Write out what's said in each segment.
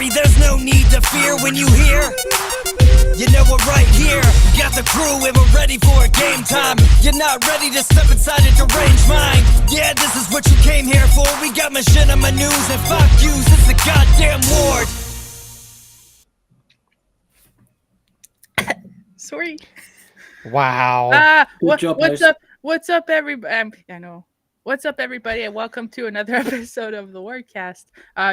ready, there's no need to fear when you hear. You know we're right here. We got the crew and we're ready for a game time. You're not ready to step inside a deranged mind. Yeah, this is what you came here for. We got machinima news and fuck yous. It's the goddamn ward. Sorry. Wow. Good job, what's host. up? What's up, everybody? I know. What's up, everybody, and welcome to another episode of the Wardcast,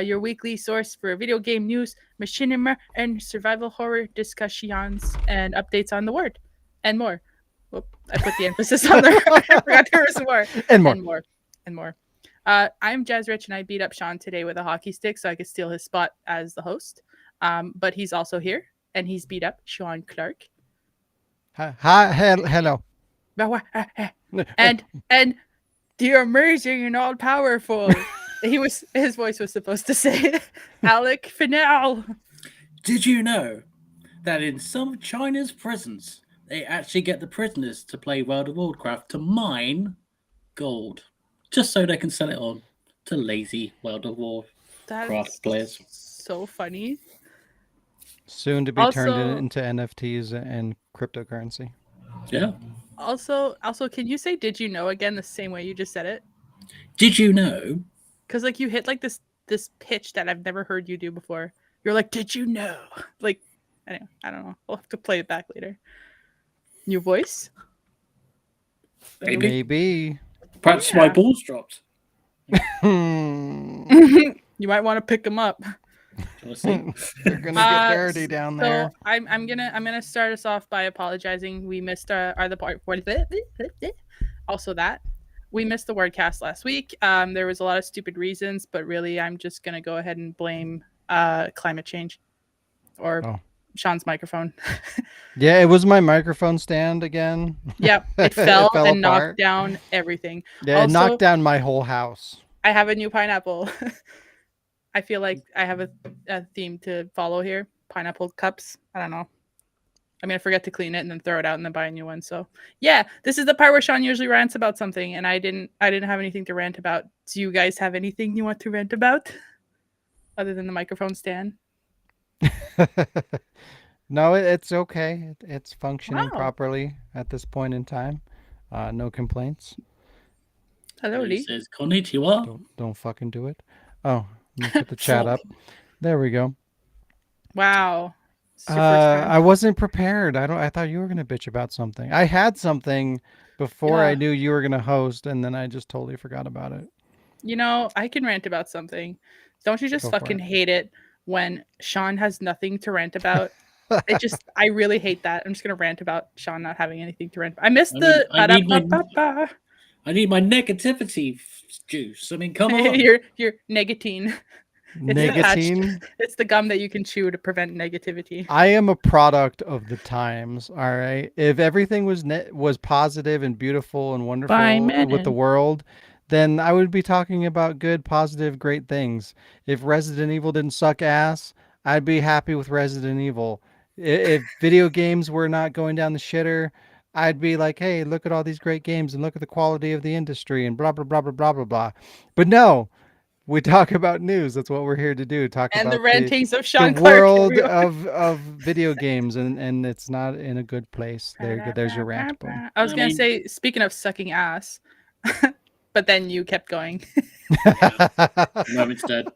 your weekly source for video game news, machinima, and survival horror discussions and updates on the word, and more. Whoop, I put the emphasis on there. I forgot there was more. And more. And more. And more. I'm Jazz Rich, and I beat up Sean today with a hockey stick so I could steal his spot as the host. But he's also here, and he's beat up Sean Clark. Hi, hello. And the amazing and all powerful. His voice was supposed to say Alec Fennell. Did you know that in some of China's prisons, they actually get the prisoners to play World of Warcraft to mine gold, just so they can sell it on to lazy World of Warcraft players? So funny. Soon to be Also- turned into NFTs and cryptocurrency. Yeah. Also, can you say "did you know" again the same way you just said it? Did you know? Because like you hit like this pitch that I've never heard you do before. You're like, "Did you know?" Like, anyway, I don't know. I'll have to play it back later. New voice. Maybe. Perhaps Yeah. my balls dropped. Hmm. You might want to pick them up. Shall I see? They're gonna get dirty down there. So I'm gonna start us off by apologizing. We missed the part. Also, that we missed the Wordcast last week. There was a lot of stupid reasons, but really, I'm just gonna go ahead and blame climate change or Sean's microphone. Yeah, it was my microphone stand again. Yep, it fell, fell and apart. knocked down everything. Yeah, it Also- knocked down my whole house. I have a new pineapple. I feel like I have a theme to follow here. Pineapple cups. I don't know. I'm gonna forget to clean it and then throw it out and then buy a new one. So yeah, this is the part where Sean usually rants about something, and I didn't have anything to rant about. Do you guys have anything you want to rant about, other than the microphone stand? No, it's okay. It's functioning Wow. properly at this point in time. No complaints. Hello, It Lee. says konnichiwa. Don't fucking do it. Oh, let me put the chat up. There we go. Wow. It's your first time. I wasn't prepared. I thought you were gonna bitch about something. I had something before I Yeah. knew you were gonna host, and then I just totally forgot about it. You know, I can rant about something. Don't you just Go for fucking it. hate it when Sean has nothing to rant about? I really hate that. I'm just gonna rant about Sean not having anything to rant about. I missed the I need my- ba-da-ba-ba-ba. I need my negativity juice. I mean, come on. your nicotine. the patch. Nicotine. It's the gum that you can chew to prevent negativity. I am a product of the times. All right. If everything was positive and beautiful and wonderful with the world, then I would be talking about good, positive, great things. If Resident Evil didn't suck ass, I'd be happy with Resident Evil. If video games were not going down the shitter, I'd be like, hey, look at all these great games and look at the quality of the industry and blah, blah, blah, blah, blah, blah, blah. But no, we talk about news. That's what we're here to do. Talk And about the rantings of Sean the Clark. world of video games, and it's not in a good place. There's your rant. Boom. I was I gonna mean- say, speaking of sucking ass, but then you kept going. No, it's dead.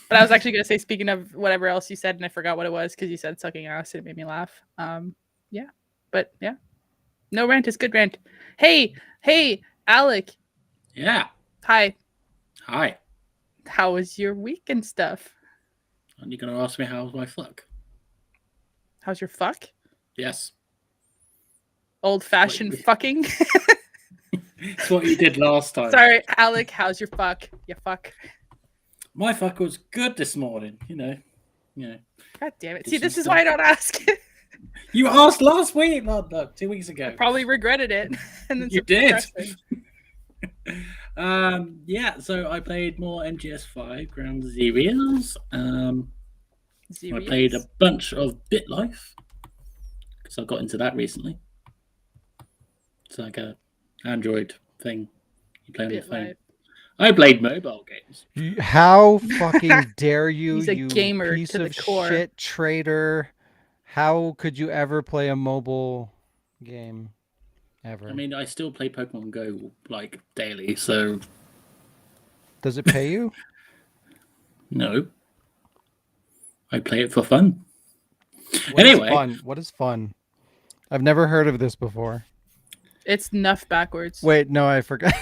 But I was actually gonna say, speaking of whatever else you said, and I forgot what it was because you said sucking ass. It made me laugh. Yeah, but yeah, no rant is good rant. Hey, Alec. Yeah. Hi. Hi. How was your week and stuff? And you're going to ask me how's my fuck? How's your fuck? Yes. Old fashioned Wait. fucking. It's what you did last time. Sorry, Alec. How's your fuck? You fuck. My fuck was good this morning, you know. God damn it. Did See, some this is stuff. why I don't ask. You asked last week, no, 2 weeks ago. Probably regretted it. And then You did. suppressed it. Yeah, so I played more MGS5 Ground Zeroes. I played a bunch of BitLife because I got into that recently. It's like a Android thing you play on your phone. BitLife. I played mobile games. How fucking dare you, He's a you gamer piece to the of core. shit traitor. How could you ever play a mobile game? Ever. I mean, I still play Pokemon Go like daily, so Does it pay you? no. I play it for fun. What is Anyway. fun? What is fun? I've never heard of this before. It's Nuff backwards. Wait, no, I forgot.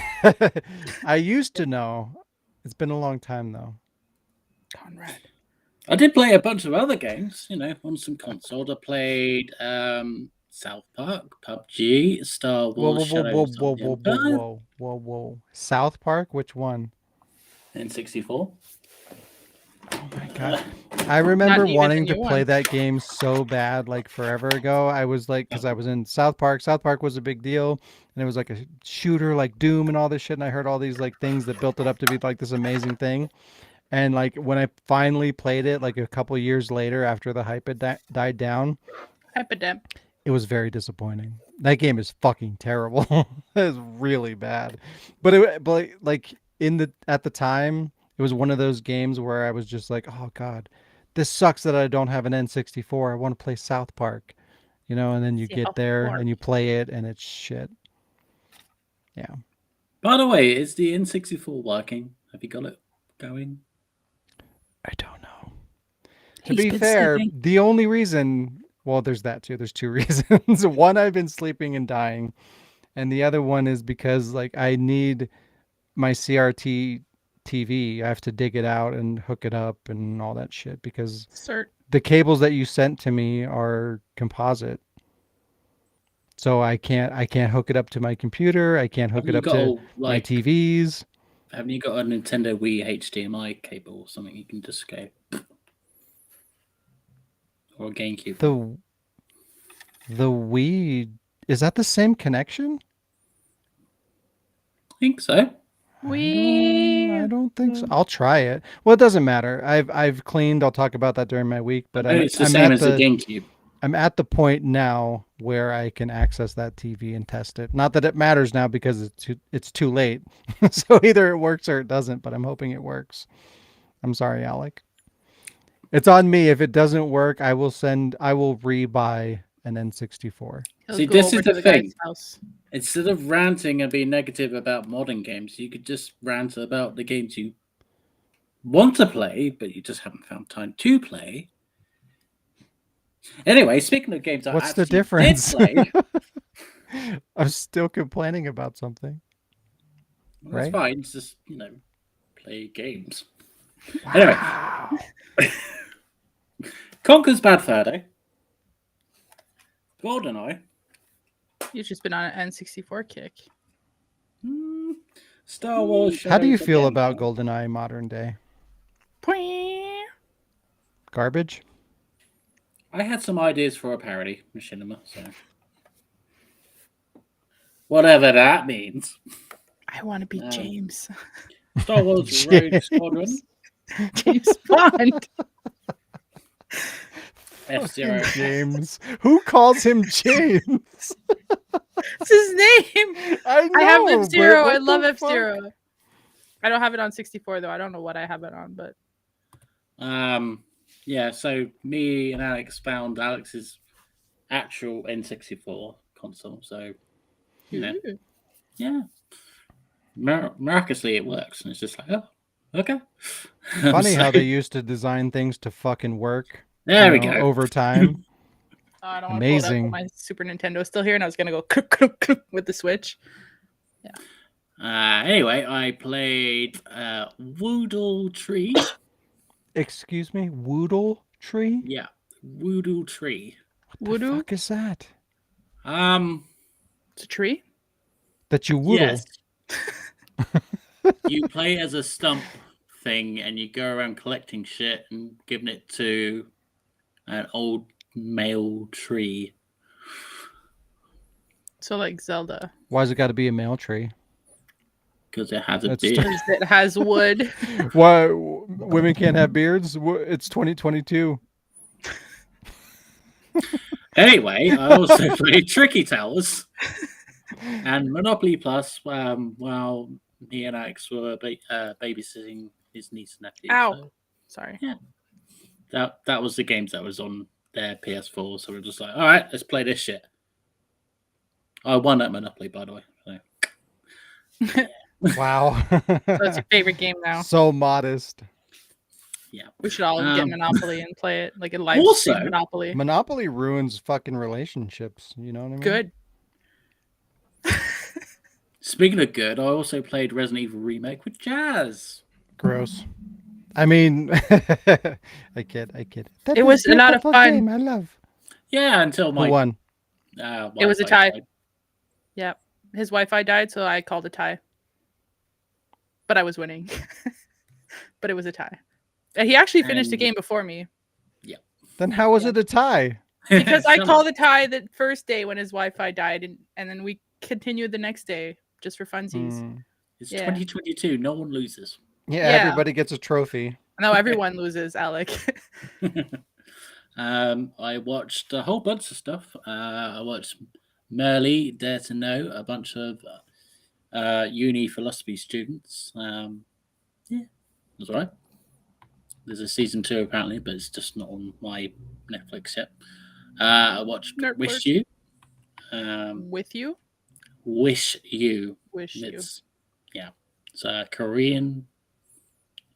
I used to know. It's been a long time though. Conrad. I did play a bunch of other games, on some consoles. I played South Park, PUBG, Star Wars, Shadows of the Empire, whoa. South Park? Which one? N64. Oh my god. I remember even wanting the to new play one. that game so bad, like forever ago. I was like, because I was in South Park. South Park was a big deal, and it was like a shooter, like Doom and all this shit. And I heard all these like things that built it up to be like this amazing thing. And like when I finally played it, like a couple years later, after the hype had died down, Epidemic. it was very disappointing. That game is fucking terrible. It's really bad. But like at the time, it was one of those games where I was just like, oh god, this sucks that I don't have an N64. I want to play South Park, and then you get there and you play it and it's shit. Yeah. By the way, is the N64 working? Have you got it going? I don't know. To be fair, the only reason, well, there's that too. There's two reasons. One, I've been sleeping and dying. And the other one is because like I need my CRT TV. I have to dig it out and hook it up and all that shit because the cables that you sent to me are composite. So I can't hook it up to my computer. I can't hook it up to my TVs. Haven't you got a Nintendo Wii HDMI cable or something you can just go? Or a GameCube? The Wii, is that the same connection? I think so. I don't think so. I'll try it. Well, it doesn't matter. I've cleaned. I'll talk about that during my week. But it's the same as the GameCube. I'm at the point now where I can access that TV and test it. Not that it matters now because it's too late. So either it works or it doesn't, but I'm hoping it works. I'm sorry, Alec. It's on me. If it doesn't work, I will rebuy an N64. See, this is the thing. Instead of ranting and being negative about modern games, you could just rant about the games you want to play, but you just haven't found time to play. Anyway, speaking of games, what's the difference? I'm still complaining about something. Well, that's fine. It's just play games. Wow. Anyway, Conker's Bad Fur Day. GoldenEye. You've just been on an N64 kick. Star Wars. How do you feel about GoldenEye modern day? Garbage? I had some ideas for a parody, Machinima, so whatever that means. I want to be James. Star Wars Rogue Squadron. James Bond. F-Zero. James. Who calls him James? It's his name. I have F-Zero. I love F-Zero. I don't have it on 64 though. I don't know what I have it on, but yeah, so me and Alex found Alex's actual N64 console. So, yeah. Miraculously, it works. And it's just like, oh, okay. Funny how they used to design things to fucking work. There we go. Over time. I don't want to pull it up when my Super Nintendo is still here, and I was going to go with the Switch. Yeah. Anyway, I played Woodle Tree. Excuse me, Woodle Tree? Yeah, Woodle Tree. What the fuck is that? It's a tree that you woodle. Yes. You play as a stump thing, and you go around collecting shit and giving it to an old male tree. So like Zelda. Why's it got to be a male tree? Because it has a beard. It has wood. Why women can't have beards? It's 2022. Anyway, I also played Tricky Towers and Monopoly Plus while me and Alex were babysitting his niece and nephew. Ow. So Sorry. that was the games that was on their PS4. So we're just like, all right, let's play this shit. I won at Monopoly, by the way. So. Wow. So it's your favorite game now. So modest. Yeah. We should all get Monopoly and play it like a live Also, stream Monopoly. Monopoly ruins fucking relationships. You know what I mean? Good. Speaking of good, I also played Resident Evil Remake with Jazz. Gross. I mean, I kid. That It was a lot of fun. Game I love. Yeah, until my Who won? It was a tie. died. Yep. His Wi-Fi died, so I called a tie. But I was winning. But it was a tie. And he actually finished the game before me. Then how was it a tie? Because I called a tie the first day when his Wi-Fi died, and then we continued the next day just for funsies. It's 2022. No one loses. Yeah, everybody gets a trophy. No, everyone loses, Alec. I watched a whole bunch of stuff. I watched Merly, Dare to Know, a bunch of uni philosophy students. Yeah, that's all right. There's a season 2 apparently, but it's just not on my Netflix yet. I watched Wish You. With You? Wish You. Wish You. Yeah. It's a Korean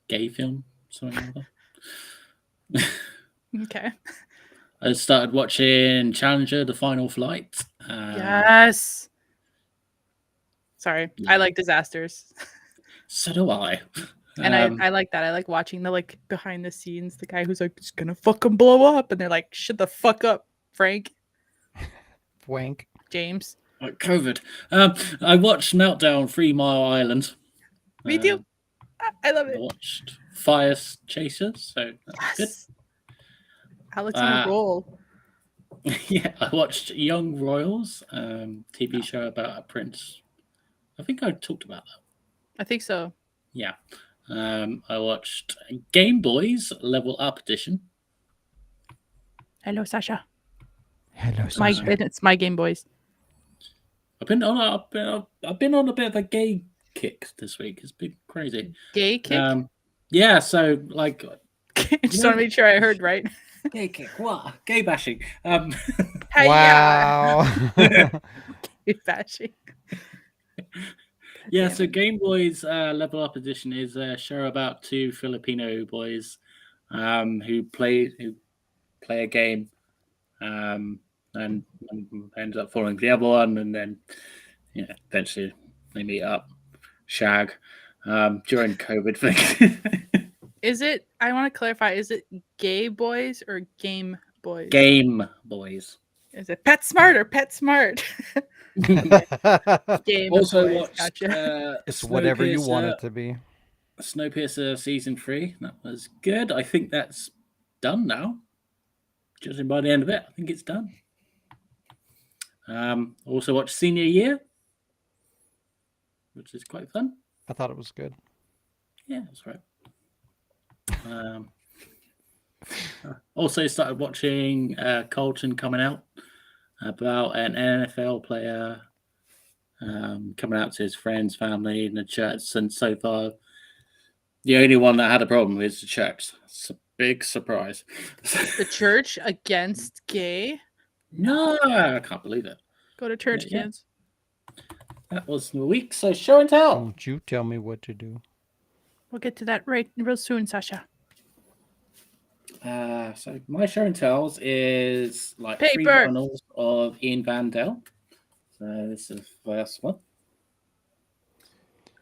gay film, something like that. Okay. I started watching Challenger, The Final Flight. Yes. Sorry. I like disasters. So do I. And I like that. I like watching the like behind the scenes, the guy who's like, it's gonna fucking blow up. And they're like, shut the fuck up, Frank. Wank. James. Like COVID. I watched Meltdown 3 Mile Island. Me too. I love it. I watched Fire Chasers, so that's good. Alex on a roll. Yeah, I watched Young Royals, TV show about a prince. I think I talked about that. I think so. Yeah. I watched Game Boys Level Up Edition. Hello, Sasha. Hello, Sasha. It's my Game Boys. I've been on a bit of a gay kick this week. It's been crazy. Gay kick? Yeah, so like just want to make sure I heard right. Gay kick. What? Gay bashing. Wow. Gay bashing. Yeah, so Game Boy's Level Up Edition is a show about 2 Filipino boys who play a game and ends up following the other one, and then eventually they meet up, shag during COVID thing. Is it? I want to clarify. Is it Gay Boys or Game Boys? Game Boys. Is it Pet Smart or Pet Smart? Game Also Boys. watched Gotcha. It's whatever you want it to be. Snowpiercer season 3. That was good. I think that's done now. Judging by the end of it, I think it's done. Also watched Senior Year, which is quite fun. I thought it was good. Yeah, that's right. Also started watching Colton coming out, about an NFL player coming out to his friends, family, and the church. And so far, the only one that had a problem is the church. It's a big surprise. The church against gay? No, I can't believe it. Go to church, Yeah. kids. That was the week. So show and tell. Don't you tell me what to do. We'll get to that real soon, Sasha. So my show and tells is like 3 Paper. panels of Ian Van Dell. So this is the first one.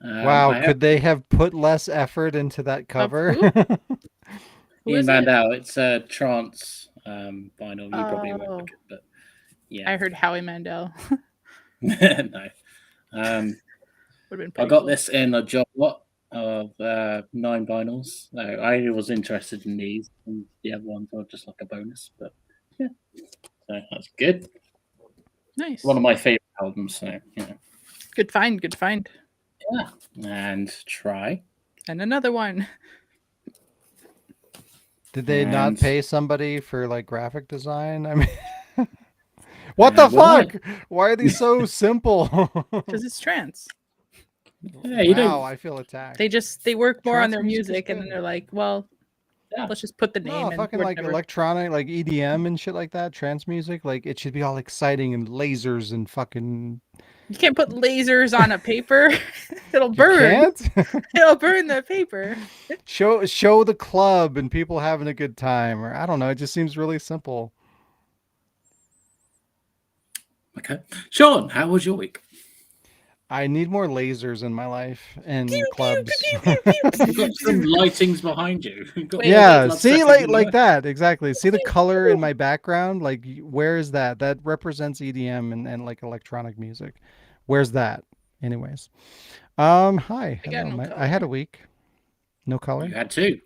Wow, could they have put less effort into that cover? Who Ian is Van it? Dell. It's a trance vinyl. You probably won't look it, but yeah. I heard Howie Mandel. No. Would have been I pretty got cool. this in a job lot of 9 vinyls. So I was interested in these, and the other ones are just like a bonus. But yeah, so that's good. Nice. One of my favorite albums. So yeah, Good find. Good find. yeah, and try. And another one. Did they not And- pay somebody for like graphic design? I mean, what the well, fuck? Why are these so simple? Because it's trans. Yeah, you don't. Wow, I feel attacked. They work more on Trance their music is music, and then good. they're like, well, Yeah. let's just put the No, name in. fucking like Whatever. electronic, like EDM and shit like that, trance music. Like it should be all exciting and lasers and fucking. You can't put lasers on a paper. It'll You burn. can't. It'll burn the paper. show the club and people having a good time, or I don't know. It just seems really simple. Okay. Sean, how was your week? I need more lasers in my life and clubs. You've got some lightings behind you. You've got Yeah, blood see, setting in like there. that exactly. See the color in my background. Like, where is that? That represents EDM and like electronic music. Where's that? Anyways, hi, I got hello. no I had color. a week. No color. You had two.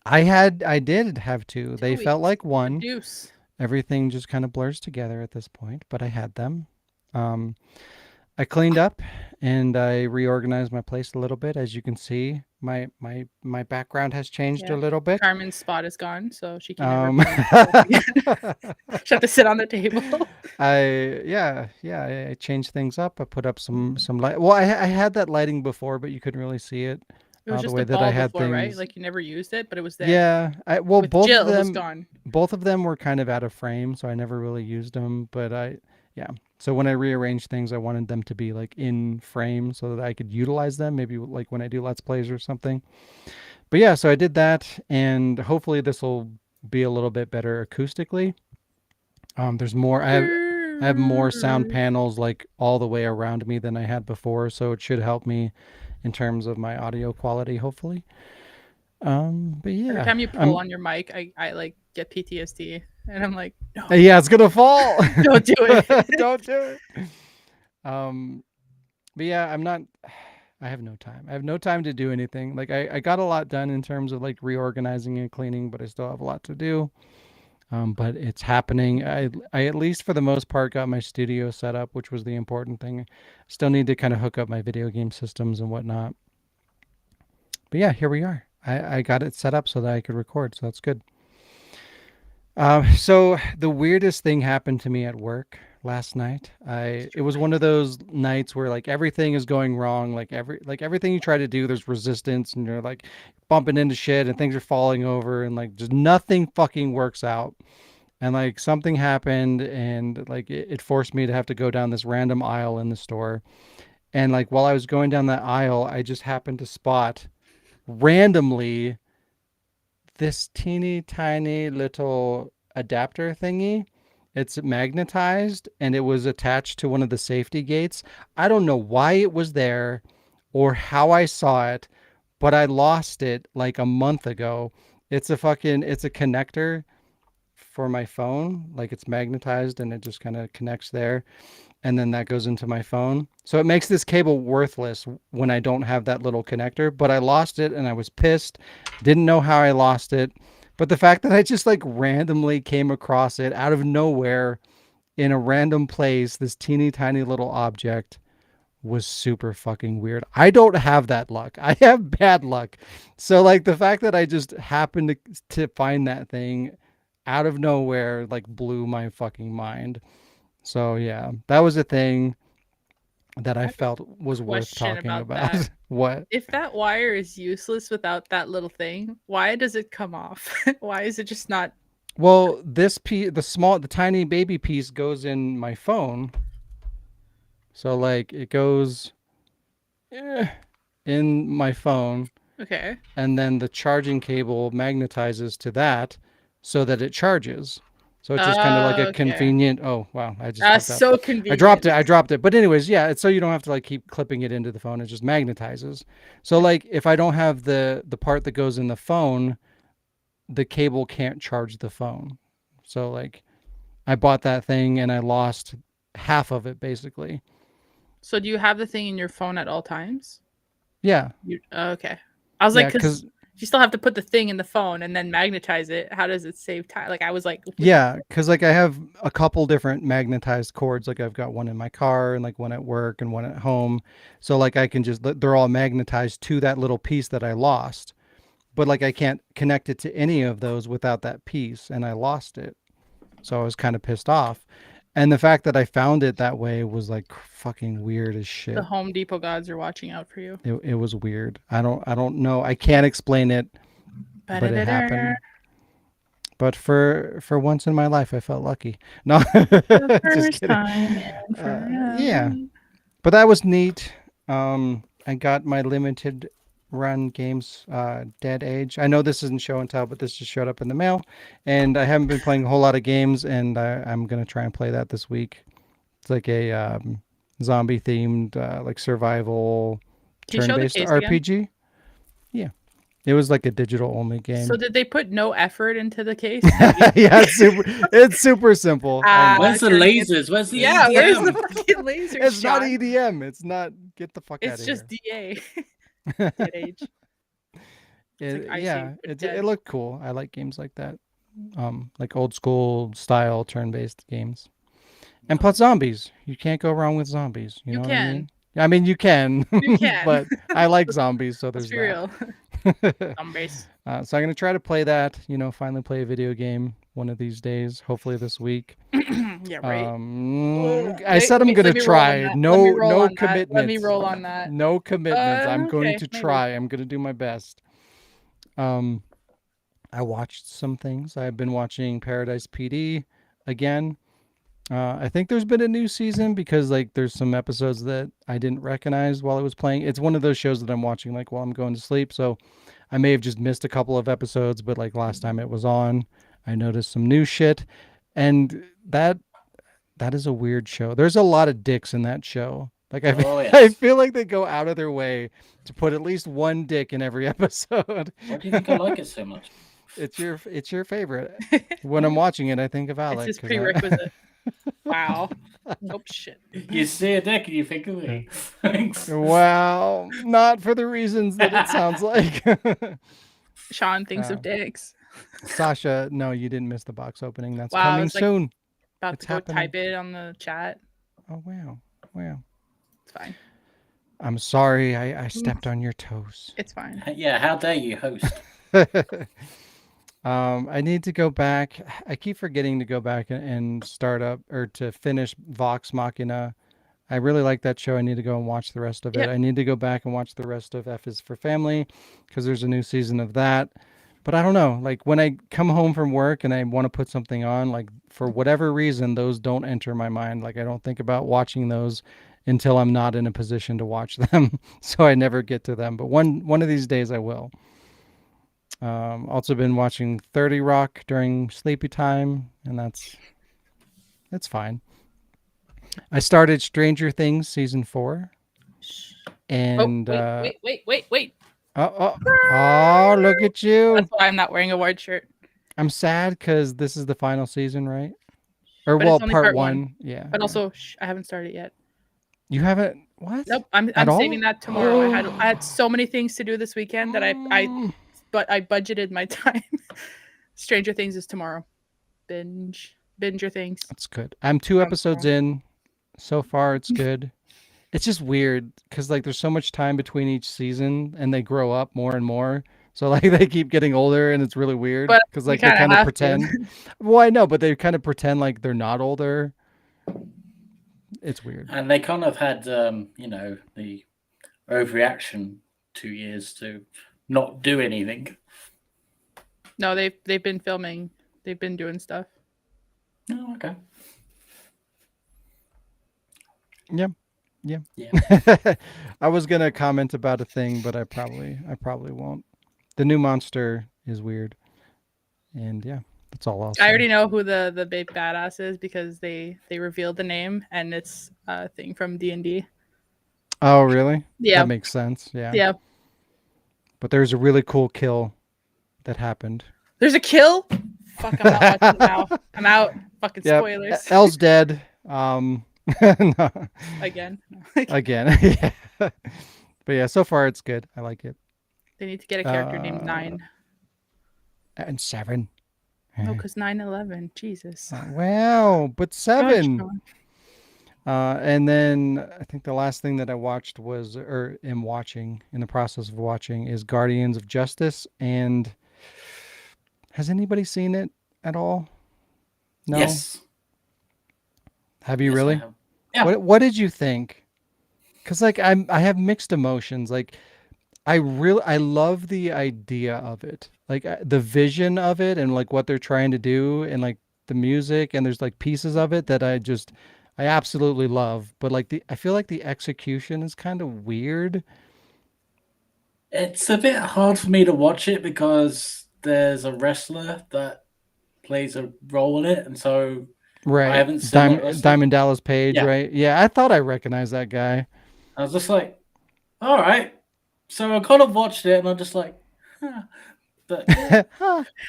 I did have two. They felt weeks. like one. Deuce. Everything just kind of blurs together at this point, but I had them. I cleaned up and I reorganized my place a little bit. As you can see, my background has changed Yeah. a little bit. Carmen's spot is gone, so she can never. She have to sit on the table. I changed things up. I put up some light. Well, I had that lighting before, but you couldn't really see it. It was The just way a that I ball had before, right? things. Like you never used it, but it was there. Yeah, With both Jill, of who's them gone. both of them were kind of out of frame, so I never really used them. But so when I rearranged things, I wanted them to be like in frame so that I could utilize them. Maybe like when I do Let's Plays or something. But yeah, so I did that, and hopefully this will be a little bit better acoustically. There's more. I have more sound panels like all the way around me than I had before, so it should help me in terms of my audio quality, hopefully. But yeah, Every time you pull on your mic, I like get PTSD, and I'm like, no, yeah, it's gonna fall. don't do it. Don't do it. But yeah, I have no time. I have no time to do anything. Like I got a lot done in terms of like reorganizing and cleaning, but I still have a lot to do. But it's happening. I at least for the most part got my studio set up, which was the important thing. Still need to kind of hook up my video game systems and whatnot. But yeah, here we are. I got it set up so that I could record, so that's good. So the weirdest thing happened to me at work last night. It was one of those nights where like everything is going wrong. Like everything you try to do, there's resistance, and you're like bumping into shit, and things are falling over, and like just nothing fucking works out. And like something happened, and like it forced me to have to go down this random aisle in the store. And like while I was going down that aisle, I just happened to spot randomly this teeny tiny little adapter thingy. It's magnetized and it was attached to one of the safety gates. I don't know why it was there or how I saw it, but I lost it like a month ago. It's a connector for my phone. Like it's magnetized and it just kind of connects there. And then that goes into my phone. So it makes this cable worthless when I don't have that little connector, but I lost it and I was pissed. Didn't know how I lost it. But the fact that I just like randomly came across it out of nowhere in a random place, this teeny tiny little object, was super fucking weird. I don't have that luck. I have bad luck. So like the fact that I just happened to find that thing out of nowhere like blew my fucking mind. So yeah, that was a thing that I felt was worth talking about. What? If that wire is useless without that little thing, why does it come off? Why is it just not? Well, this piece, the tiny baby piece goes in my phone. So like it goes in my phone. Okay. And then the charging cable magnetizes to that so that it charges. So it's just kind of like a convenient. Oh wow, I just that's so convenient. I dropped it. But anyways, yeah, it's so you don't have to like keep clipping it into the phone. It just magnetizes. So like if I don't have the part that goes in the phone, the cable can't charge the phone. So like I bought that thing and I lost half of it basically. So do you have the thing in your phone at all times? Yeah. Okay. I was like, because you still have to put the thing in the phone and then magnetize it. How does it save time? Like I was like, yeah, because like I have a couple different magnetized cords. Like I've got one in my car and like one at work and one at home. So like I can they're all magnetized to that little piece that I lost. But like I can't connect it to any of those without that piece, and I lost it. So I was kind of pissed off. And the fact that I found it that way was like fucking weird as shit. The Home Depot gods are watching out for you. It was weird. I don't know. I can't explain it, but it happened. But for once in my life, I felt lucky. No, The just first kidding. time in forever. Yeah, but that was neat. I got my limited run games, Dead Age. I know this isn't show and tell, but this just showed up in the mail, and I haven't been playing a whole lot of games, and I'm gonna try and play that this week. It's like a zombie themed, like survival Can you show the turn-based case again? RPG. Yeah, it was like a digital only game. So did they put no effort into the case? Yeah, it's super simple. I know. Where's the lasers? Where's the Yeah, where's the EDM? fucking laser It's shot? not EDM. It's not. Get the fuck out It's of just here. DA. Dead Age. like Yeah, Icy, but it dead. looked cool. I like games like that, like old school style turn-based games. And plus zombies. You can't go wrong with zombies. You know what I mean? I mean, you can. You can. But I like zombies, so Let's there's be real. that. Zombies. So I'm gonna try to play that. Finally play a video game one of these days. Hopefully this week. Yeah, right. I said I'm gonna let me roll on try. that. No, Let me roll no on that. commitments. Let me roll on that. No commitments. I'm going okay, to maybe. try. I'm gonna do my best. I watched some things. I've been watching Paradise PD again. I think there's been a new season because like there's some episodes that I didn't recognize while I was playing. It's one of those shows that I'm watching like while I'm going to sleep. So I may have just missed a couple of episodes, but like last time it was on, I noticed some new shit. And that is a weird show. There's a lot of dicks in that show. Like yes. I feel like they go out of their way to put at least one dick in every episode. Why do you think I like it so much? It's your favorite. When I'm watching it, I think of Alec. It's his prerequisite. Wow. Nope. Shit. You see a dick and you think of me. Thanks. Well, not for the reasons that it sounds like. Sean thinks of dicks. Sasha, no, you didn't miss the box opening. That's Wow, coming it's like soon. About It's to go happening. type it on the chat. Oh wow. It's fine. I'm sorry. I stepped on your toes. It's fine. Yeah, how dare you host? I need to go back. I keep forgetting to go back and start up or to finish Vox Machina. I really like that show. I need to go and watch the rest of it. Yep. I need to go back and watch the rest of F is for Family because there's a new season of that. But I don't know. Like when I come home from work and I want to put something on, like for whatever reason, those don't enter my mind. Like I don't think about watching those until I'm not in a position to watch them. So I never get to them. But one of these days I will. Also been watching 30 Rock during sleepy time, and that's fine. I started Stranger Things season 4, and Wait. oh, look at you! That's why I'm not wearing a white shirt. I'm sad because this is the final season, right? Or But well, it's only part part one. Yeah. But also, I haven't started yet. You haven't what? Nope. I'm At all? saving that tomorrow. I had so many things to do this weekend that I budgeted my time. Stranger Things is tomorrow. Binge your things. That's good. I'm 2 episodes in. So far, it's good. It's just weird because like there's so much time between each season, and they grow up more and more. So like they keep getting older, and it's really weird But because like you they kinda kind of have to. pretend. Well, I know, but they kind of pretend like they're not older. It's weird. And they kind of had, the overreaction 2 years to not do anything. No, they've been filming. They've been doing stuff. Oh, okay. Yeah. I was gonna comment about a thing, but I probably won't. The new monster is weird, and yeah, that's all I'll say. I already know who the big badass is because they revealed the name, and it's a thing from D&D. Oh, really? Yeah. That makes sense. Yeah. Yeah. But there's a really cool kill that happened. There's a kill? Fuck, I'm not watching it now. I'm out. Fucking Yep. spoilers. Elle's dead. No. Again. Again. Yeah. But yeah, so far it's good. I like it. They need to get a character named 9. And 7. No, because 9/11. Jesus. Wow, but 7. Gosh, And then I think the last thing that I watched was, or am watching, in the process of watching, is Guardians of Justice. And has anybody seen it at all? No. Yes. Have you Yes, I really? have. Yeah. What did you think? Because like I have mixed emotions. Like I love the idea of it, like the vision of it, and like what they're trying to do, and like the music, and there's like pieces of it that I absolutely love. But like I feel like the execution is kind of weird. It's a bit hard for me to watch it because there's a wrestler that plays a role in it, and so I Right, haven't seen that wrestler. Diamond Dallas Page, Yeah, right? Yeah, I thought I recognized that guy. I was just like, all right. So I kind of watched it, and I'm just like, huh. But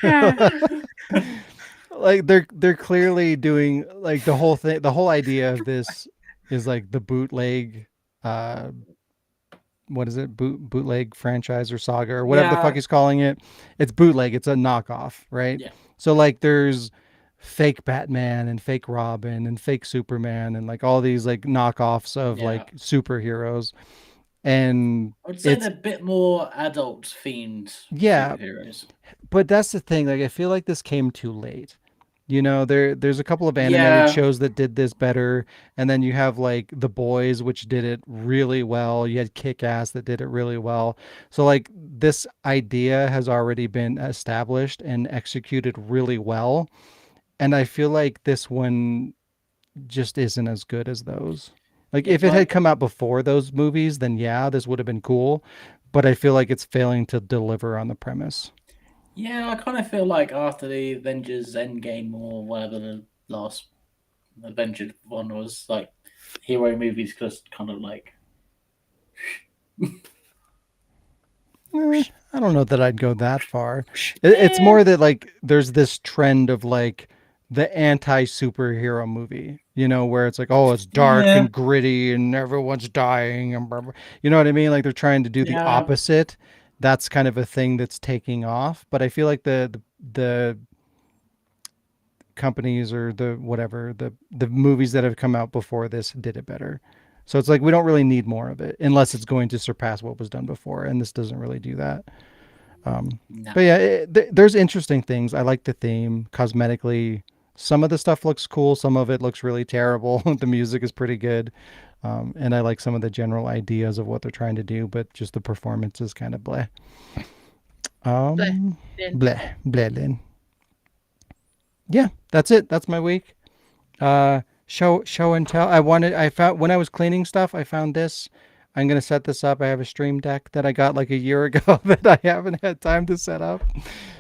yeah, Like they're clearly doing like the whole thing. The whole idea of this is like the bootleg, uh, what is it? Bootleg franchise or saga or whatever the fuck yeah, he's calling it. It's bootleg. It's a knockoff, right? yeah, So like there's fake Batman and fake Robin and fake Superman and like all these like knockoffs of yeah. like superheroes, and I would say it's they're a bit more adult themed yeah. superheroes. But that's the thing. Like I feel like this came too late. You know, there's a couple of animated Yeah, shows that did this better, and then you have like The Boys, which did it really well. You had Kick Ass that did it really well. So like this idea has already been established and executed really well, and I feel like this one just isn't as good as those. Like it if it had might. come out before those movies, then yeah, this would have been cool. But I feel like it's failing to deliver on the premise. Yeah, I kind of feel like after the Avengers Endgame or whatever the last Avengers one was, like hero movies just kind of like I don't know that I'd go that far. It's more that like there's this trend of like the anti superhero movie, you know, where it's like, oh, it's dark yeah, and gritty and everyone's dying and blah, blah. You know what I mean? Like they're trying to do the yeah, opposite. That's kind of a thing that's taking off. But I feel like the companies or the whatever the movies that have come out before this did it better. So it's like we don't really need more of it unless it's going to surpass what was done before, and this doesn't really do that. no, But yeah, there's interesting things. I like the theme cosmetically. Some of the stuff looks cool. Some of it looks really terrible. The music is pretty good. And I like some of the general ideas of what they're trying to do, but just the performance is kind of bleh. Bleh. Bleh, bleh, Lynn. Yeah, that's it. That's my week. Show and tell. I found when I was cleaning stuff, I found this. I'm gonna set this up. I have a stream deck that I got like a year ago that I haven't had time to set up.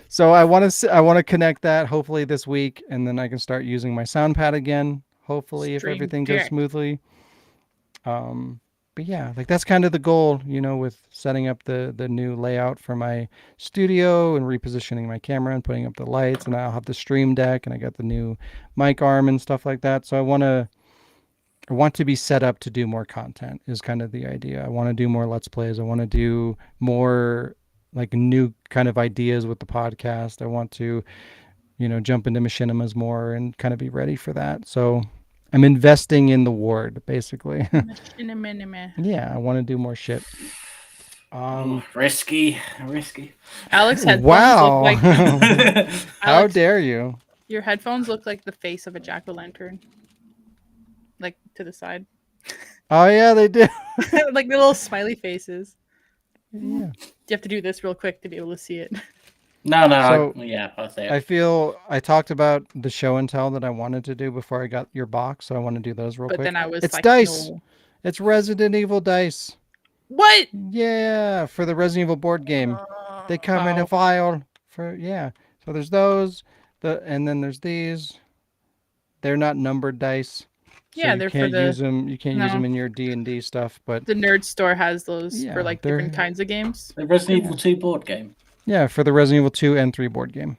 So I want to connect that hopefully this week, and then I can start using my sound pad again. Hopefully, if Stream everything goes Deck. smoothly. But yeah, like that's kind of the goal, you know, with setting up the new layout for my studio and repositioning my camera and putting up the lights, and I'll have the stream deck and I got the new mic arm and stuff like that. So I want to be set up to do more content is kind of the idea. I want to do more Let's Plays. I want to do more like new kind of ideas with the podcast. I want to, you know, jump into machinimas more and kind of be ready for that. So I'm investing in the ward basically. Yeah, I want to do more shit. risky. Alex headphones Wow. look like How Alex, dare you? your headphones look like the face of a jack-o'-lantern. Like to the side. Oh yeah, they do. Like the little smiley faces. Yeah. You have to do this real quick to be able to see it. No, So, I'll say it. I feel I talked about the show and tell that I wanted to do before I got your box, so I want to do those real But quick. then I was It's like, dice. no. It's Resident Evil dice. What? Yeah, for the Resident Evil board game. They come in a Wow. vial for yeah. So there's those, and then there's these. They're not numbered dice. So Yeah, you they're for can't the use them. You can't use no. them in your D&D stuff, but The nerd store has those Yeah, for like they're- different kinds of games. The Resident Evil 2 board game. yeah, for the Resident Evil 2 and 3 board game.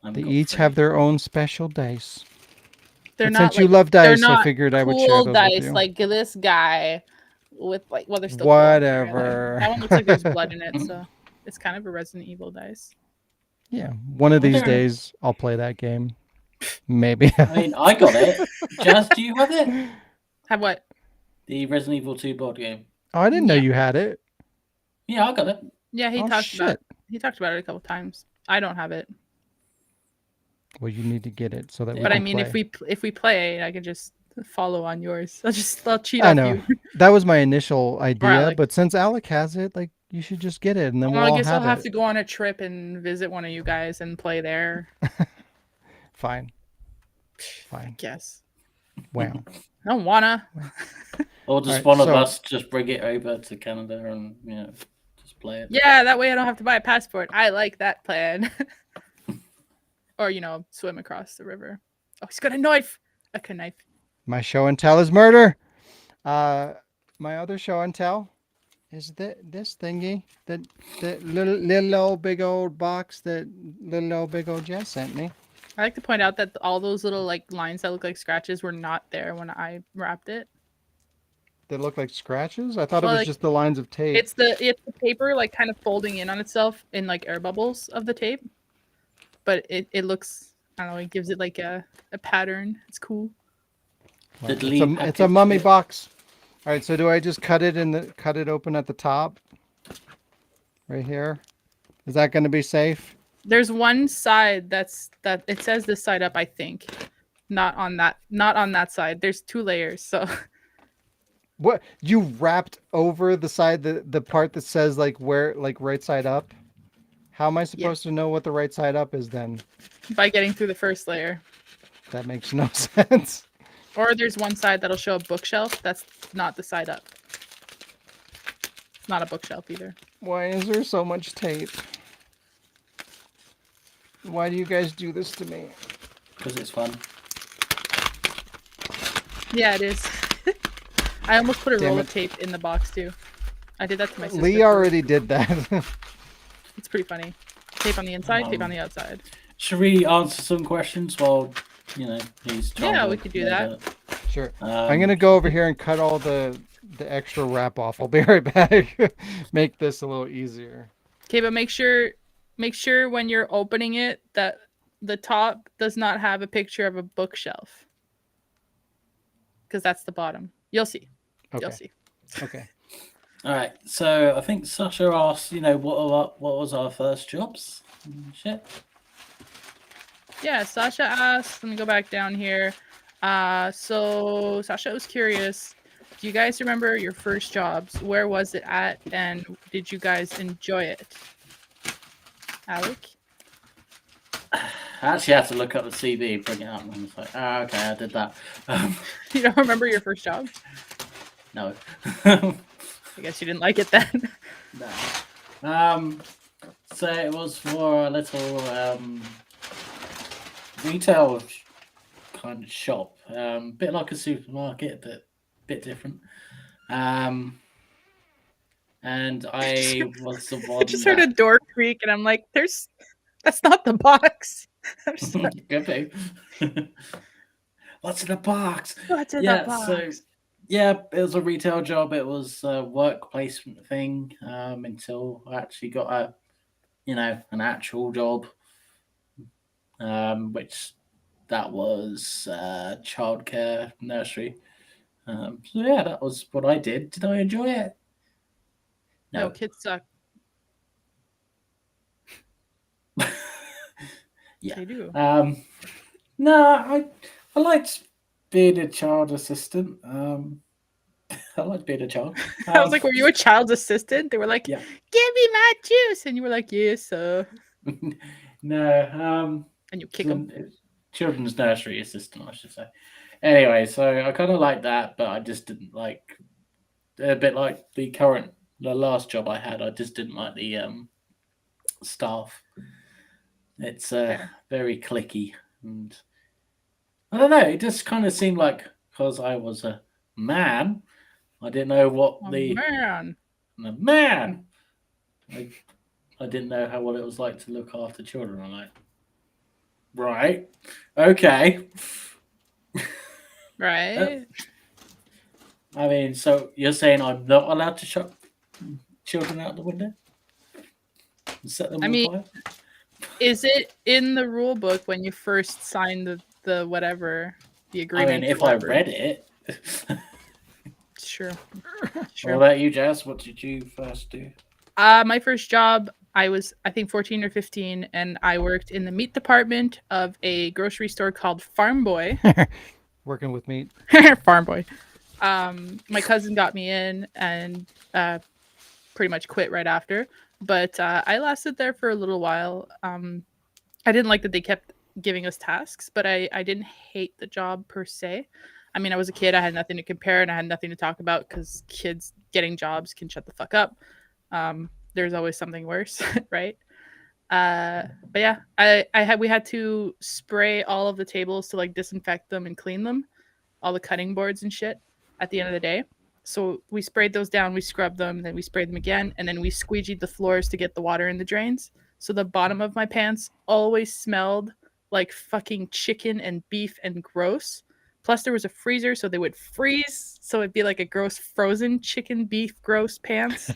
I've They got each 3. have their own special dice. They're But not since you like, love they're dice, I not figured I would share cool those dice with you. like this guy with like well, they're still cool on there, like, Whatever. that one looks like there's blood in it, so it's kind of a Resident Evil dice. Yeah, one of these Okay. days I'll play that game. Maybe. I mean, I got it. Jazz, do you have it? Have what? The Resident Evil 2 board game. Oh, I didn't know Yeah. you had it. Yeah, I got it. Yeah, he Oh, talked about shit. it. He talked about it a couple times. I don't have it. Well, you need to get it so that we But can I mean, play. if we play, I can just follow on yours. I'll cheat I off know. you. That was my initial idea, Alec. but since Alec has it, like you should just get it, and then Well, we'll I all guess I'll have have it. to go on a trip and visit one of you guys and play there. Fine. I Fine. guess. Wow. I don't wanna. Or just Alright, one of so- us just bring it over to Canada and just play it. Yeah, that way I don't have to buy a passport. I like that plan. Or swim across the river. Oh, he's got a knife. A knife. My show and tell is murder. My other show and tell is this thingy that little old big old box that little old big old Jess sent me. I like to point out that all those little lines that look like scratches were not there when I wrapped it. They look like scratches. I thought Well, it was just the lines of tape. It's the paper kind of folding in on itself in air bubbles of the tape, but it looks, I don't know, it gives it a pattern. It's cool. Well, Delete it's a mummy package. box. All right, so do I just cut it open at the top? Right here. Is that going to be safe? There's one side that it says this side up, I think. Not on that side. There's 2 layers, so What, you wrapped over the side, the part that says where right side up? How am I supposed to know what the right side up is then? by getting through the first layer. That makes no sense. Or there's one side that'll show a bookshelf. That's not the side up. It's not a bookshelf either. Why is there so much tape? Why do you guys do this to me? Because it's fun. Yeah, it is. I almost put a Damn roll it. of tape in the box too. I did that to my sister. Lee already did that. It's pretty funny. Tape on the inside, tape on the outside. Should we answer some questions while he's trying Yeah, to we could do load that. it? Sure. Um, I'm gonna go over here and cut all the extra wrap off. I'll be right back. Make this a little easier. Okay, but make sure when you're opening it that the top does not have a picture of a bookshelf. Because that's the bottom. You'll see. Okay. You'll see. Okay. All right. So I think Sasha asked, what was our first jobs? And shit. Yeah, Sasha asked, let me go back down here. So Sasha was curious, do you guys remember your first jobs? Where was it at? And did you guys enjoy it? Alec? I actually had to look up the CV and bring it up, and I was like, okay, I did that. You don't remember your first job? No. I guess you didn't like it then. No. So it was for a little retail kind of shop, bit like a supermarket, but bit different. And I was the one. I just heard a door creak, and I'm like, that's not the box. I'm sorry. Could be. What's in the box? What's in the box? So it was a retail job. It was a work placement thing until I actually got an actual job, which that was childcare nursery. So yeah, that was what I did. Did I enjoy it? No, kids suck. Yeah. They do. No, I liked being a child assistant. I liked being a child. I was like, were you a child's assistant? They were like, Yeah. give me my juice. And you were like, yes, sir. No, And you kick them. children's nursery assistant, I should say. Anyway, so I kind of like that, but I just didn't like, a bit like the last job I had. I just didn't like the staff. It's very cliquey, and I don't know. It just kind of seemed like because I was a man, I didn't know what Man. I'm a man. I didn't know what it was like to look after children. I'm like, right, okay. Right. I mean, so you're saying I'm not allowed to shut children out the window and set them on fire? Is it in the rule book when you first signed the agreement? I mean, if I read it. Sure. What about you, Jazz? What did you first do? My first job, I was, I think, 14 or 15, and I worked in the meat department of a grocery store called Farm Boy. Working with meat. Farm Boy. My cousin got me in and pretty much quit right after. But I lasted there for a little while. I didn't like that they kept giving us tasks, but I didn't hate the job per se. I mean, I was a kid. I had nothing to compare and I had nothing to talk about because kids getting jobs can shut the fuck up. There's always something worse, right? But yeah, we had to spray all of the tables to like disinfect them and clean them, all the cutting boards and shit at the end of the day. So we sprayed those down, we scrubbed them, then we sprayed them again, and then we squeegeed the floors to get the water in the drains. So the bottom of my pants always smelled like fucking chicken and beef and gross. Plus there was a freezer, so they would freeze, so it'd be like a gross frozen chicken, beef, gross pants.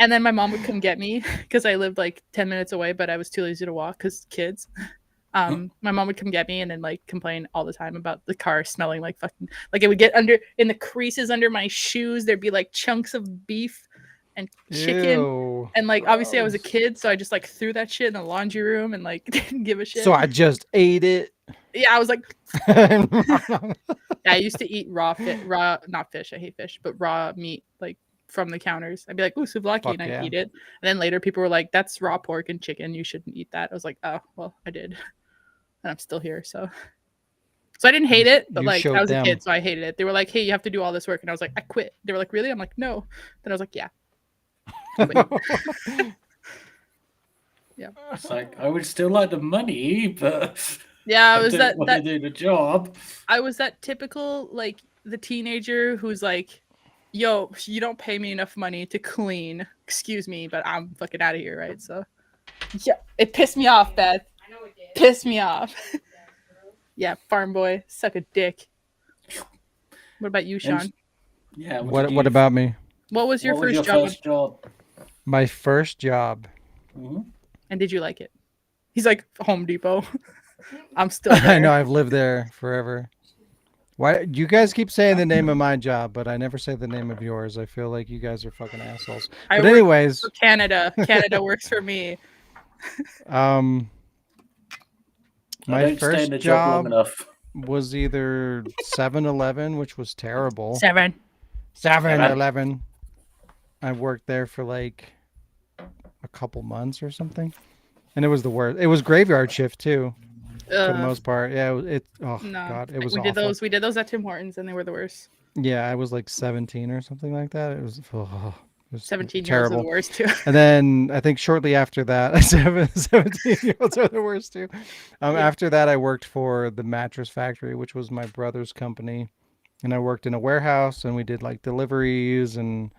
And then my mom would come get me because I lived like 10 minutes away, but I was too lazy to walk because kids. My mom would come get me and then like complain all the time about the car smelling like fucking, like it would get under in the creases under my shoes. There'd be like chunks of beef and chicken. Ew. And like obviously I was a kid, so I just like threw that shit in the laundry room and like didn't give a shit. So I just ate it. Yeah, I was like, yeah, I used to eat not fish, I hate fish, but raw meat like from the counters. I'd be like, ooh, souvlaki, Fuck and I'd yeah. eat it. And then later people were like, that's raw pork and chicken, you shouldn't eat that. I was like, oh, well, I did. And I'm still here, so I didn't hate it, but You like I showed was them. a kid, so I hated it. They were like, hey, you have to do all this work, and I was like, I quit. They were like, really? I'm like, no. Then I was like, yeah. Yeah. It's like, I would still like the money, but Yeah, I I was don't want that to do the job. I was that typical like the teenager who's like, yo, you don't pay me enough money to clean. Excuse me, but I'm fucking out of here, right? So yeah, it pissed me off, Beth. Pissed me off. Yeah, farm boy, suck a dick. What about you, Sean? Yeah. What about me? What was your what was first your job? first job? My first job. Mhm. And did you like it? He's like Home Depot. I'm still there. I know, I've lived there forever. Why you guys keep saying the name of my job, but I never say the name of yours? I feel like you guys are fucking assholes. I But work anyways, for Canada. Canada works for me. my I don't stay in first the job long job enough. was either 7-Eleven, which was terrible. 7. I worked there for like a couple months or something, and it was the worst. It was graveyard shift too, for the most part. Yeah, oh No, god, it was we awful. did those at Tim Hortons, and they were the worst. Yeah, I was like 17 or something like that. It was 17-year-olds are terrible. the worst too. And then I think shortly after that, 17-year-olds are the worst too. After that, I worked for the Mattress Factory, which was my brother's company, and I worked in a warehouse, and we did like deliveries, and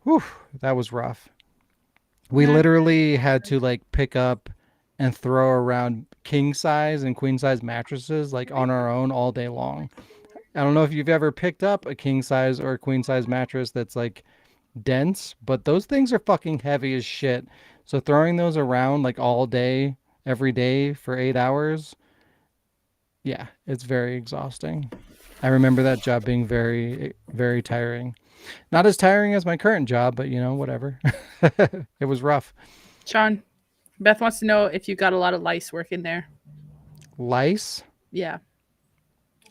whew, that was rough. We literally had to like pick up and throw around king size and queen size mattresses like on our own all day long. I don't know if you've ever picked up a king size or a queen size mattress that's like dense, but those things are fucking heavy as shit. So throwing those around like all day, every day for 8 hours, yeah, it's very exhausting. I remember that job being very, very tiring. Not as tiring as my current job, but you know, whatever. It was rough. Sean, Beth wants to know if you got a lot of lice working there. Lice? Yeah.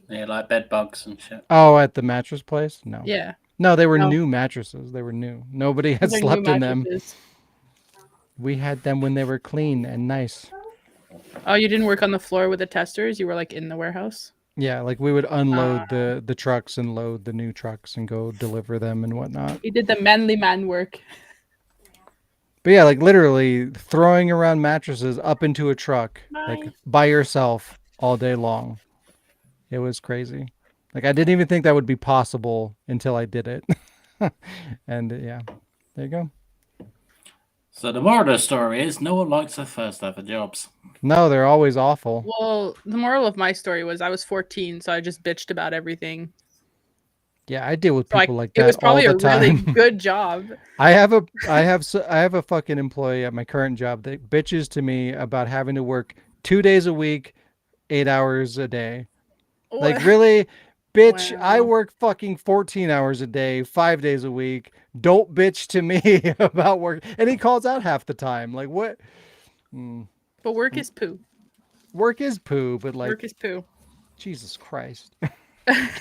Yeah, like bed bugs and shit. Oh, at the mattress place? No. Yeah. No, they were No. new mattresses. They were new. Nobody had They're new slept in them. mattresses. We had them when they were clean and nice. Oh, you didn't work on the floor with the testers? You were like in the warehouse? Yeah, like we would unload the trucks and load the new trucks and go deliver them and whatnot. You did the manly man work. But yeah, like literally throwing around mattresses up into a truck, like by yourself all day long. It was crazy. Like I didn't even think that would be possible until I did it. And yeah, there you go. So the moral of the story is no one likes their first ever jobs. No, they're always awful. Well, the moral of my story was I was 14, so I just bitched about everything. Yeah, I deal with So people like it that was probably all the a really time. good job. I have a fucking employee at my current job that bitches to me about having to work 2 days a week, 8 hours a day. Like really, Bitch, I Wow. work fucking 14 hours a day, 5 days a week. Don't bitch to me about work. And he calls out half the time. Like, what? But work is poo. Work is poo, but like, Work is poo. Jesus Christ.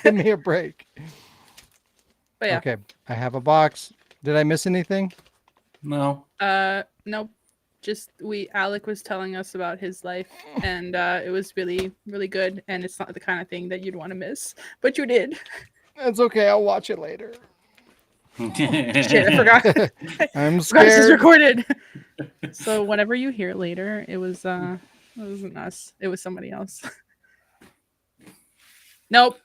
Give me a break. But yeah. Okay, I have a box. Did I miss anything? No. Nope. Just Alec was telling us about his life, and it was really, really good. And it's not the kind of thing that you'd want to miss, but you did. It's okay. I'll watch it later. Shit, I forgot. I'm Forgot this is scared. recorded. So whenever you hear it later, it wasn't us. It was somebody else. Nope.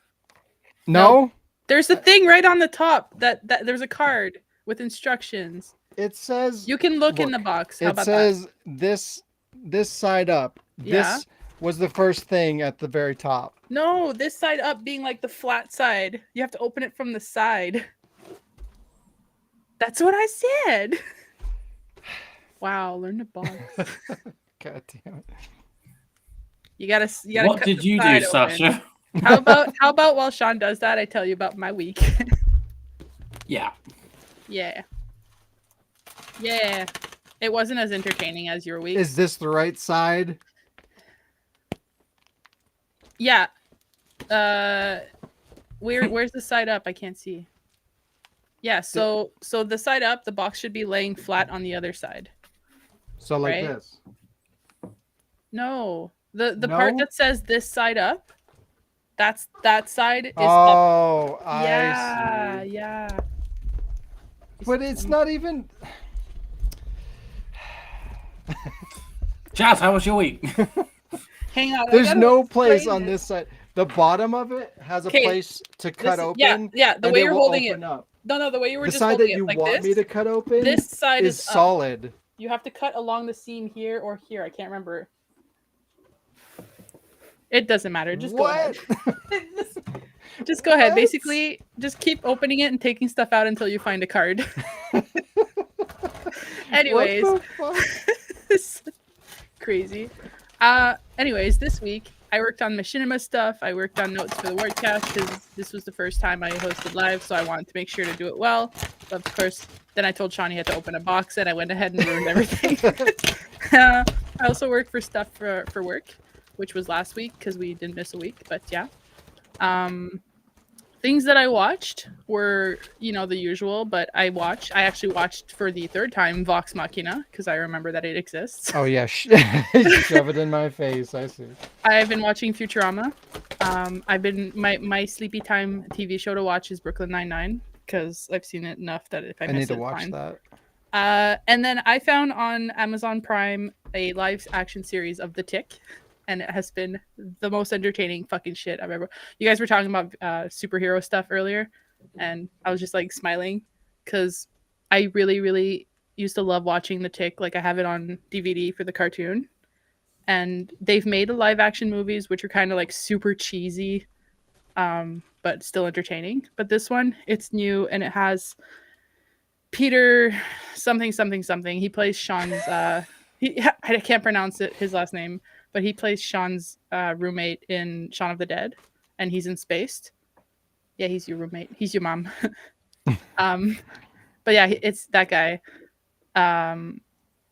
No? There's a thing right on the top that there's a card with instructions. It says You can look in the box. How it about says this side up. Yeah. This was the first thing at the very top. that? No, this side up being like the flat side. You have to open it from the side. That's what I said. Wow, learn to box. God damn it. You gotta. What cut did the you do, side open. Sasha? How about while Sean does that, I tell you about my week. Yeah. Yeah. Yeah. It wasn't as entertaining as your week. Is this the right side? Yeah. Where's the side up? I can't see. Yeah, so the side up, the box should be laying flat on the other side. So like Right? this. No. The part No? that says this side up, that side is up. Oh, Yeah, I see. yeah. But it's not even. Jazz, how was your week? Hang on. I There's gotta no place explain on this side. The bottom of it has a 'Kay, place to cut open. Yeah, the and way it you're will holding open it. up. No, the way you were The just side holding that you it like want this. me to cut open This side is is up. solid. You have to cut along the seam here or here. I can't remember. It doesn't matter. Just go ahead. Just go ahead. What? Basically, just keep opening it and taking stuff out until you find a card. Anyways, What the fuck? it's crazy. Anyways, this week I worked on machinima stuff. I worked on notes for the Wardcast because this was the first time I hosted live, so I wanted to make sure to do it well. But of course, then I told Sean he had to open a box, and I went ahead and ruined everything. I also worked for stuff for work, which was last week because we didn't miss a week. But yeah, things that I watched were, the usual, but I actually watched for the third time Vox Machina because I remember that it exists. Oh yeah, shove it in my face. I see. I've been watching Futurama. My sleepy time TV show to watch is Brooklyn Nine-Nine because I've seen it enough that if I I miss need it, to watch fine. that. And then I found on Amazon Prime a live action series of The Tick, and it has been the most entertaining fucking shit I've ever. You guys were talking about superhero stuff earlier, and I was just like smiling because I really, really used to love watching The Tick. Like I have it on DVD for the cartoon, and they've made a live action movies which are kind of like super cheesy, but still entertaining. But this one, it's new and it has Peter something. He plays Sean's I can't pronounce his last name, but he plays Sean's roommate in Shaun of the Dead, and he's in Spaced. Yeah, he's your roommate. He's your mom. But yeah, it's that guy.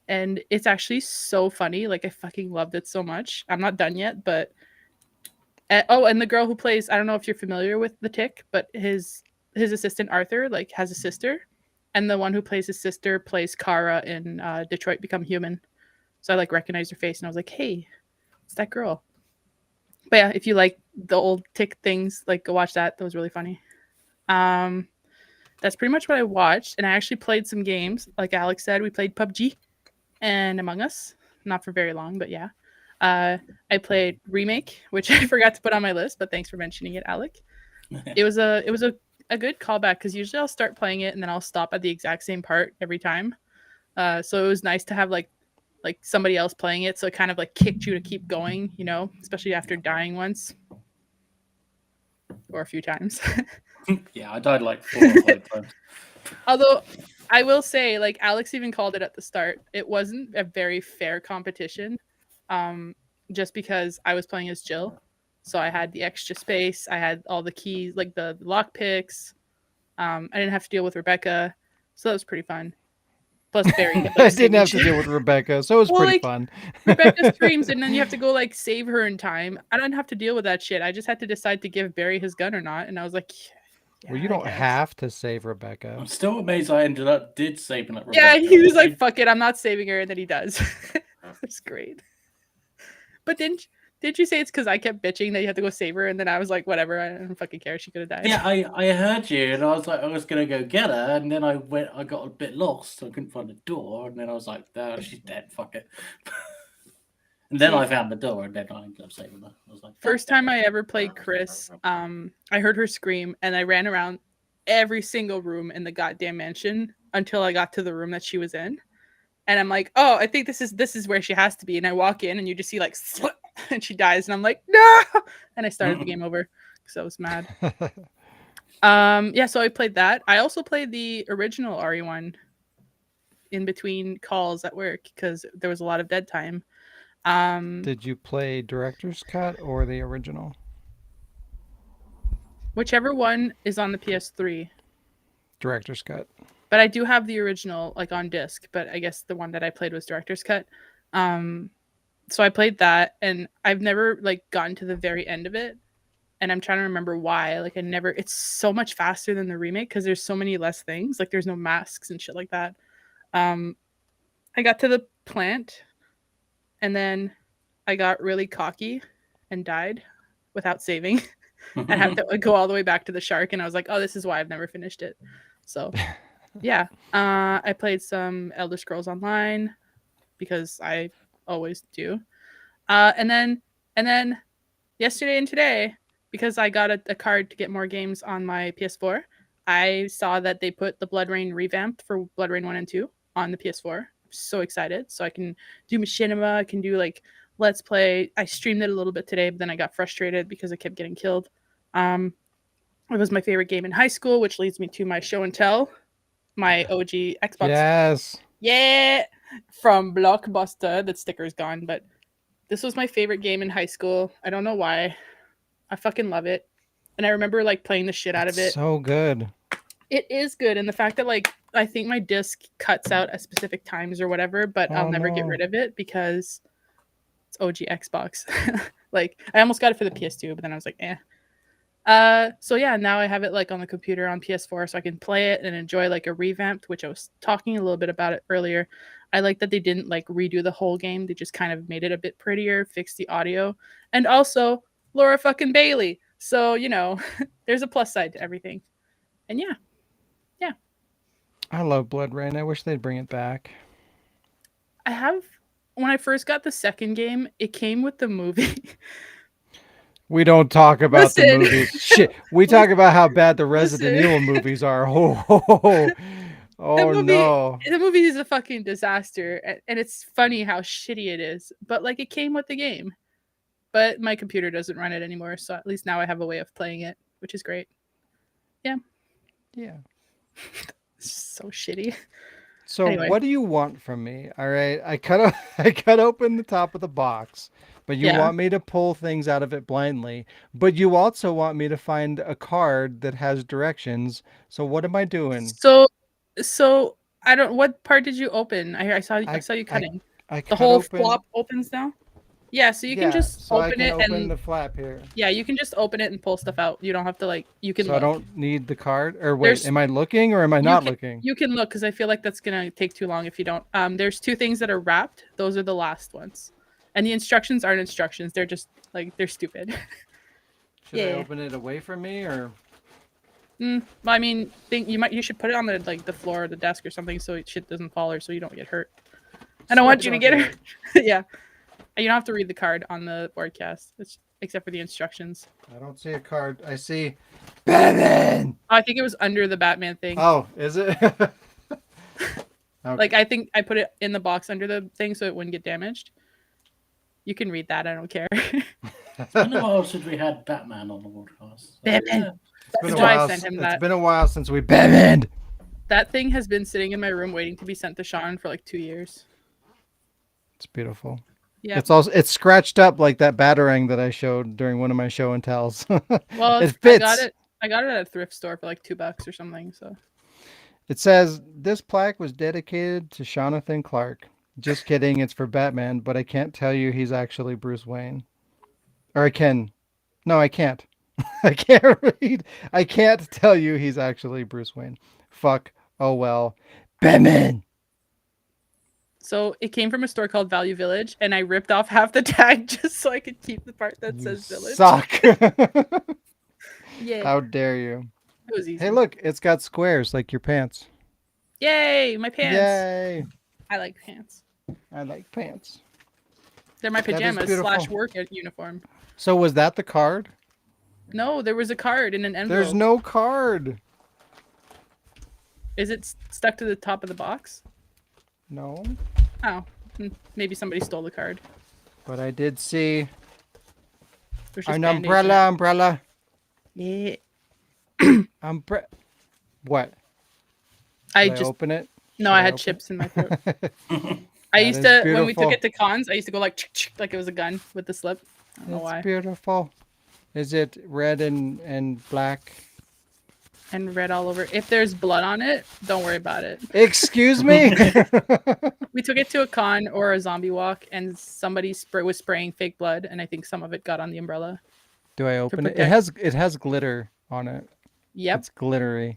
And it's actually so funny. Like I fucking loved it so much. I'm not done yet, but and the girl who plays, I don't know if you're familiar with The Tick, but his assistant Arthur like has a sister. And the one who plays his sister plays Kara in Detroit Become Human. So I like recognized her face and I was like, hey, it's that girl. But yeah, if you like the old Tick things, like go watch that. That was really funny. That's pretty much what I watched. And I actually played some games. Like Alex said, we played PUBG and Among Us. Not for very long, but yeah. I played Remake, which I forgot to put on my list, but thanks for mentioning it, Alec. It was a good callback because usually I'll start playing it and then I'll stop at the exact same part every time. So it was nice to have like somebody else playing it, so it kind of like kicked you to keep going, especially after dying once or a few times. Yeah, I died like 4 or 5 times. Although I will say, like Alex even called it at the start, it wasn't a very fair competition, just because I was playing as Jill. So I had the extra space. I had all the keys, like the lock picks. I didn't have to deal with Rebecca, so that was pretty fun. Plus Barry kept, like, I didn't have to shit. deal with Rebecca, so it was Well, pretty like, fun. Rebecca screams, and then you have to go like save her in time. I don't have to deal with that shit. I just had to decide to give Barry his gun or not, and I was like, yeah, Well, you I don't guess. have to save Rebecca. I'm still amazed I did saving up Rebecca. Yeah, he was like, fuck it, I'm not saving her, and then he does. That's great. But did you say it's because I kept bitching that you had to go save her, and then I was like, whatever, I don't fucking care. She could have died. Yeah, I heard you, and I was like, I was gonna go get her, and then I got a bit lost, so I couldn't find the door, and then I was like, oh, she's dead, fuck it. And then I found the door, and then I ended up saving her. I was like, First time I ever played Chris, I heard her scream, and I ran around every single room in the goddamn mansion until I got to the room that she was in. And I'm like, oh, I think this is where she has to be. And I walk in, and you just see like, and she dies, and I'm like, no. And I started the game over because I was mad. Yeah, so I played that. I also played the original RE1 in between calls at work because there was a lot of dead time. Did you play Director's Cut or the original? Whichever one is on the PS3. Director's Cut. But I do have the original like on disc, but I guess the one that I played was Director's Cut. So I played that, and I've never like gotten to the very end of it, and I'm trying to remember why. Like it's so much faster than the remake because there's so many less things. Like there's no masks and shit like that. I got to the plant, and then I got really cocky and died without saving. I had to go all the way back to the shark, and I was like, oh, this is why I've never finished it. So yeah, I played some Elder Scrolls Online because I always do. And then yesterday and today, because I got a card to get more games on my PS4, I saw that they put the Blood Rain revamped for Blood Rain 1 and 2 on the PS4. I'm so excited. So I can do machinima, I can do like Let's Play. I streamed it a little bit today, but then I got frustrated because I kept getting killed. It was my favorite game in high school, which leads me to my show and tell, my OG Xbox. Yes. Yeah, from Blockbuster. That sticker's gone, but this was my favorite game in high school. I don't know why. I fucking love it. And I remember like playing the shit out of it. So good. It is good. And the fact that like I think my disc cuts out at specific times or whatever, but I'll never get rid of it because it's OG Xbox. Like I almost got it for the PS2, but then I was like, eh. So yeah, now I have it like on the computer on PS4 so I can play it and enjoy like a revamped, which I was talking a little bit about it earlier. I like that they didn't like redo the whole game. They just kind of made it a bit prettier, fixed the audio, and also Laura fucking Bailey. So, you know, there's a plus side to everything. And yeah. I love Blood Rain. I wish they'd bring it back. When I first got the second game, it came with the movie. We don't talk about the Listen. movies. Shit. We talk about how bad the Resident Evil movies are. Oh, no. The movie is a fucking disaster. And it's funny how shitty it is. But like it came with the game. But my computer doesn't run it anymore. So at least now I have a way of playing it, which is great. Yeah. It's so shitty. So Anyway. What do you want from me? All right. I cut open the top of the box, but you want me to pull things out of it blindly. But you also want me to find a card that has directions. So what am I doing? So I don't. What part did you open? I saw you cutting. The whole flop opens now. Yeah, so you can just open it and the flap here. Yeah, you can just open it and pull stuff out. You don't have to like. You can. So look. I don't need the card. Or wait, am I looking or am I not looking? You can look because I feel like that's gonna take too long if you don't. There's two things that are wrapped. Those are the last ones, and the instructions aren't instructions. They're just like they're stupid. Should I open it away from me or? I mean, you should put it on the floor or the desk or something so shit doesn't fall or so you don't get hurt. I don't want you to get hurt. Yeah. You don't have to read the card on the Wardcast, except for the instructions. I don't see a card. I see Batman. I think it was under the Batman thing. Oh, is it? Okay. Like, I think I put it in the box under the thing so it wouldn't get damaged. You can read that. I don't care. It's been a while since we had Batman on the Wardcast. Batman. It's been a while since we Batmaned. That thing has been sitting in my room waiting to be sent to Sean for like 2 years. It's beautiful. Yeah. It's scratched up like that batarang that I showed during one of my show and tells. Well, It fits. I got it at a thrift store for like $2 or something. So It says this plaque was dedicated to Jonathan Clark. Just kidding, it's for Batman, but I can't tell you he's actually Bruce Wayne. Or I can. No, I can't. I can't read. I can't tell you he's actually Bruce Wayne. Fuck. Oh well. Batman. So it came from a store called Value Village, and I ripped off half the tag just so I could keep the part that says Village. Suck. Yeah. How dare you? It was easy. Hey, look, it's got squares like your pants. Yay, my pants. Yay. I like pants. I like pants. They're my That is pajamas beautiful. / work uniform. So was that the card? No, there was a card in an envelope. There's no card. Is it stuck to the top of the box? No. Oh, maybe somebody stole the card. But I did see There's just an Band-Aids umbrella. in it. Yeah. What? I Should I just open it? no, Should I I had open chips in my throat. That I used is to when we took beautiful. it to cons. I used to go like like it was a gun with the slip. I don't know It's why. beautiful. Is it red and black? And red all over. If there's blood on it, don't worry about it. Excuse me? We took it to a con or a zombie walk, and somebody was spraying fake blood, and I think some of it got on the umbrella. Do I open it? protect- It has glitter on it. Yep. It's glittery.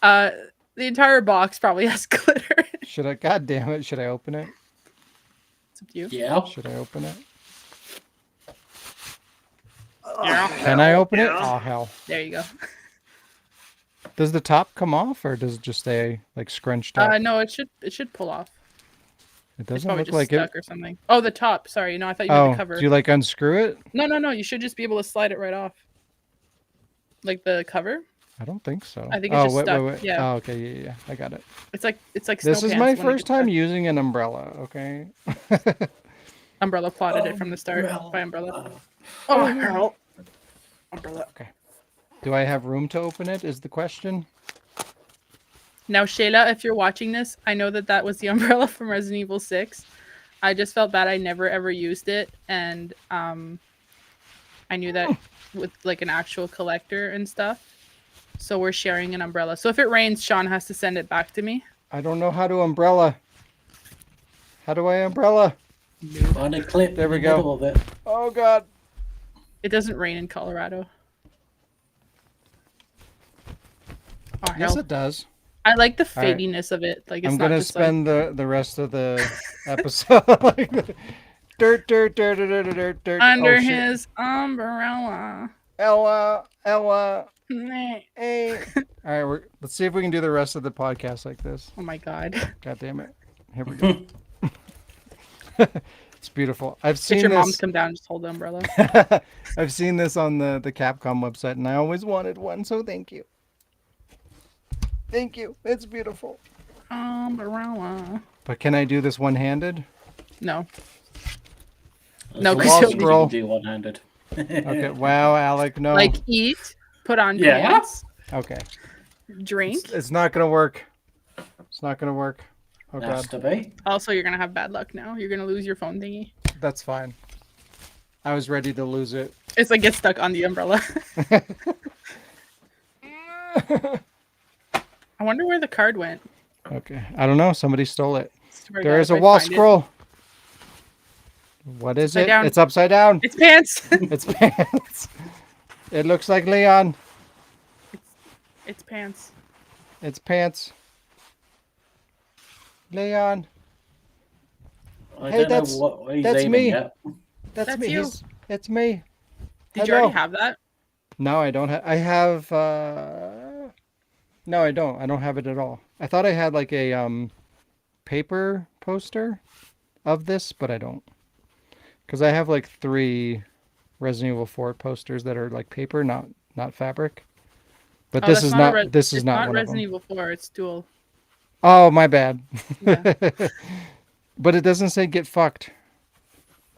The entire box probably has glitter. Should I? God damn it! Should I open it? It's up to you. Yeah. Should I open it? Yeah. Can I open it? Oh hell! There you go. Does the top come off, or does it just stay like scrunched up? No, it should pull off. It It's doesn't probably look just like stuck it. or something. Oh, the top. Sorry, no, I thought you meant Oh, the cover. do you like unscrew it? No. You should just be able to slide it right off. Like the cover. I don't think so. I think it's just stuck, Wait. yeah. Oh, okay, yeah. I got it. It's like This snow is pants my when they first get time stuck. using an umbrella. Okay. Umbrella plotted it from the start by Umbrella. Oh, hell. Umbrella. Do I have room to open it? Is the question. Now, Shayla, if you're watching this, I know that was the umbrella from Resident Evil 6. I just felt bad I never ever used it, and I knew that with like an actual collector and stuff. So we're sharing an umbrella. So if it rains, Sean has to send it back to me. I don't know how to umbrella. How do I umbrella? Find a clip There we in the go. middle of it. Oh God. It doesn't rain in Colorado. Oh, Yes, hell. it does. I like the All right. fadiness of it. Like it's I'm not gonna just spend the rest of the episode like dirt. under Oh, shit. his umbrella. Ella. Meh. Hey. All right, let's see if we can do the rest of the podcast like this. Oh my god. God damn it. Here we go. It's beautiful. I've Get seen your mom to this. come down and just hold the umbrella. I've seen this on the Capcom website, and I always wanted one, so thank you. Thank you. It's beautiful. Umbrella. But can I do this one-handed? No. There's No, a 'cause lot you'll- you can do one-handed. Okay. Wow, Alec, no. Like eat, put on Yeah. pants, Okay. drink. It's not gonna work. It's not gonna work. Oh Has God. to be. Also, you're gonna have bad luck now. You're gonna lose your phone thingy. That's fine. I was ready to lose it. It's like get stuck on the umbrella. I wonder where the card went. Okay. I don't know. Somebody stole it. Swear to There God, is if a I wall find it- scroll. What is Upside it? down. It's upside down. It's pants. It's pants. It looks like Leon. It's pants. It's pants. Leon. I Hey, don't that's- know what he's that's aiming me. at. That's me. you. It's me. Did you Hello. already have that? No, I don't have. I have. No, I don't. I don't have it at all. I thought I had like a paper poster of this, but I don't. Because I have like 3 Resident Evil 4 posters that are like paper, not fabric. But Oh, this that's is a not. Re- This is it's not not one Resident of them. Evil 4. It's dual. Oh, my bad. Yeah. But it doesn't say get fucked.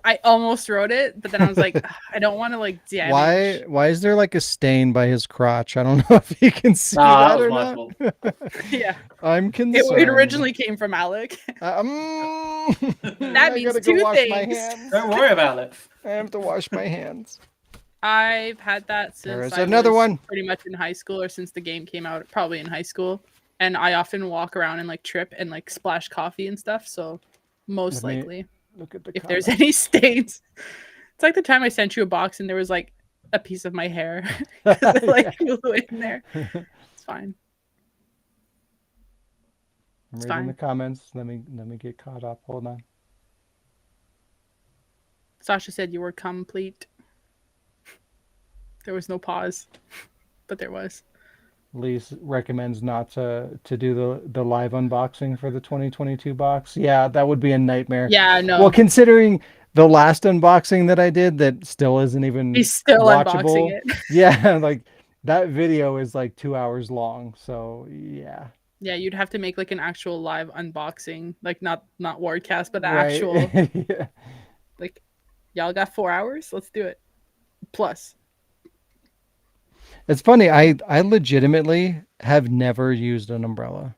I almost wrote it, but then I was like, I don't want to like damage. Why is there like a stain by his crotch? I don't know if you can see Nah, that that was or my not. fault. Yeah, I'm concerned. it originally came from Alec. I means gotta go two wash my things. hands. Don't worry about it. I have to wash my hands. I've had that There since is I another was one. pretty much in high school, or since the game came out, probably in high school. And I often walk around and like trip and like splash coffee and stuff. So most Let me likely, Look at the if there's comments. any stains, it's like the time I sent you a box and there was like a piece of my hair because it like flew in there. It's fine. I'm It's reading fine. the comments. Let me get caught up. Hold on. Sasha said you were complete. There was no pause, but there was. Lee recommends not to do the live unboxing for the 2022 box. Yeah, that would be a nightmare. Yeah, no. Well, considering the last unboxing that I did that still isn't even He's still watchable. unboxing it. Yeah, like that video is like 2 hours long. So yeah. Yeah, you'd have to make like an actual live unboxing, like not Wardcast, but Right. actual. Yeah. Like, y'all got 4 hours? Let's do it. Plus. It's funny. I legitimately have never used an umbrella.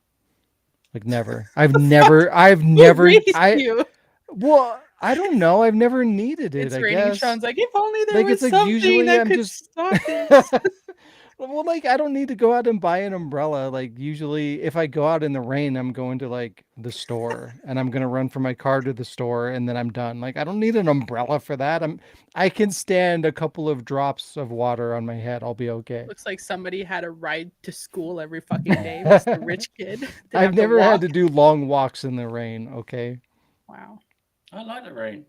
Like never. I've never. Who raised you? Well, I don't know. I've never needed it. It's I raining. guess. Sean's like, if only there Like, was it's like something usually that I'm could just- stop this. Well, like I don't need to go out and buy an umbrella. Like usually, if I go out in the rain, I'm going to like the store, and I'm gonna run from my car to the store, and then I'm done. Like I don't need an umbrella for that. I can stand a couple of drops of water on my head. I'll be okay. Looks like somebody had a ride to school every fucking day. Was the rich kid? Didn't I've have to never had walk. to do long walks in the rain. Okay. Wow. I like the rain.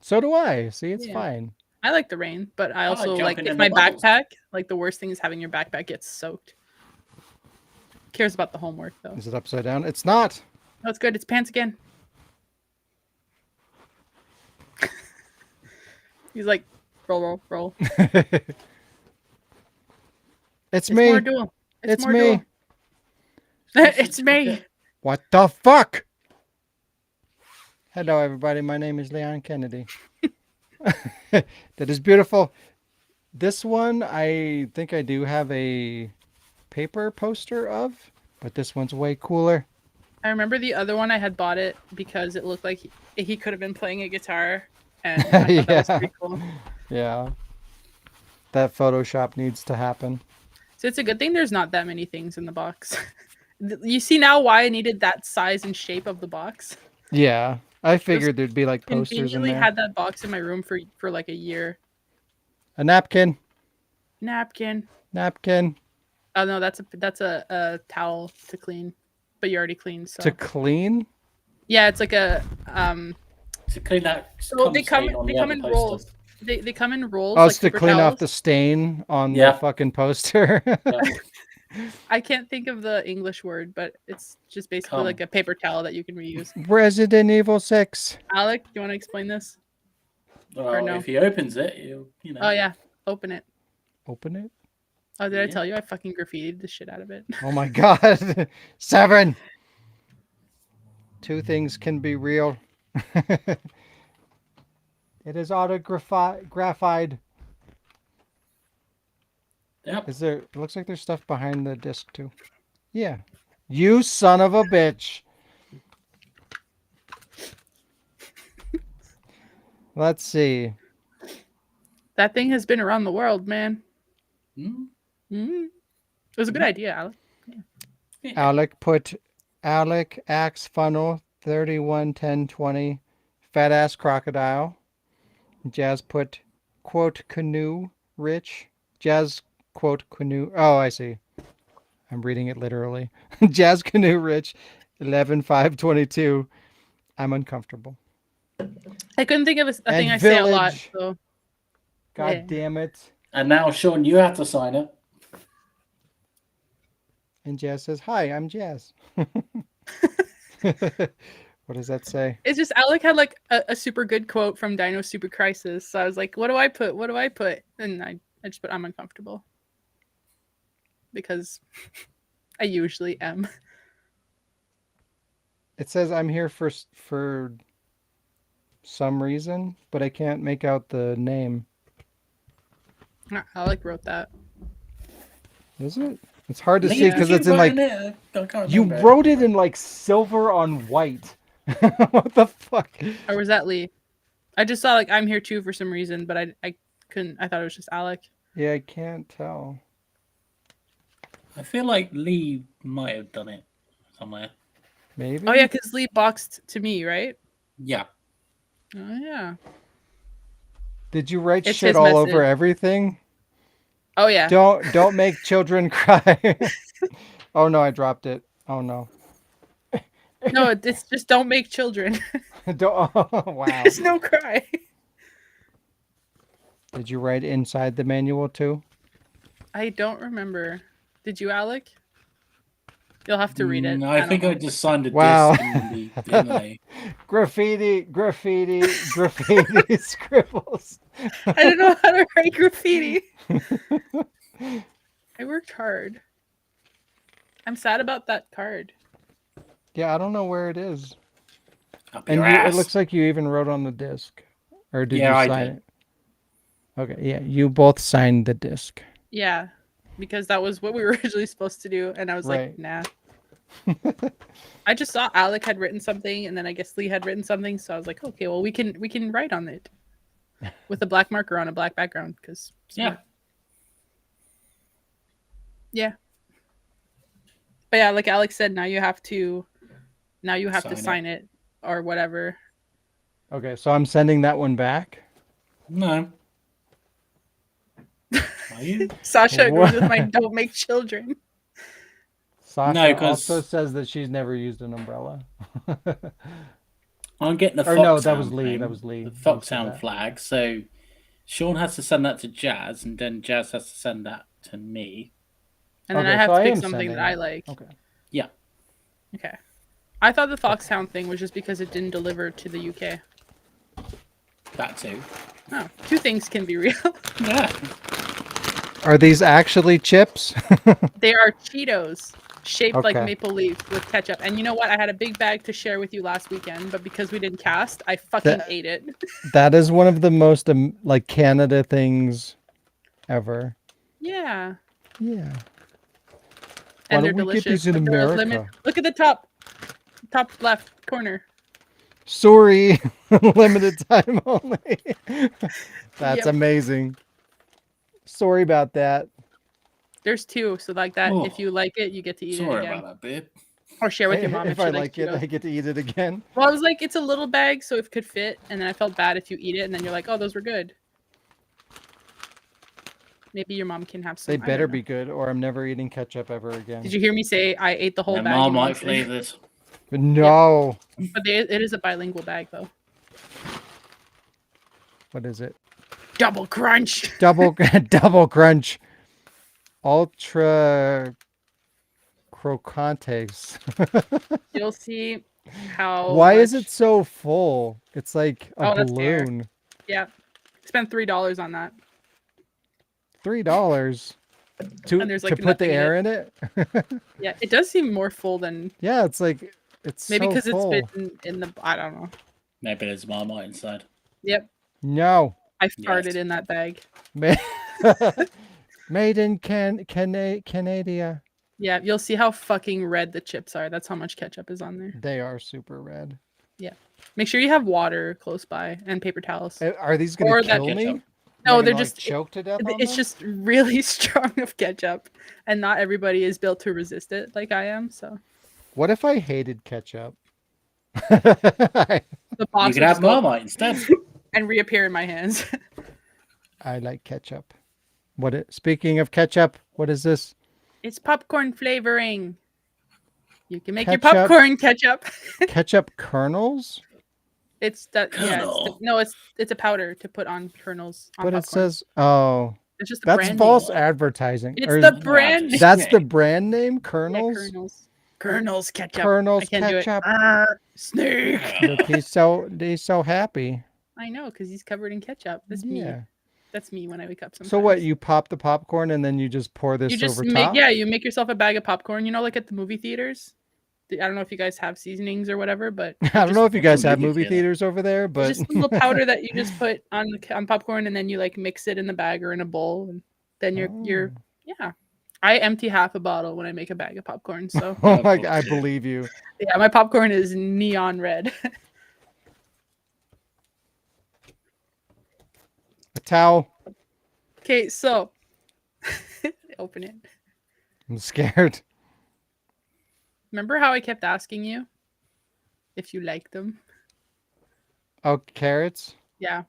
So do I. See, it's Yeah. fine. I like the rain, but I like also like jumping if in my the puddles. backpack, like the worst thing is having your backpack get soaked. Cares about the homework though. Is it upside down? It's not. No, it's good. It's pants again. He's like, roll. It's It's me. more dual. It's more me. dual. It's me. What the fuck? Hello, everybody. My name is Leon Kennedy. That is beautiful. This one, I think I do have a paper poster of, but this one's way cooler. I remember the other one I had bought it because it looked like he could have been playing a guitar, and I thought that was pretty cool. Yeah. That Photoshop needs to happen. So it's a good thing there's not that many things in the box. You see now why I needed that size and shape of the box. Yeah. I figured there'd be like posters in Conveniently there. had that box in my room for like a year. A napkin. Napkin. Napkin. Oh no, that's a towel to clean, but you already cleaned. So To clean? yeah, it's like a To clean that. So they come stain on the other in poster. rolls. They come in rolls. Oh, like it's to paper clean off towels. the stain on Yeah. the fucking poster. Yeah. I can't think of the English word, but it's just basically Cum. like a paper towel that you can reuse. Resident Evil 6. Alec, do you want to explain this? Well, no? if he opens it, you know. Oh yeah, open it. Open it. Oh, did I Yeah. tell you I fucking graffitied the shit out of it? Oh my god. 7. 2 things can be real. It is autographied. Yep. Is there? It looks like there's stuff behind the disc too. Yeah. You son of a bitch. Let's see. That thing has been around the world, man. Hmm? It was a good idea, Alec. Alec axe funnel 31 10 20 fat ass crocodile. Jazz put quote canoe rich. Jazz quote canoe. Oh, I see. I'm reading it literally. Jazz canoe rich 11 5 22. I'm uncomfortable. I couldn't think of a thing And I say a lot. village. So God Yeah. damn it. And now, Sean, you have to sign it. And Jazz says, "Hi, I'm Jazz." What does that say? it's just Alec had like a super good quote from Dino Super Crisis. So I was like, what do I put? What do I put? And I just put I'm uncomfortable. Because I usually am. It says I'm here for some reason, but I can't make out the name. Alec wrote that. Is it? It's hard to see Lee, because did it's you in write like it? I can't you remember. wrote it in like silver on white. What the fuck? Or was that Lee? I just saw like I'm here too for some reason, but I couldn't. I thought it was just Alec. Yeah, I can't tell. I feel like Lee might have done it somewhere. Maybe. Oh yeah, because Lee boxed to me, right? Yeah. Oh yeah. Did you write It's shit his all over message. everything? Oh yeah. Don't make children cry. Oh no, I dropped it. Oh no. No, it's just don't make children. Don't. Oh, wow. There's no cry. Did you write inside the manual too? I don't remember. Did you, Alec? You'll have to read it. I don't think know. I just signed a Wow. disc in the inlay. Graffiti scribbles. I don't know how to write graffiti. I worked hard. I'm sad about that card. Yeah, I don't know where it is. Up And your it ass. looks like you even wrote on the disc. Or did Yeah, you I sign did. it? Okay, yeah, you both signed the disc. Yeah, because that was what we were originally supposed to do, and I was Right. like, nah. I just saw Alec had written something, and then I guess Lee had written something, so I was like, okay, well we can write on it with a black marker on a black background, because Yeah. yeah. But yeah, like Alex said, now you have to sign it or whatever. Okay, so I'm sending that one back. No. Are you? Sasha agrees with my What? don't make children. Sasha No, 'cause- also says that she's never used an umbrella. I'm getting the Or Foxhound no, that was Lee, thing, that was Lee. The Lee said Foxhound that. flag. So Sean has to send that to Jazz, and then Jazz has to send that to me. And then Okay, I have so to I pick am something sending that I it. like. Okay. Yeah. Okay. I thought the Foxhound thing was just because it didn't deliver to the UK. That too. Oh, two things can be real. Yeah. Are these actually chips? They are Cheetos shaped like Okay. maple leaf with ketchup. And you know what? I had a big bag to share with you last weekend, but because we didn't cast, I fucking ate it. That is one of the most like Canada things ever. Yeah. Yeah. And Why they're don't we get delicious. these in but they're America? Look at the top left corner. Sorry, limited time only. That's Yep. amazing. Sorry about that. There's two, so like that, Oh. if you like it, you get to eat it Sorry again. about that, babe. Or share with your mom If she I likes like it, Cheetos. I get to eat it again. Well, I was like, it's a little bag, so it could fit. And then I felt bad if you eat it, and then you're like, oh, those were good. Maybe your mom can have some. They I don't better know. be good, or I'm never eating ketchup ever again. Did you hear me say I ate the whole My bag? mom in one might sitting? flavour this. No. But it is a bilingual bag, though. What is it? Double crunch. Double crunch. Ultra crocantes. You'll see how. Why is much- it so full? It's like a Oh, that's fair. balloon. Yeah, spent $3 on that. $3 to And there's, to like, put the nothing in air in it. Yeah, it does seem more full than Yeah, it's like it's maybe so because full. it's been in the. I don't know. Maybe there's Marmite inside. Yep, No. I farted Yes. in that bag. Made in Canada. Yeah, you'll see how fucking red the chips are. That's how much ketchup is on there. They are super red. Make sure you have water close by and paper towels. Are these Or gonna that kill me? ketchup. No, Am I they're gonna, just choke to death. On it's them? just really strong of ketchup, and not everybody is built to resist it like I am. So What if I hated ketchup? the You box could will have just go Marmite instead. and reappear in my hands. I like ketchup. Speaking of ketchup, what is this? It's popcorn flavoring. You can make your Ketchup? popcorn ketchup. Ketchup kernels? It's that Kernel. it's a powder to put on kernels. On But it popcorn. says, oh, It's just the that's brand false name. advertising. It's Or the brand name. That's the brand name, Yeah, kernels. Kernels ketchup. Kernels I can't ketchup. do it. Arr, snake. Look, he's so happy. I know, because he's covered in ketchup. That's me. Yeah. That's me when I wake up sometimes. So what? You pop the popcorn and then you just pour this You just over make top? you make yourself a bag of popcorn. You know, like at the movie theaters. I don't know if you guys have seasonings or whatever, but I don't know if you guys have movie theater. theaters over there, but just a little powder that you just put on popcorn, and then you like mix it in the bag or in a bowl, and then you're yeah. I empty half a bottle when I make a bag of popcorn, so oh my, I believe you. yeah, my popcorn is neon red. A towel. Okay, so open it. I'm scared. Remember how I kept asking you if you liked them? Oh, carrots. Yeah.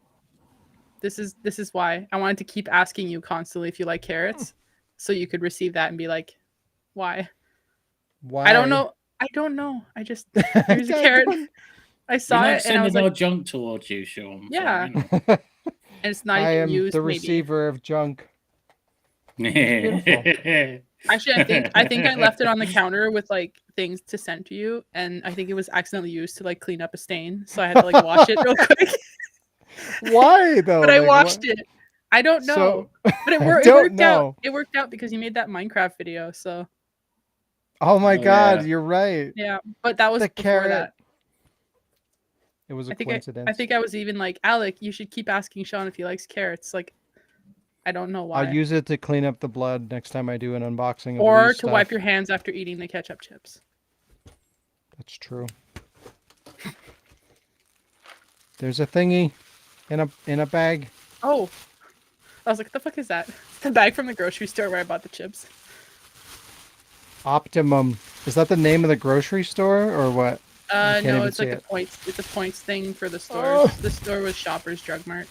This is why I wanted to keep asking you constantly if you like carrots, so you could receive that and be like, why? Why? I don't know. I just here's a carrot. I saw You're it not and I sending was our like, junk towards you, Sean. Yeah. So, and it's not I even am used. the Maybe. receiver of junk. beautiful. Actually, I think I left it on the counter with like things to send to you, and I think it was accidentally used to like clean up a stain, so I had to like wash it real quick. Why though? But I Like, washed what? it. I don't know. So, But it I worked don't out. know. It worked out because you made that Minecraft video. So Oh my Oh, God, yeah. you're right. yeah, but that was The before carrot. that. It was a I coincidence. think I was even like, Alec, you should keep asking Sean if he likes carrots. Like, I don't know why. I'll use it to clean up the blood next time I do an unboxing of Or Lee's to wipe stuff. your hands after eating the ketchup chips. That's true. There's a thingy in a bag. Oh, I was like, what the fuck is that? It's the bag from the grocery store where I bought the chips. Optimum. Is that the name of the grocery store or what? can't No, even it's see like a it. points. It's a points thing for the stores. Oh. The store was Shoppers Drug Mart.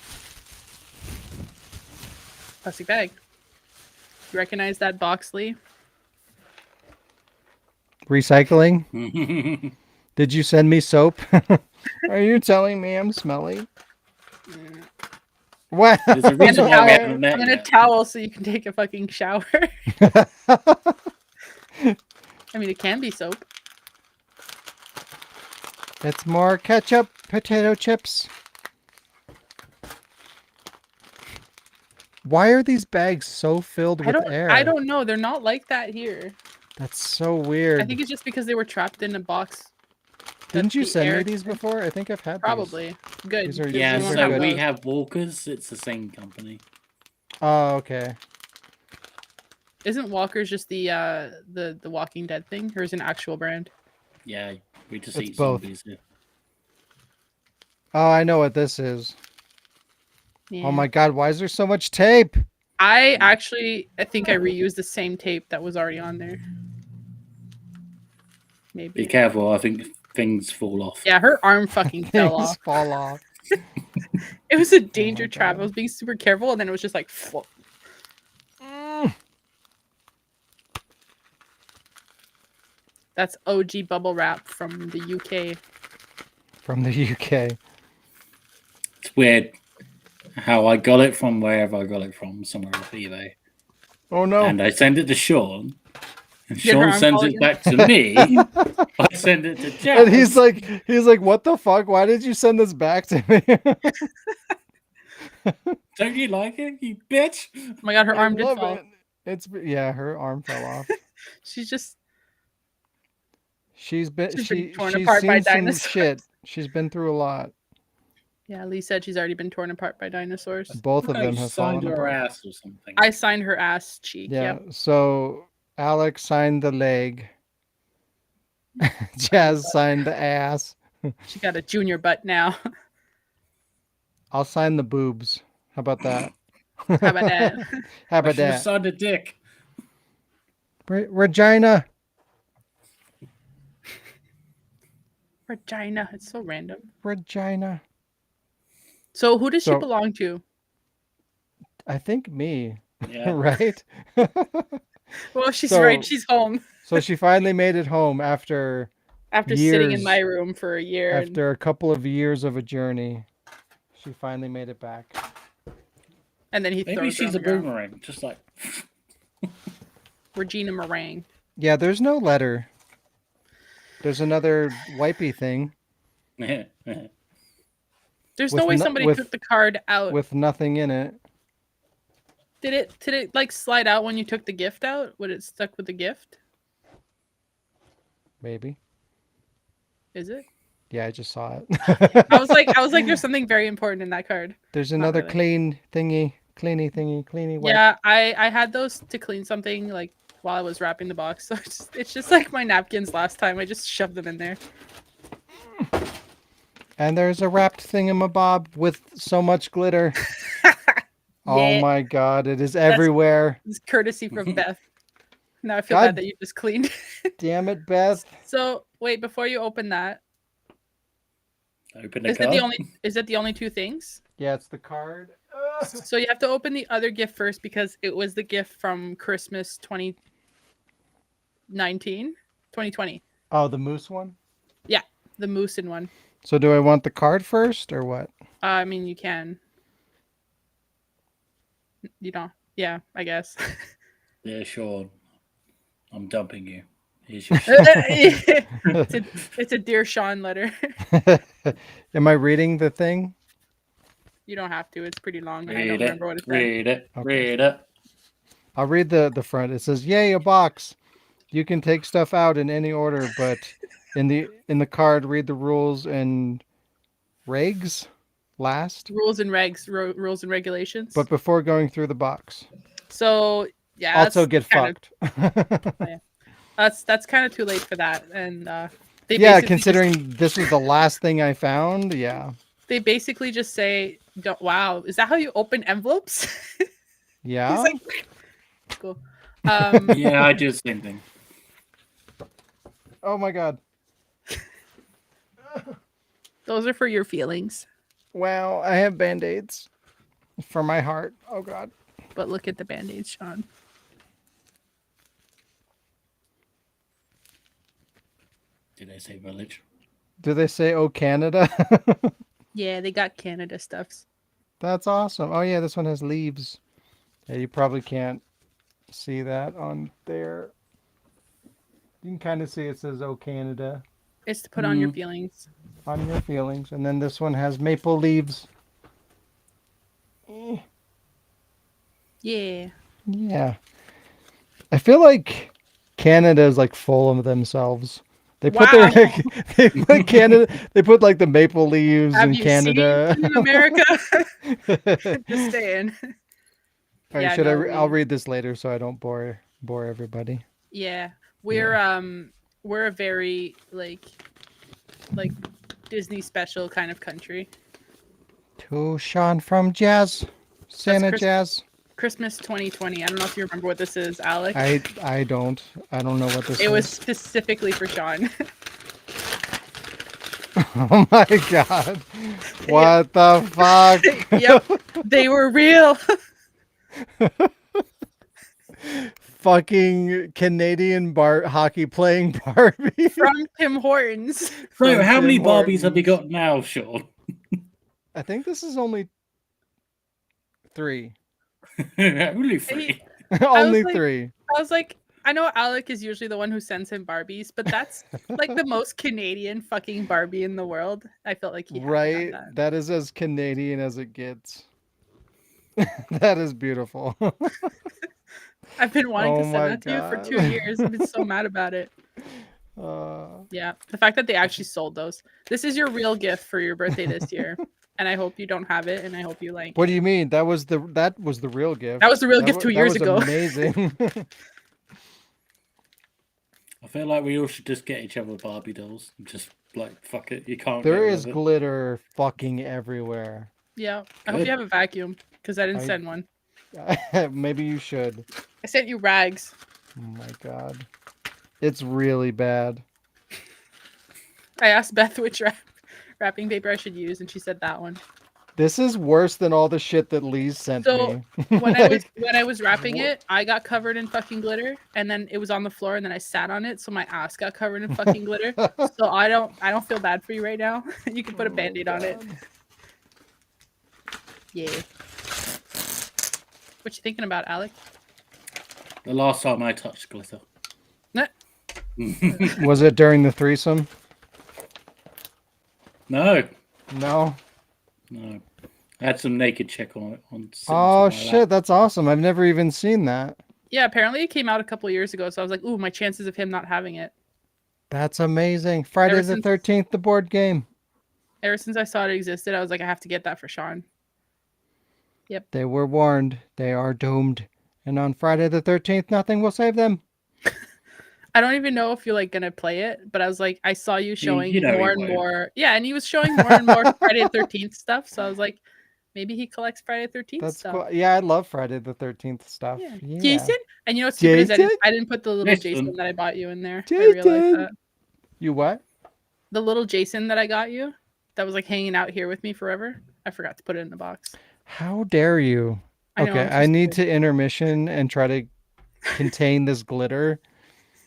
Plastic bag. You recognize that box, Lee? Recycling? Did you send me soap? Are you telling me I'm smelly? What? There's a And reason a why we towel. haven't met And a yet. towel so you can take a fucking shower. I mean, it can be soap. It's more ketchup, potato chips. Why are these bags so filled with air? I don't know. They're not like that here. That's so weird. I think it's just because they were trapped in a box. Didn't you the send me air- these before? I think I've had Probably. Good. These are- 'cause Yeah, you won't these are so good. we those. have Walkers. It's the same company. these. Oh, okay. Isn't Walker's just the Walking Dead thing, or is it an actual brand? Yeah, we just It's eat both. zombies here. Oh, I know what this is. Yeah. Oh my God, why is there so much tape? I think I reused the same tape that was already on there. Maybe. Be careful. I think things fall off. Yeah, her arm fucking fell Things off. fall off. It was a danger my trap. God. I was being super careful, and then it was just like. Flop. That's OG bubble wrap from the UK. From the UK. It's weird how I got it from wherever I got it from, somewhere off eBay. Oh no. And I send it to Sean. And Did her Sean arm sends fall it again? back to me. I send it to Jack. And he's like, what the fuck? Why did you send this back to me? Don't you like it, you bitch? Oh my god, her I arm did love fall. it. Yeah, her arm fell off. She's just She's been torn she's apart by seen some dinosaurs. shit. She's been through a lot. yeah. Lee said she's already been torn apart by dinosaurs. Both of I them have signed fallen her apart. ass or something. I signed her ass cheek. Yeah. Yep. So Alex signed the leg. Jazz signed the ass. She got a junior butt now. I'll sign the boobs. How about that? How about that? How I about should have that? signed a dick. Regina. Regina. It's so random. Regina. So who does she So- belong to? I think me. Yeah. Right? Well, she's So- right. She's home So she finally made it home after after sitting in years- my room for a year. and- after a couple of years of a journey. She finally made it back. And then he Maybe throws her she's on a the ground. boomerang, just like. Regina Meringue. Yeah, there's no letter. There's another wipey thing There's With no way no- somebody with- took the card out. with nothing in it. Did it like slide out when you took the gift out? Would it stuck with the gift? Maybe. Is it? Yeah, I just saw it. I was like, there's something very important in that card. There's Not another really. clean thingy, cleany wipe. Yeah, I had those to clean something like while I was wrapping the box. So it's just like my napkins last time. I just shoved them in there. And there's a wrapped thingamabob with so much glitter. Oh Yeah. my god, it is everywhere. It's courtesy from Beth. Now I feel God bad that you just cleaned. Damn it, Beth. So wait, before you open that, Open the is card. it the only two things? Yeah, it's the card. Ugh. So you have to open the other gift first because it was the gift from Christmas 2020. Oh, the moose one? Yeah, the moose in one. So do I want the card first or what? I mean, you can. You don't. Yeah, I guess. Yeah, sure. I'm dumping you. Here's your it's a Dear Sean letter. Am I reading the thing? You don't have to. It's pretty long. And I Read don't it. remember what it said. Read it. Okay. Read it. I'll read the front. It says, "Yay, a box. You can take stuff out in any order, but in the card, read the rules and regs last. Rules and regs, rules and regulations. But before going through the box. So yeah. Also get fucked." That's kind of too late for that. And they Yeah, basically considering this was the last thing I found, yeah. they basically just say, "Don't." Wow, is that how you open envelopes? Yeah. He's like, cool. Yeah, I do the same thing. Oh my god. Those are for your feelings. Wow, I have band-aids for my heart. Oh god. But look at the band-aids, Sean. Did they say village? Do they say "Oh Canada"? Yeah, they got Canada stuffs. That's awesome. Oh yeah, this one has leaves. Yeah, you probably can't see that on there. You can kind of see it says "Oh Canada" It's to put on your feelings. on your feelings. And then this one has maple leaves. Yeah. Yeah. I feel like Canada is like full of themselves. They put Wow. they put Canada, they put like the maple leaves Have in you Canada. seen America? Just saying. All right, Yeah, should no, I'll read this later so I don't bore everybody. Yeah, we're a very like Disney special kind of country. To Sean from Jazz, Santa Chris- Jazz. Christmas 2020. I don't know if you remember what this is, Alec. I don't know what this is. It was specifically for Sean. Oh my god. What the fuck? Yep, they were real. Fucking Canadian hockey playing Barbie. From Tim Hortons. So, how many Tim Barbies have we Hortons. got now, Sean? I think this is only 3. Only 3. Only like- 3. I was like, I know Alec is usually the one who sends him Barbies, but that's like the most Canadian fucking Barbie in the world. I felt like he had to have Right? that. That is as Canadian as it gets. That is beautiful. I've been wanting Oh to send my that to you for God. 2 years. I've been so mad about it. Yeah, the fact that they actually sold those. This is your real gift for your birthday this year, and I hope you don't have it, and I hope you like. What do you mean? That was the real gift. That was the real gift 2 years was ago. Amazing. I feel like we all should just get each other Barbie dolls. Just like, fuck it. You can't There get rid is of it. glitter fucking everywhere. Yeah, I hope Good. you have a vacuum because I didn't I- send one. Maybe you should. I sent you rags. Oh my god. It's really bad. I asked Beth which wrapping paper I should use, and she said that one. This is worse than all the shit that Lee sent So, me. When I was wrapping it, I got covered in fucking glitter, and then it was on the floor, and then I sat on it, so my ass got covered in fucking glitter. So I don't feel bad for you right now. You can put a band-aid on it. Yeah. What you thinking about, Alec? The last time I touched glitter. Nah. Was it during the threesome? No. No. No. I had some naked chick on it. Oh shit, that's awesome. I've never even seen that. Yeah, apparently it came out a couple years ago, so I was like, ooh, my chances of him not having it. That's amazing. Friday the 13th, the board game. Ever since I saw it existed, I was like, I have to get that for Sean. Yep. They were warned. They are doomed. And on Friday the 13th, nothing will save them. I don't even know if you're like gonna play it, but I was like, I saw you showing you know more he and won't. more. Yeah, and he was showing more and more Friday the 13th stuff. So I was like, maybe he collects Friday the 13th That's stuff. cool. Yeah, I love Friday the 13th stuff. Yeah. Jason? And you know what's stupid is Jason? I didn't put the little Jason. Jason that I bought you in there. I realized that. You what? The little Jason that I got you that was like hanging out here with me forever. I forgot to put it in the box. How dare you? I know, Okay, I need to intermission and try to contain this glitter.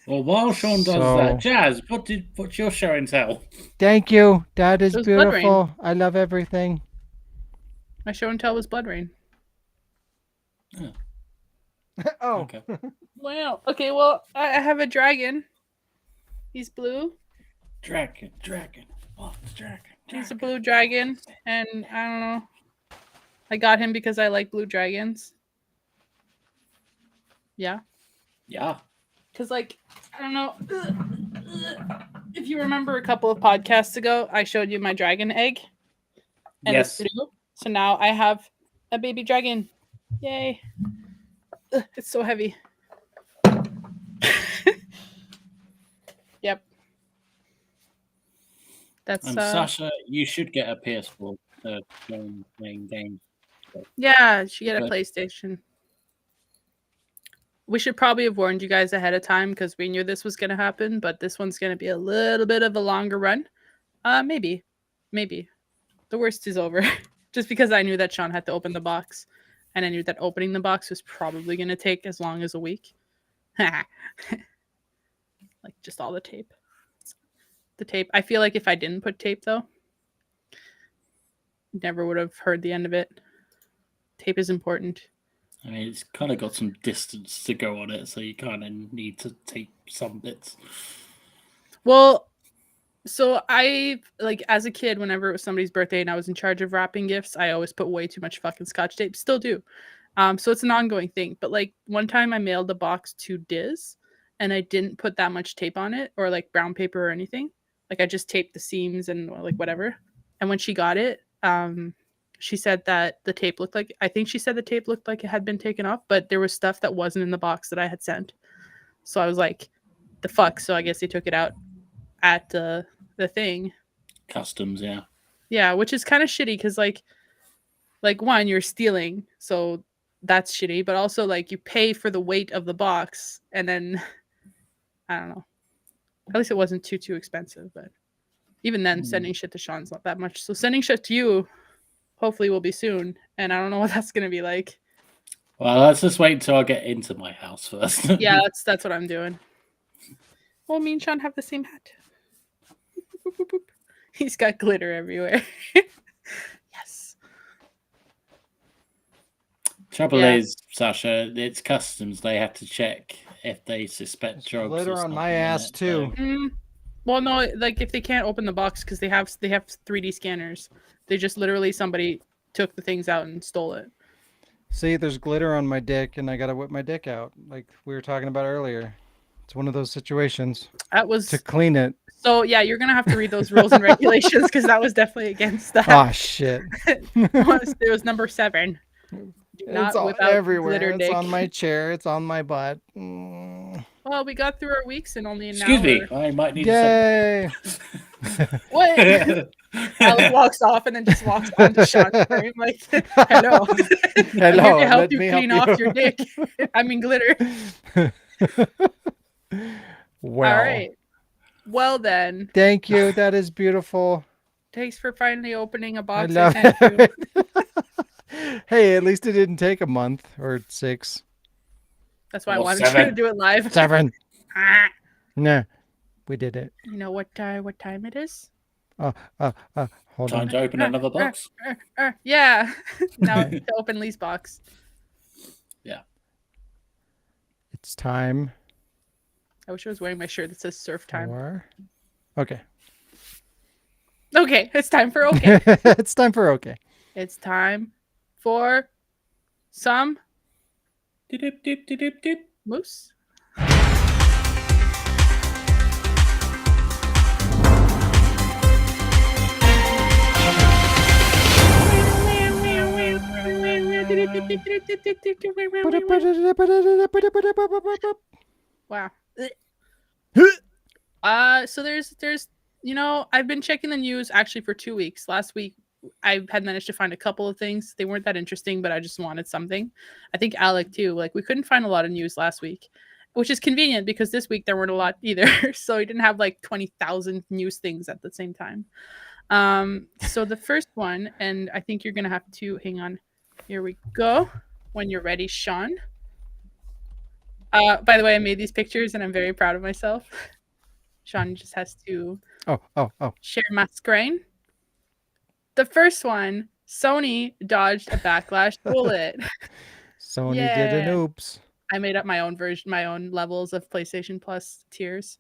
Well, while Sean does that, Jazz, what's your show and tell? Thank you. That is It was Blood beautiful. Rain. I love everything. My show and tell was Blood Rain. Oh. Okay. Wow. Okay, well, I have a dragon. He's blue. Dragon. What? Dragon. He's a blue dragon, and I don't know. I got him because I like blue dragons. Yeah. Yeah. Because, like, I don't know. If you remember a couple of podcasts ago, I showed you my dragon egg. And Yes. it's blue. So now I have a baby dragon. Yay. Ugh, it's so heavy. Yep. That's And Sasha, you should get a PS4 to playing games. yeah, she get a But- PlayStation. We should probably have warned you guys ahead of time because we knew this was going to happen, but this one's going to be a little bit of a longer run. Maybe. The worst is over. Just because I knew that Sean had to open the box, and I knew that opening the box was probably going to take as long as a week. Like just all the tape. The tape. I feel like if I didn't put tape though, never would have heard the end of it. Tape is important. I mean, it's kind of got some distance to go on it, so you kind of need to tape some bits. Well, so I like as a kid, whenever it was somebody's birthday and I was in charge of wrapping gifts, I always put way too much fucking Scotch tape. Still do. So it's an ongoing thing. But like one time I mailed a box to Diz and I didn't put that much tape on it or like brown paper or anything. Like I just taped the seams and like whatever. And when she got it, she said that the tape looked like, I think she said the tape looked like it had been taken off, but there was stuff that wasn't in the box that I had sent. So I was like, the fuck? So I guess they took it out at the thing. Customs, yeah. Yeah, which is kind of shitty because like one, you're stealing. So that's shitty. But also like you pay for the weight of the box and then, I don't know. At least it wasn't too expensive. But even then, sending shit to Sean's not that much. So sending shit to you hopefully will be soon, and I don't know what that's gonna be like. Well, let's just wait until I get into my house first. Yeah, that's what I'm doing. Well, me and Sean have the same hat. He's got glitter everywhere. Yes. Trouble is, Sasha, it's customs. They have to check if they suspect drugs. Glitter or on something my in ass it, too. Mm, well, no, like if they can't open the box because they have 3D scanners, they just literally somebody took the things out and stole it. See, there's glitter on my dick, and I gotta whip my dick out, like we were talking about earlier. It's one of those situations. That was To clean it. so. Yeah, you're gonna have to read those rules and regulations because that was definitely against that. Ah, shit. It was number 7. Do It's all whip out everywhere. glitter It's dick. on my chair. It's on my butt. Mm. Well, we got through our weeks in only an Excuse hour. me, I might need Yay! What? to Alex walks off and then just walks onto Sean's frame like, hello. Hello, I'm here to help let you me clean help off you. your dick. I mean glitter. Well, All right. Well then, thank you. That is beautiful. thanks for finally opening a I box. love I sent you. it. Hey, at least it didn't take a month or 6. That's why I Well, wanted you to 7. do it live. 7. Ah. Nah, we did it. You know what time it is? Hold Time on. to open another box. Yeah. Now to open Lee's box. It's time I wish I was wearing my shirt that says surf time. for... Okay. Okay, it's time for okay. It's time for okay. It's time for some Dip. moose. Wow. So there's I've been checking the news actually for 2 weeks. Last week I had managed to find a couple of things. They weren't that interesting, but I just wanted something. I think Alec too. Like we couldn't find a lot of news last week, which is convenient because this week there weren't a lot either. So we didn't have like 20,000 news things at the same time. So the first one, and I think you're gonna have to hang on. Here we go. When you're ready, Sean. By the way, I made these pictures and I'm very proud of myself. Sean just has to share my screen. The first one, Sony dodged a backlash bullet. Sony did an oops. I made up my own version, my own levels of PlayStation Plus tiers.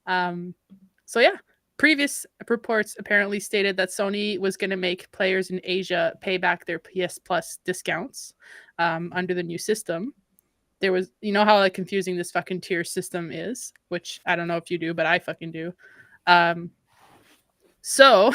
So yeah, previous reports apparently stated that Sony was going to make players in Asia pay back their PS Plus discounts under the new system. There was, you know how like confusing this fucking tier system is, which I don't know if you do, but I fucking do. So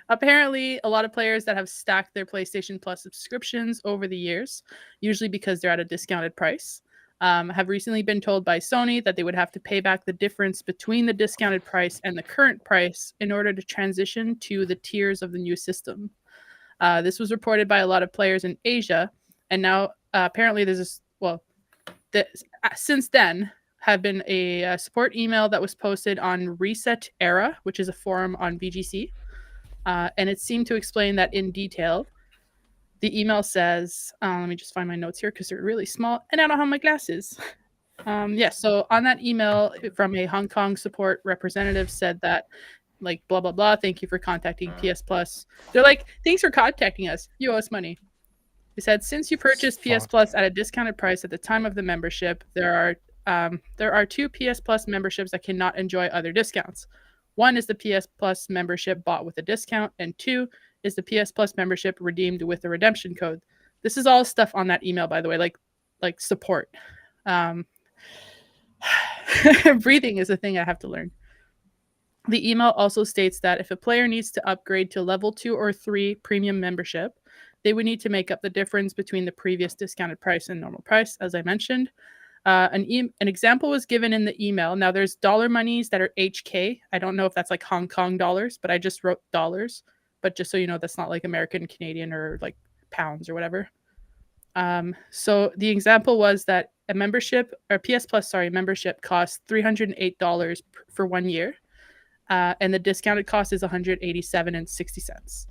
apparently a lot of players that have stacked their PlayStation Plus subscriptions over the years, usually because they're at a discounted price, have recently been told by Sony that they would have to pay back the difference between the discounted price and the current price in order to transition to the tiers of the new system. This was reported by a lot of players in Asia, and now apparently there's this, since then have been a support email that was posted on Reset Era, which is a forum on VGC, and it seemed to explain that in detail. The email says, let me just find my notes here because they're really small and I don't have my glasses. So on that email from a Hong Kong support representative said that, like, blah, blah, blah, thank you for contacting PS Plus. They're like, thanks for contacting us. You owe us money. They said, since you purchased PS Plus at a discounted price at the time of the membership, there are two PS Plus memberships that cannot enjoy other discounts. One is the PS Plus membership bought with a discount, and two is the PS Plus membership redeemed with a redemption code. This is all stuff on that email, by the way, like support. Breathing is a thing I have to learn. The email also states that if a player needs to upgrade to level 2 or 3 premium membership, they would need to make up the difference between the previous discounted price and normal price, as I mentioned. An example was given in the email. Now, there's dollar monies that are HK. I don't know if that's like Hong Kong dollars, but I just wrote dollars. But just so you know, that's not like American, Canadian, or like pounds or whatever. So the example was that a membership, or PS Plus, membership costs $308 for 1 year. And the discounted cost is $187.60.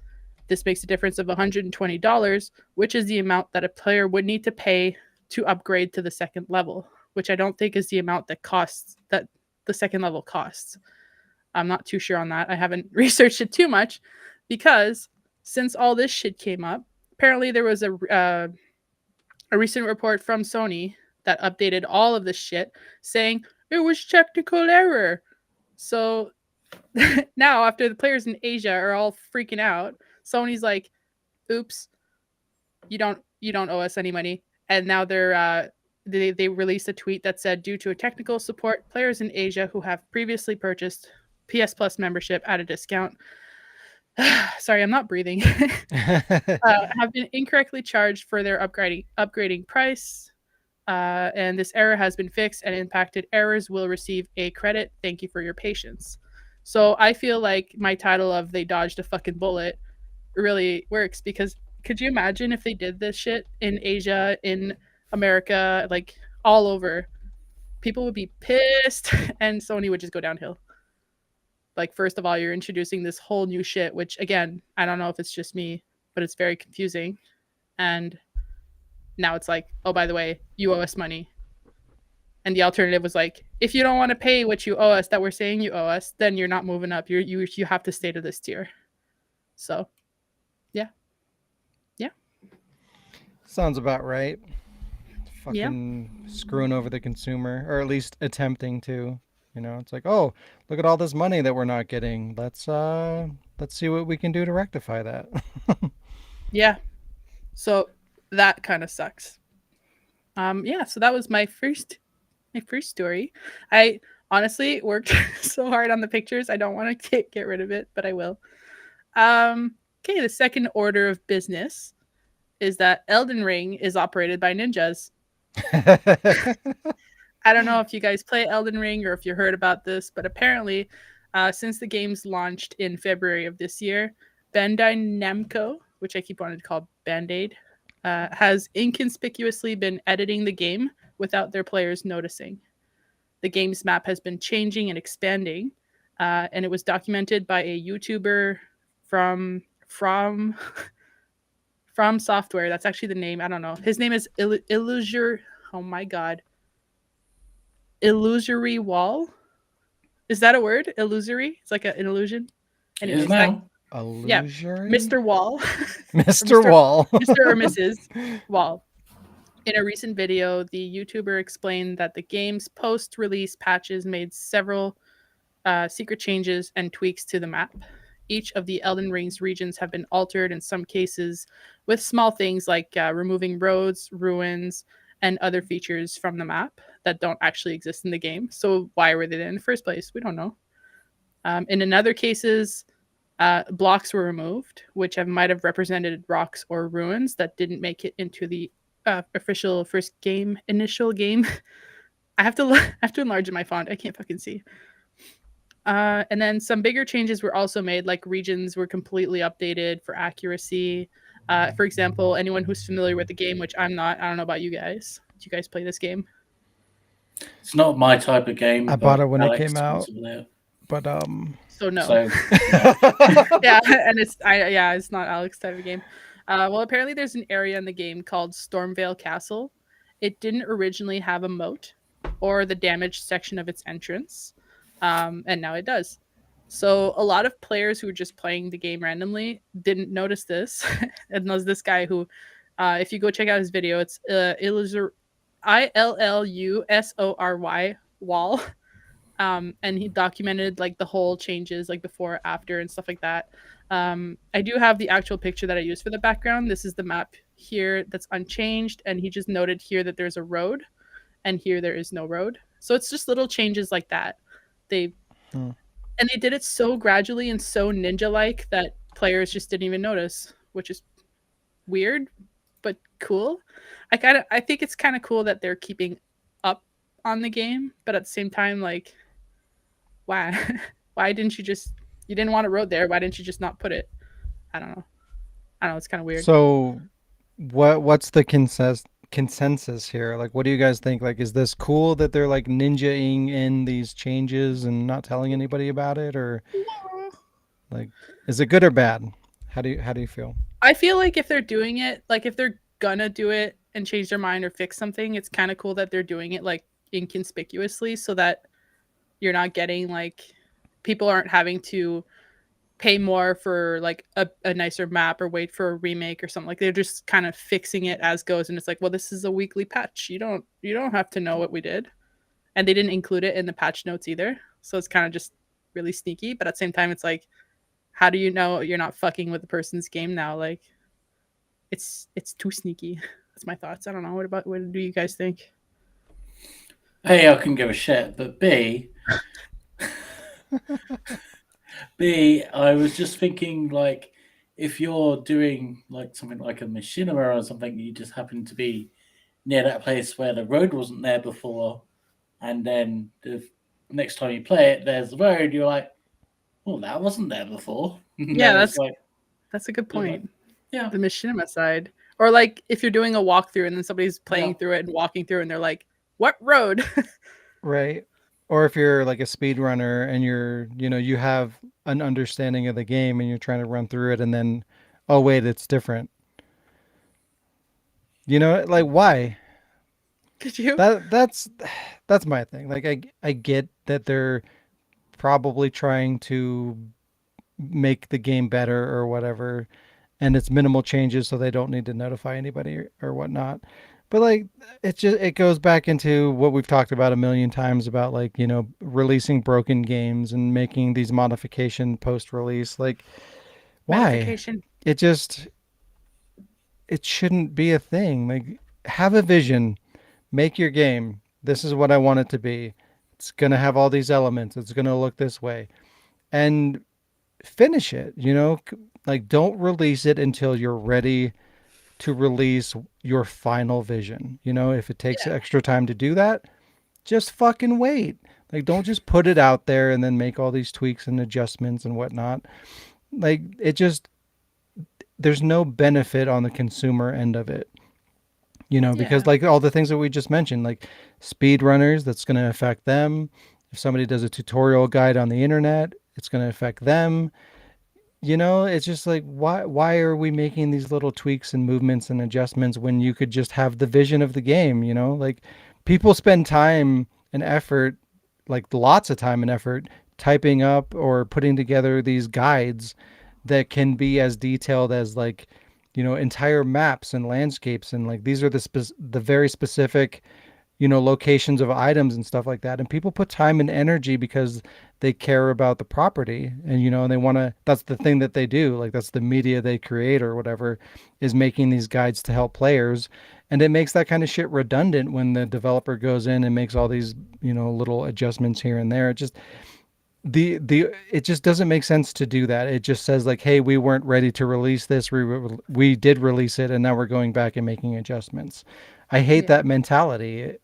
This makes a difference of $120, which is the amount that a player would need to pay to upgrade to the second level, which I don't think is the amount that the second level costs. I'm not too sure on that. I haven't researched it too much because since all this shit came up, apparently there was a recent report from Sony that updated all of this shit saying it was technical error. So now after the players in Asia are all freaking out, Sony's like, oops, you don't owe us any money. And now they released a tweet that said, due to a technical support, players in Asia who have previously purchased PS Plus membership at a discount, sorry, I'm not breathing, have been incorrectly charged for their upgrading price. And this error has been fixed, and impacted errors will receive a credit. Thank you for your patience. So I feel like my title of "They dodged a fucking bullet" really works, because could you imagine if they did this shit in Asia, in America, like all over? People would be pissed and Sony would just go downhill. Like, first of all, you're introducing this whole new shit, which again, I don't know if it's just me, but it's very confusing. And now it's like, oh, by the way, you owe us money. And the alternative was like, if you don't want to pay what you owe us, that we're saying you owe us, then you're not moving up. You have to stay to this tier. So, yeah. Sounds about right. Fucking screwing over the consumer, or at least attempting to. You know, it's like, oh, look at all this money that we're not getting. Let's see what we can do to rectify that. Yeah. So that kind of sucks. So that was my first story. I honestly worked so hard on the pictures. I don't want to get rid of it, but I will. Okay, the second order of business is that Elden Ring is operated by ninjas. I don't know if you guys play Elden Ring or if you heard about this, but apparently, since the game's launched in February of this year, Bandai Namco, which I keep wanting to call Band-Aid, has inconspicuously been editing the game without their players noticing. The game's map has been changing and expanding, and it was documented by a YouTuber from From Software. That's actually the name. I don't know. His name is Illusory. Oh my god. Illusory Wall. Is that a word? Illusory? It's like an illusion. Anyways, now. Illusory? Mr. Wall. Mr. Wall. Mr. or Mrs. Wall. In a recent video, the YouTuber explained that the game's post-release patches made several secret changes and tweaks to the map. Each of the Elden Ring's regions have been altered in some cases with small things like removing roads, ruins, and other features from the map that don't actually exist in the game. So why were they there in the first place? We don't know. In other cases, blocks were removed, which might have represented rocks or ruins that didn't make it into the official initial game. I have to enlarge my font. I can't fucking see. And then some bigger changes were also made, like regions were completely updated for accuracy. For example, anyone who's familiar with the game, which I'm not, I don't know about you guys. Do you guys play this game? It's not my type of game. I bought it when it came out, but so no. So Yeah, and it's not Alex's type of game. Well, apparently there's an area in the game called Stormvale Castle. It didn't originally have a moat or the damaged section of its entrance, and now it does. So a lot of players who were just playing the game randomly didn't notice this. And there's this guy who, if you go check out his video, it's ILLUSORY Wall. And he documented like the whole changes, like before, after, and stuff like that. I do have the actual picture that I used for the background. This is the map here that's unchanged, and he just noted here that there's a road, and here there is no road. So it's just little changes like that. And they did it so gradually and so ninja-like that players just didn't even notice, which is weird, but cool. I think it's kind of cool that they're keeping up on the game, but at the same time, like, why didn't you didn't want a road there? Why didn't you just not put it? I don't know. It's kind of weird. So what's the consensus here? Like, what do you guys think? Like, is this cool that they're like ninja-ing in these changes and not telling anybody about it, or like, is it good or bad? How do you feel? I feel like if they're doing it, like if they're gonna do it and change their mind or fix something, it's kind of cool that they're doing it like inconspicuously, so that you're not getting like, people aren't having to pay more for like a nicer map or wait for a remake or something. Like, they're just kind of fixing it as goes, and it's like, well, this is a weekly patch. You don't have to know what we did. And they didn't include it in the patch notes either. So it's kind of just really sneaky, but at the same time, it's like, how do you know you're not fucking with the person's game now? Like, it's too sneaky. That's my thoughts. I don't know. What do you guys think? A, I couldn't give a shit, but B, I was just thinking, like, if you're doing like something like a machinima or something, you just happen to be near that place where the road wasn't there before, and then the next time you play it, there's the road. You're like, well, that wasn't there before. Yeah, that's a good point. Yeah, the machinima side, or like if you're doing a walkthrough and then somebody's playing through it and walking through, and they're like, "What road?" Right. Or if you're like a speedrunner and you have an understanding of the game and you're trying to run through it, and then, oh wait, it's different. Like, why? Could you? That's my thing. Like, I get that they're probably trying to make the game better or whatever, and it's minimal changes so they don't need to notify anybody or whatnot. But like, it goes back into what we've talked about a million times about, like, releasing broken games and making these modification post-release. Like, why? It shouldn't be a thing. Like, have a vision, make your game. This is what I want it to be. It's going to have all these elements. It's going to look this way, and finish it, like, don't release it until you're ready to release your final vision. You know, if it takes extra time to do that, just fucking wait. Like, don't just put it out there and then make all these tweaks and adjustments and whatnot. Like, it just, there's no benefit on the consumer end of it. You know, because like all the things that we just mentioned, like speedrunners, that's going to affect them. If somebody does a tutorial guide on the internet, it's going to affect them. You know, it's just like, why are we making these little tweaks and movements and adjustments when you could just have the vision of the game? You know, like people spend time and effort, like lots of time and effort, typing up or putting together these guides that can be as detailed as like, you know, entire maps and landscapes, and like these are the very specific, you know, locations of items and stuff like that. And people put time and energy because they care about the property, and you know, and they want to, that's the thing that they do, like that's the media they create or whatever, is making these guides to help players. And it makes that kind of shit redundant when the developer goes in and makes all these, you know, little adjustments here and there. It just, it just doesn't make sense to do that. It just says like, hey, we weren't ready to release this, we did release it, and now we're going back and making adjustments. I hate that mentality.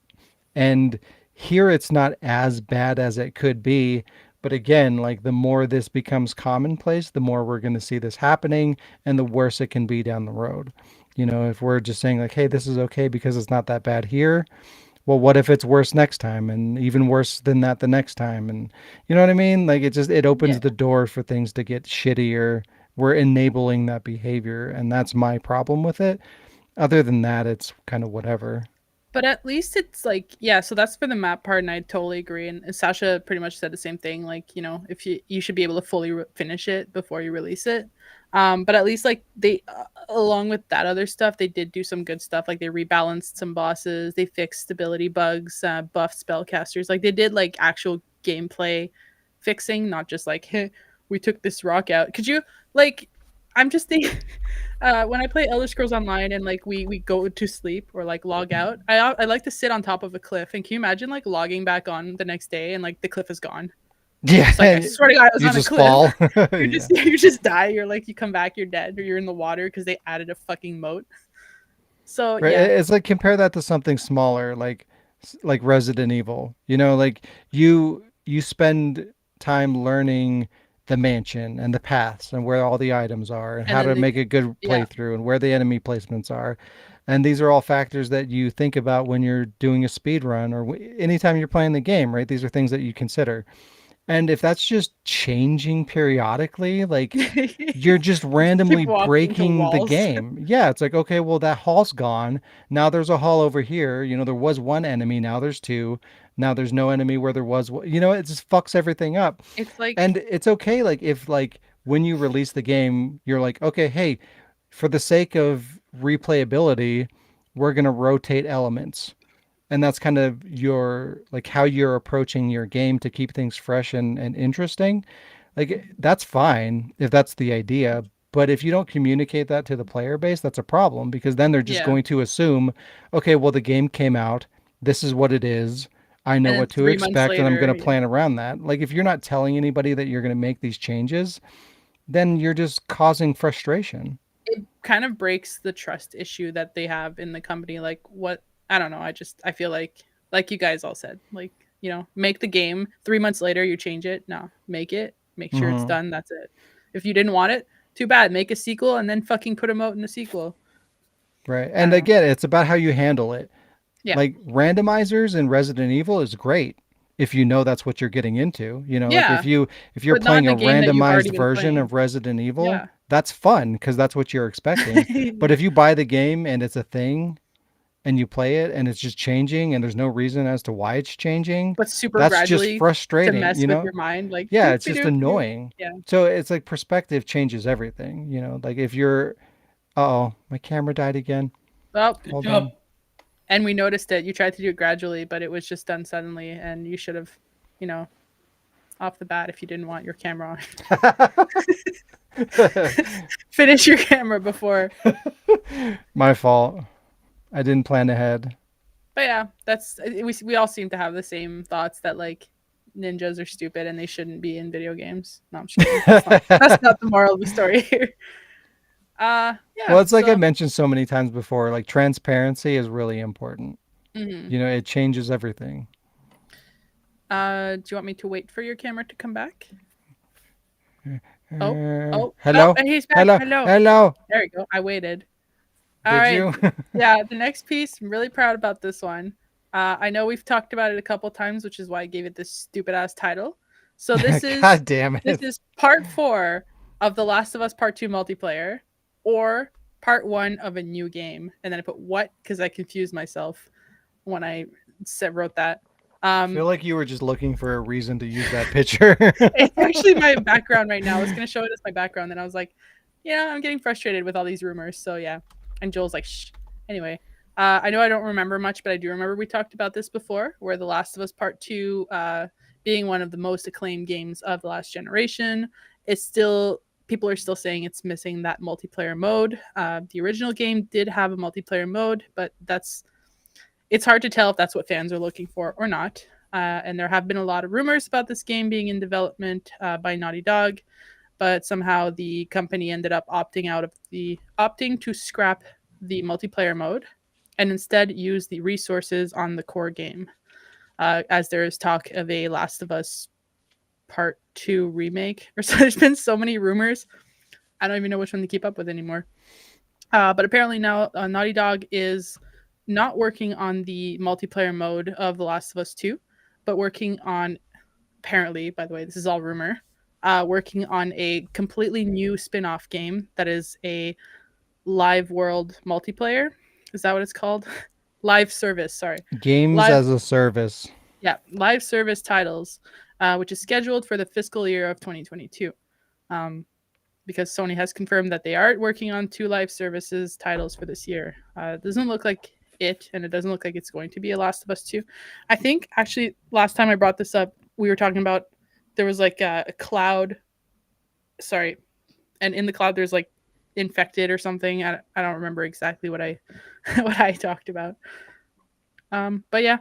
And here it's not as bad as it could be, but again, like the more this becomes commonplace, the more we're going to see this happening, and the worse it can be down the road. You know, if we're just saying like, hey, this is okay because it's not that bad here, well, what if it's worse next time, and even worse than that the next time? And you know what I mean? Like it opens the door for things to get shittier. We're enabling that behavior, and that's my problem with it. Other than that, it's kind of whatever. But at least it's like, yeah, so that's for the map part, and I totally agree. And Sasha pretty much said the same thing. Like, you know, if you should be able to fully finish it before you release it. But at least like they, along with that other stuff, they did do some good stuff. Like they rebalanced some bosses, they fixed stability bugs, buffed spellcasters. Like they did like actual gameplay fixing, not just like, hey, we took this rock out. Could you like? I'm just thinking. When I play Elder Scrolls Online and like we go to sleep or like log out, I like to sit on top of a cliff. And can you imagine like logging back on the next day and like the cliff is gone? Yeah, it's like, I swear to God, I was you on just a cliff. fall. You just die. You're like, you come back, you're dead, or you're in the water because they added a fucking moat. So Right? yeah, It's like compare that to something smaller, like Resident Evil. You know, like you spend time learning the mansion and the paths and where all the items are and how to make a good playthrough and where the enemy placements are. And these are all factors that you think about when you're doing a speed run or anytime you're playing the game, right? These are things that you consider. And if that's just changing periodically, like you're just randomly keep walking into breaking the walls. game. Yeah, it's like, okay, well, that hall's gone. Now there's a hall over here. You know, there was one enemy. Now there's two. Now there's no enemy where there was one. You know, it just fucks everything up. It's like, And it's okay, like, if, like, when you release the game, you're like, okay, hey, for the sake of replayability, we're going to rotate elements. And that's kind of your, like, how you're approaching your game to keep things fresh and interesting. Like, that's fine if that's the idea. But if you don't communicate that to the player base, that's a problem, because then they're just going to assume, okay, well, the game came out. This is what it is. I know what to expect, and I'm going to plan around that. Like, if you're not telling anybody that you're going to make these changes, then you're just causing frustration. It kind of breaks the trust issue that they have in the company. Like, what, I don't know. I feel like you guys all said, like, you know, make the game 3 months later, you change it. No, make sure it's done. That's it. If you didn't want it, too bad. Make a sequel and then fucking put them out in the sequel. Right. And again, it's about how you handle it. Yeah. Like randomizers in Resident Evil is great if you know that's what you're getting into. You know, like if you're playing a randomized version of Resident Evil, that's fun because that's what you're expecting. But if you buy the game and it's a thing and you play it and it's just changing and there's no reason as to why it's changing, but super that's gradually just frustrating, to mess you know? with your mind. Like, yeah, it's just annoying. Yeah. So it's like perspective changes everything, you know? Like if you're, uh-oh, my camera died again. Oh, hold on. And we noticed it. You tried to do it gradually, but it was just done suddenly. And you should have, you know, off the bat, if you didn't want your camera on. Finish your camera before. My fault. I didn't plan ahead. But yeah, we all seem to have the same thoughts that like ninjas are stupid and they shouldn't be in video games. No, I'm just kidding. That's not the moral of the story here. Yeah. Well, it's like I so, mentioned so many times before, like transparency is really important. mhm. You know, it changes everything. Do you want me to wait for your camera to come back? Oh, Hello? and he's back. Hello? Hello. Hello? There you go. I waited. All Did right. you? Yeah, the next piece, I'm really proud about this one. I know we've talked about it a couple times, which is why I gave it this stupid ass title. So God damn this it. is part 4 of The Last of Us Part 2 multiplayer, or part 1 of a new game. And then I put what because I confused myself when I wrote that. I feel like you were just looking for a reason to use that picture. It's actually my background right now. I was gonna show it as my background, then I was like, yeah, I'm getting frustrated with all these rumors. So yeah. And Joel's like, shh. Anyway, I know I don't remember much, but I do remember we talked about this before, where The Last of Us Part 2, being one of the most acclaimed games of the last generation, it's still people are still saying it's missing that multiplayer mode. The original game did have a multiplayer mode, but it's hard to tell if that's what fans are looking for or not. And there have been a lot of rumors about this game being in development by Naughty Dog, but somehow the company ended up opting to scrap the multiplayer mode and instead use the resources on the core game. As there is talk of a Last of Us Part 2 remake. Or so there's been so many rumors. I don't even know which one to keep up with anymore. But apparently now Naughty Dog is not working on the multiplayer mode of The Last of Us 2, but working on, apparently, by the way, this is all rumor, working on a completely new spin-off game that is a live world multiplayer. Is that what it's called? Live service, sorry. Games as a service. Yeah, live service titles, which is scheduled for the fiscal year of 2022. Because Sony has confirmed that they are working on 2 live services titles for this year. It doesn't look like it, and it doesn't look like it's going to be a Last of Us 2. I think, actually, last time I brought this up, we were talking about there was like a cloud. Sorry. And in the cloud, there's like infected or something. I don't remember exactly what I what I talked about. But yeah,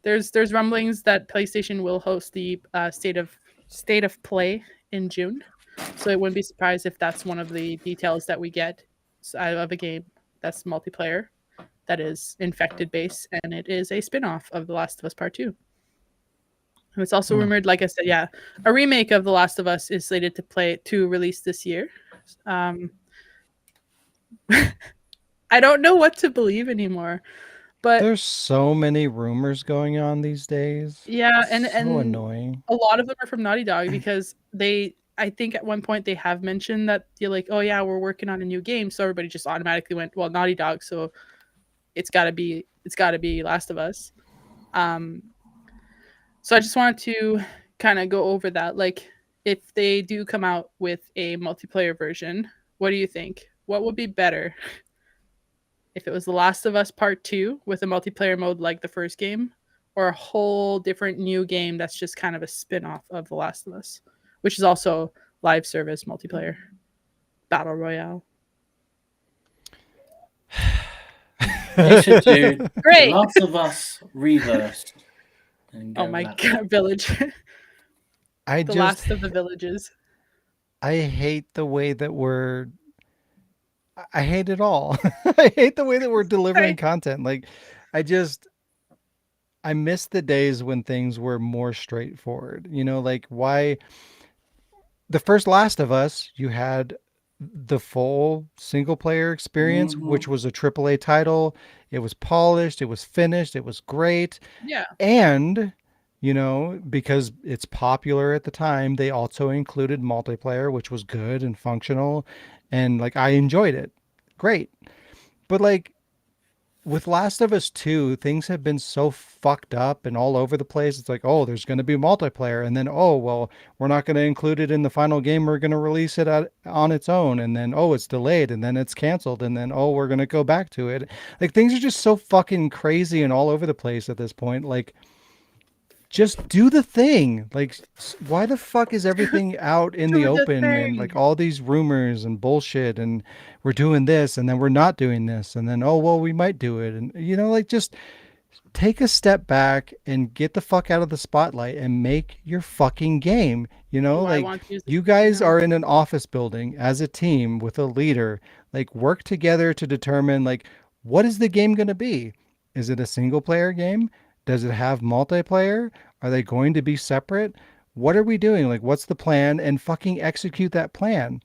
there's rumblings that PlayStation will host the state of play in June. So I wouldn't be surprised if that's one of the details that we get out of a game that's multiplayer, that is infected based, and it is a spin-off of The Last of Us Part 2. And it's also rumored, like I said, yeah, a remake of The Last of Us is slated to release this year. I don't know what to believe anymore. But there's so many rumors going on these days. Yeah, and so annoying. A lot of them are from Naughty Dog because I think at one point they have mentioned that you're like, oh yeah, we're working on a new game, so everybody just automatically went, well, Naughty Dog, so it's got to be Last of Us. So I just wanted to kind of go over that. Like, if they do come out with a multiplayer version, what do you think? What would be better? If it was The Last of Us Part 2 with a multiplayer mode like the first game, or a whole different new game that's just kind of a spin-off of The Last of Us, which is also live service multiplayer battle royale. You should do Great. The Last of Us reversed. Oh my god, Village. Last of the Villages. I hate the way that I hate it all. I hate the way that we're delivering content. Like, I miss the days when things were more straightforward. You know, like why the first Last of Us, you had the full single player experience, which was a AAA title. It was polished, it was finished, it was great. Yeah. And, you know, because it's popular at the time, they also included multiplayer, which was good and functional. And like, I enjoyed it. Great. But like, with Last of Us 2, things have been so fucked up and all over the place. It's like, oh, there's going to be multiplayer. And then, oh, well, we're not going to include it in the final game. We're going to release it on its own. And then, oh, it's delayed. And then it's canceled. And then, oh, we're going to go back to it. Like, things are just so fucking crazy and all over the place at this point. Like, just do the thing. Like, why the fuck is everything out in the open and like all these rumors and bullshit, and we're doing this and then we're not doing this, and then, oh, well, we might do it. And, you know, like, just take a step back and get the fuck out of the spotlight and make your fucking game. I Like, want to use this you right guys now. are in an office building as a team with a leader. Like, work together to determine, like, what is the game going to be? Is it a single player game? Does it have multiplayer? Are they going to be separate? What are we doing? Like, what's the plan? And fucking execute that plan.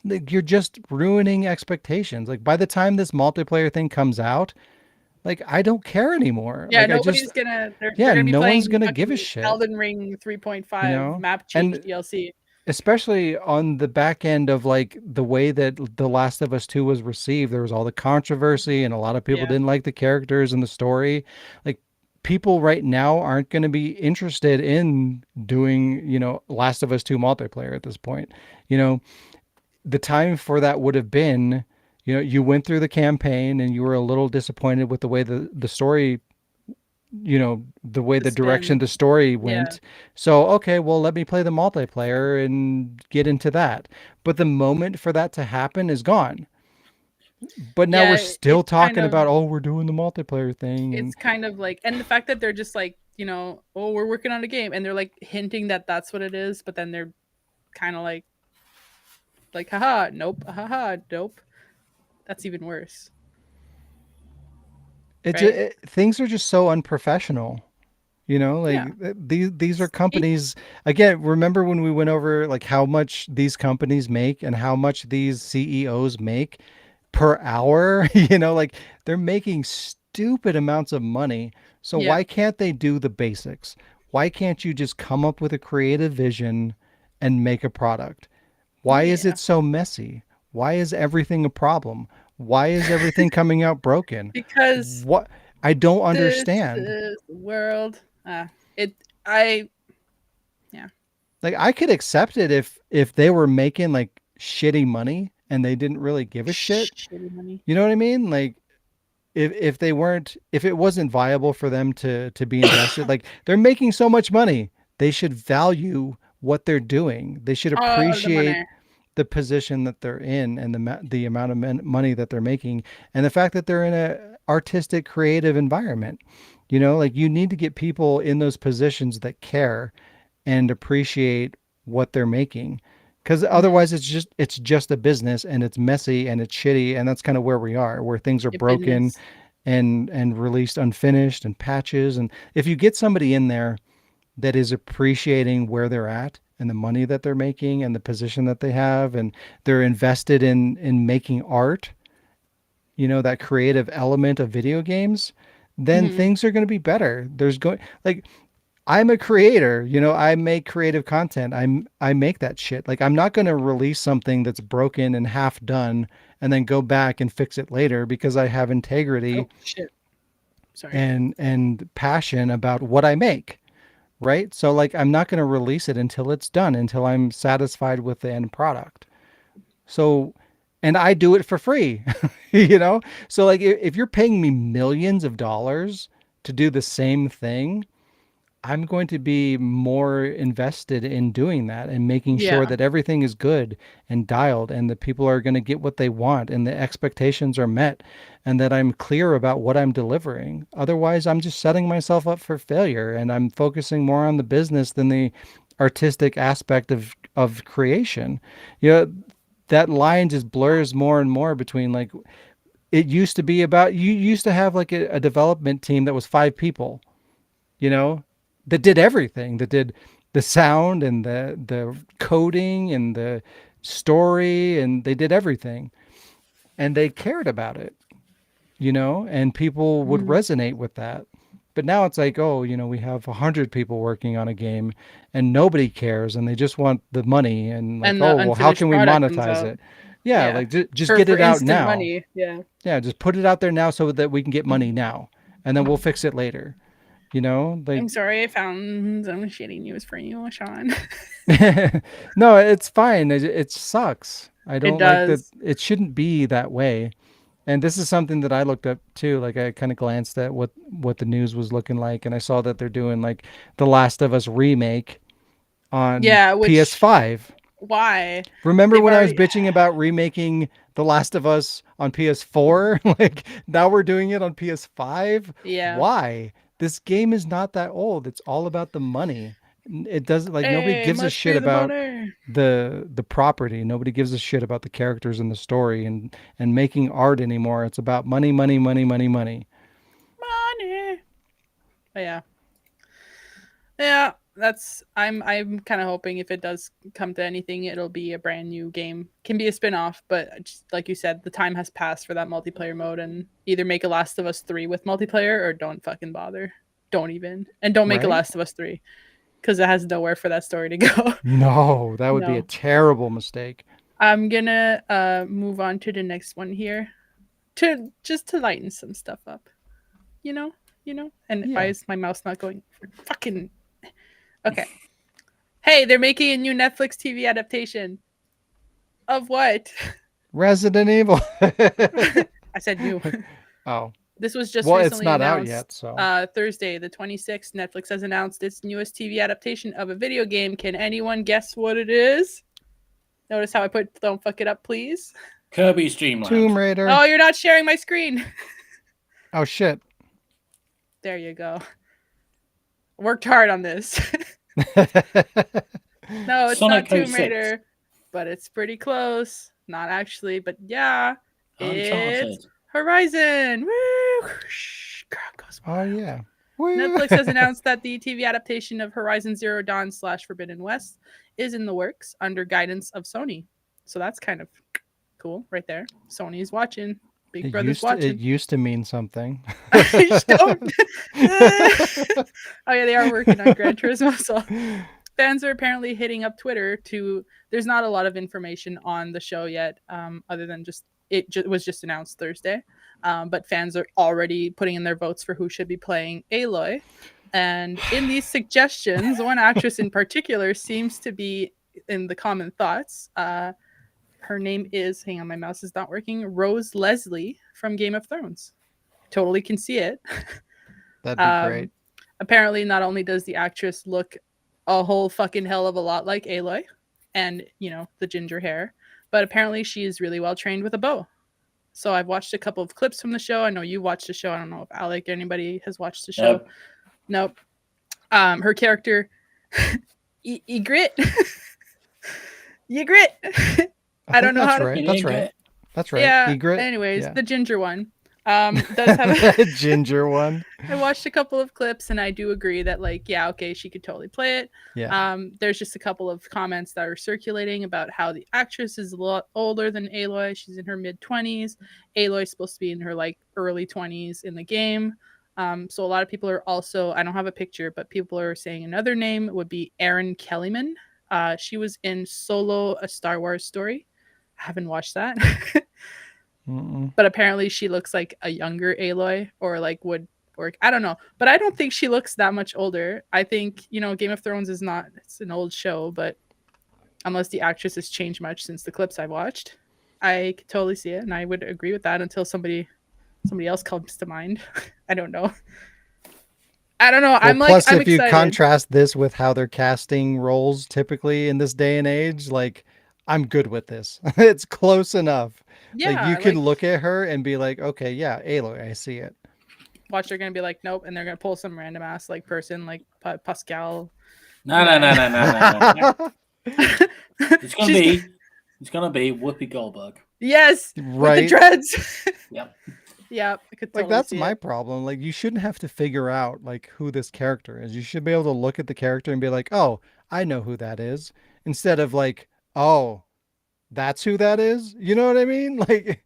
Like, you're just ruining expectations. Like, by the time this multiplayer thing comes out, like, I don't care anymore. Yeah, Like, nobody's gonna. They're yeah, gonna be no one's playing gonna give a fucking shit, Elden Ring 3.5 map change And DLC. especially on the back end of like the way that The Last of Us 2 was received, there was all the controversy and a lot of people Yeah. didn't like the characters and the story. Like, people right now aren't going to be interested in doing, Last of Us 2 multiplayer at this point. You know, the time for that would have been, you went through the campaign and you were a little disappointed with the way the story, the way the It's direction been. the story Yeah. went. So, okay, well, let me play the multiplayer and get into that. But the moment for that to happen is gone. But now we're Yeah, still it's kind talking of. about, oh, we're doing the multiplayer thing. And It's kind of like, and the fact that they're just like, oh, we're working on a game, and they're like hinting that that's what it is, but then they're kind of like, haha, nope, haha, nope. That's even worse. Right? things are just so unprofessional. Like, Yeah. these are companies. Again, remember when we went over like how much these companies make and how much these CEOs make per hour? Like, they're making stupid amounts of money. So Yeah. why can't they do the basics? Why can't you just come up with a creative vision and make a product? Why is Yeah. it so messy? Why is everything a problem? Why is everything coming out broken? Because What? I don't this understand. is the world. It. I. Yeah. Like, I could accept it if they were making like shitty money and they didn't really give a shit. Shitty money. You know what I mean? Like, if they weren't, if it wasn't viable for them to be invested, like, they're making so much money, they should value what they're doing. They should Oh, the appreciate money. the position that they're in and the amount of money that they're making, and the fact that they're in a artistic, creative environment. Like, you need to get people in those positions that care and appreciate what they're making, because otherwise it's just a business, and it's messy and it's shitty, and that's kind of where we are, where things are Your broken business. and released unfinished and patches. And if you get somebody in there that is appreciating where they're at and the money that they're making and the position that they have, and they're invested in making art, that creative element of video games, then Mhm. things are going to be better. There's going, like, I'm a creator, I make creative content. I make that shit. Like, I'm not going to release something that's broken and half done and then go back and fix it later, because I have integrity Oh shit. Sorry. and passion about what I make. Right? So, like, I'm not going to release it until it's done, until I'm satisfied with the end product. So, and I do it for free, So, like, if you're paying me millions of dollars to do the same thing, I'm going to be more invested in doing that and making sure Yeah. that everything is good and dialed, and that people are going to get what they want and the expectations are met, and that I'm clear about what I'm delivering. Otherwise, I'm just setting myself up for failure, and I'm focusing more on the business than the artistic aspect of creation. That line just blurs more and more between, like, it used to be about, you used to have like a development team that was 5 people, you know, that did everything, that did the sound and the coding and the story, and they did everything, and they cared about it, and people would Mhm. resonate with that. But now it's like, oh, we have 100 people working on a game and nobody cares, and they just want the money, and like, And oh, the well, how unfinished can we product comes monetize out. it? Yeah, Yeah. like, just For get it out instant now. money. Yeah. Yeah, just put it out there now so that we can get money now, and then we'll fix it later. Like, I'm sorry, I found some shitty news for you, Sean. no, it's fine. It sucks. I It don't like that. does. It shouldn't be that way. And this is something that I looked up too. Like, I kind of glanced at what the news was looking like, and I saw that they're doing like the Last of Us remake on Yeah, which PS5. Why? Remember They've when I was already- bitching about remaking The Last of Us on PS4? Like now we're doing it on PS5? Yeah. Why? This game is not that old. It's all about the money. It doesn't like nobody Hey, gives a must shit be the about money. the property. Nobody gives a shit about the characters in the story and making art anymore. It's about money, money, money, money, money. Money. But yeah. Yeah, I'm kind of hoping if it does come to anything, it'll be a brand new game. Can be a spin-off, but just like you said, the time has passed for that multiplayer mode, and either make a Last of Us 3 with multiplayer or don't fucking bother. Don't even. And don't make a Right? Last of Us 3 because it has nowhere for that story to go. No, that would be a No. terrible mistake. I'm gonna move on to the next one here to just to lighten some stuff up. You know? And why Yeah. is my mouse not going fucking okay. Hey, they're making a new Netflix TV adaptation. Of what? Resident Evil. I said new. Oh. This was just Well, recently it's not out announced. yet, so. Thursday, the 26th, Netflix has announced its newest TV adaptation of a video game. Can anyone guess what it is? Notice how I put "Don't fuck it up, please." Kirby's Dream Land. Tomb Raider. Oh, you're not sharing my screen. Oh shit. There you go. Worked hard on this. No, it's Sonic not Tomb 06. Raider, but it's pretty close. Not actually, but yeah, Uncharted. it's Horizon. Woo! Crowd goes Oh wild. yeah. Netflix has announced that the TV adaptation of Horizon Zero Dawn / Forbidden West is in the works under guidance of Sony. So that's kind of cool right there. Sony's watching. Big Brother's watching. It used to mean something. Just don't. Oh yeah, they are working on Gran Turismo. So fans are apparently hitting up Twitter to. There's not a lot of information on the show yet, other than just it was just announced Thursday. But fans are already putting in their votes for who should be playing Aloy. And in these suggestions, one actress in particular seems to be in the common thoughts. Her name is, hang on, my mouse is not working, Rose Leslie from Game of Thrones. Totally can see it. That'd be great. Apparently, not only does the actress look a whole fucking hell of a lot like Aloy and, the ginger hair, but apparently she is really well trained with a bow. So I've watched a couple of clips from the show. I know you watched the show. I don't know if Alec or anybody has watched the show. Nope. Her character, Ygritte. Ygritte. I don't know how to. Right. That's right. That's right. Yeah. Ygritte. Anyways, Yeah. the ginger one does have a ginger one. I watched a couple of clips and I do agree that okay, she could totally play it. Yeah. There's just a couple of comments that are circulating about how the actress is a lot older than Aloy. She's in her mid-20s. Aloy's supposed to be in her early 20s in the game. So a lot of people are also, I don't have a picture, but people are saying another name would be Erin Kellyman. She was in Solo, a Star Wars story. I haven't watched that. But apparently she looks like a younger Aloy or would work. I don't know. But I don't think she looks that much older. I think, Game of Thrones is not, it's an old show, but unless the actress has changed much since the clips I watched, I could totally see it. And I would agree with that until somebody else comes to mind. I don't know. Well, I'm plus, I'm if you excited. contrast this with how they're casting roles typically in this day and age, I'm good with this. It's close enough. Yeah, you could look at her and be like, okay, yeah, Aloy, I see it. Watch, they're gonna be like, nope, and they're gonna pull some random ass person like Pascal. No. It's gonna be Whoopi Goldberg. Yes, right. With the dreads. Yep. Yeah, I could totally that's see my it. problem. You shouldn't have to figure out who this character is. You should be able to look at the character and be like, oh, I know who that is, instead of oh, that's who that is. You know what I mean?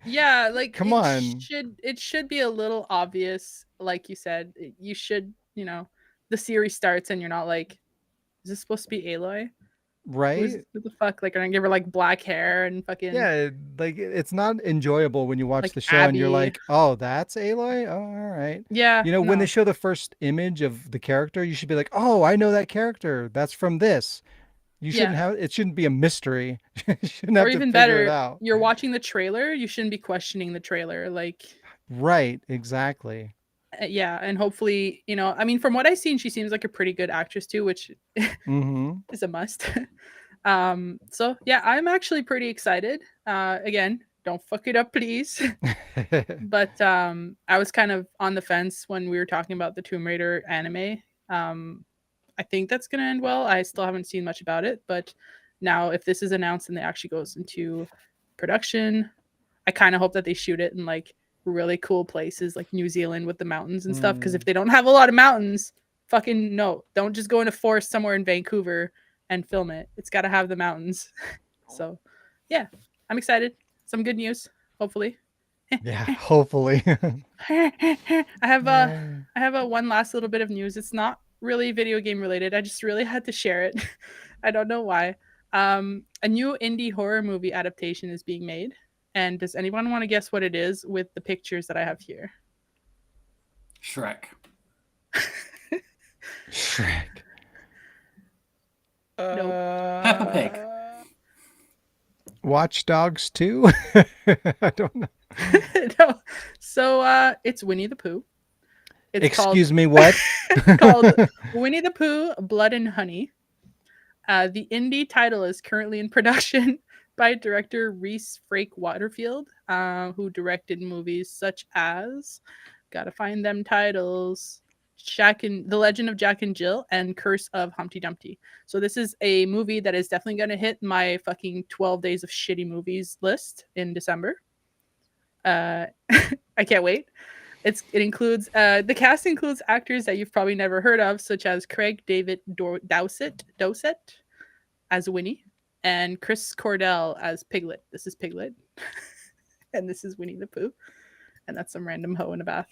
Yeah, come on. It should be a little obvious, like you said. You should, the series starts and you're not like, is this supposed to be Aloy? Right? Who the fuck? I'm gonna give her black hair and fucking. Yeah, it's not enjoyable when you watch the show Abby. and you're like, oh, that's Aloy? Oh, all right. Yeah. When they show the first image of the character, you should be like, oh, I know that character. That's from this. You shouldn't it shouldn't be a mystery. You shouldn't have or to even figure better, it out. you're watching the trailer, you shouldn't be questioning the trailer. Right, exactly. Yeah, and hopefully, from what I've seen, she seems like a pretty good actress too, which is a must. So yeah, I'm actually pretty excited. Again, don't fuck it up, please. But I was kind of on the fence when we were talking about the Tomb Raider anime. I think that's gonna end well. I still haven't seen much about it, but now if this is announced and it actually goes into production, I kind of hope that they shoot it in like really cool places like New Zealand with the mountains and stuff. Because if they don't have a lot of mountains, fucking no, don't just go in a forest somewhere in Vancouver and film it. It's got to have the mountains. So, yeah, I'm excited. Some good news, hopefully. Yeah, hopefully. I have a one last little bit of news. It's not really video game related. I just really had to share it. I don't know why. A new indie horror movie adaptation is being made. And does anyone want to guess what it is with the pictures that I have here? Shrek. Shrek. Peppa Pig. Watch Dogs 2? I don't know. No. So it's Winnie the Pooh. It's Excuse me, what? called Winnie the Pooh, Blood and Honey. The indie title is currently in production by director Reese Frake Waterfield, who directed movies such as, gotta find them titles, The Legend of Jack and Jill and Curse of Humpty Dumpty. So this is a movie that is definitely going to hit my fucking 12 days of shitty movies list in December. I can't wait. It includes the cast includes actors that you've probably never heard of, such as Craig David Dowsett as Winnie and Chris Cordell as Piglet. This is Piglet. And this is Winnie the Pooh. And that's some random hoe in a bath.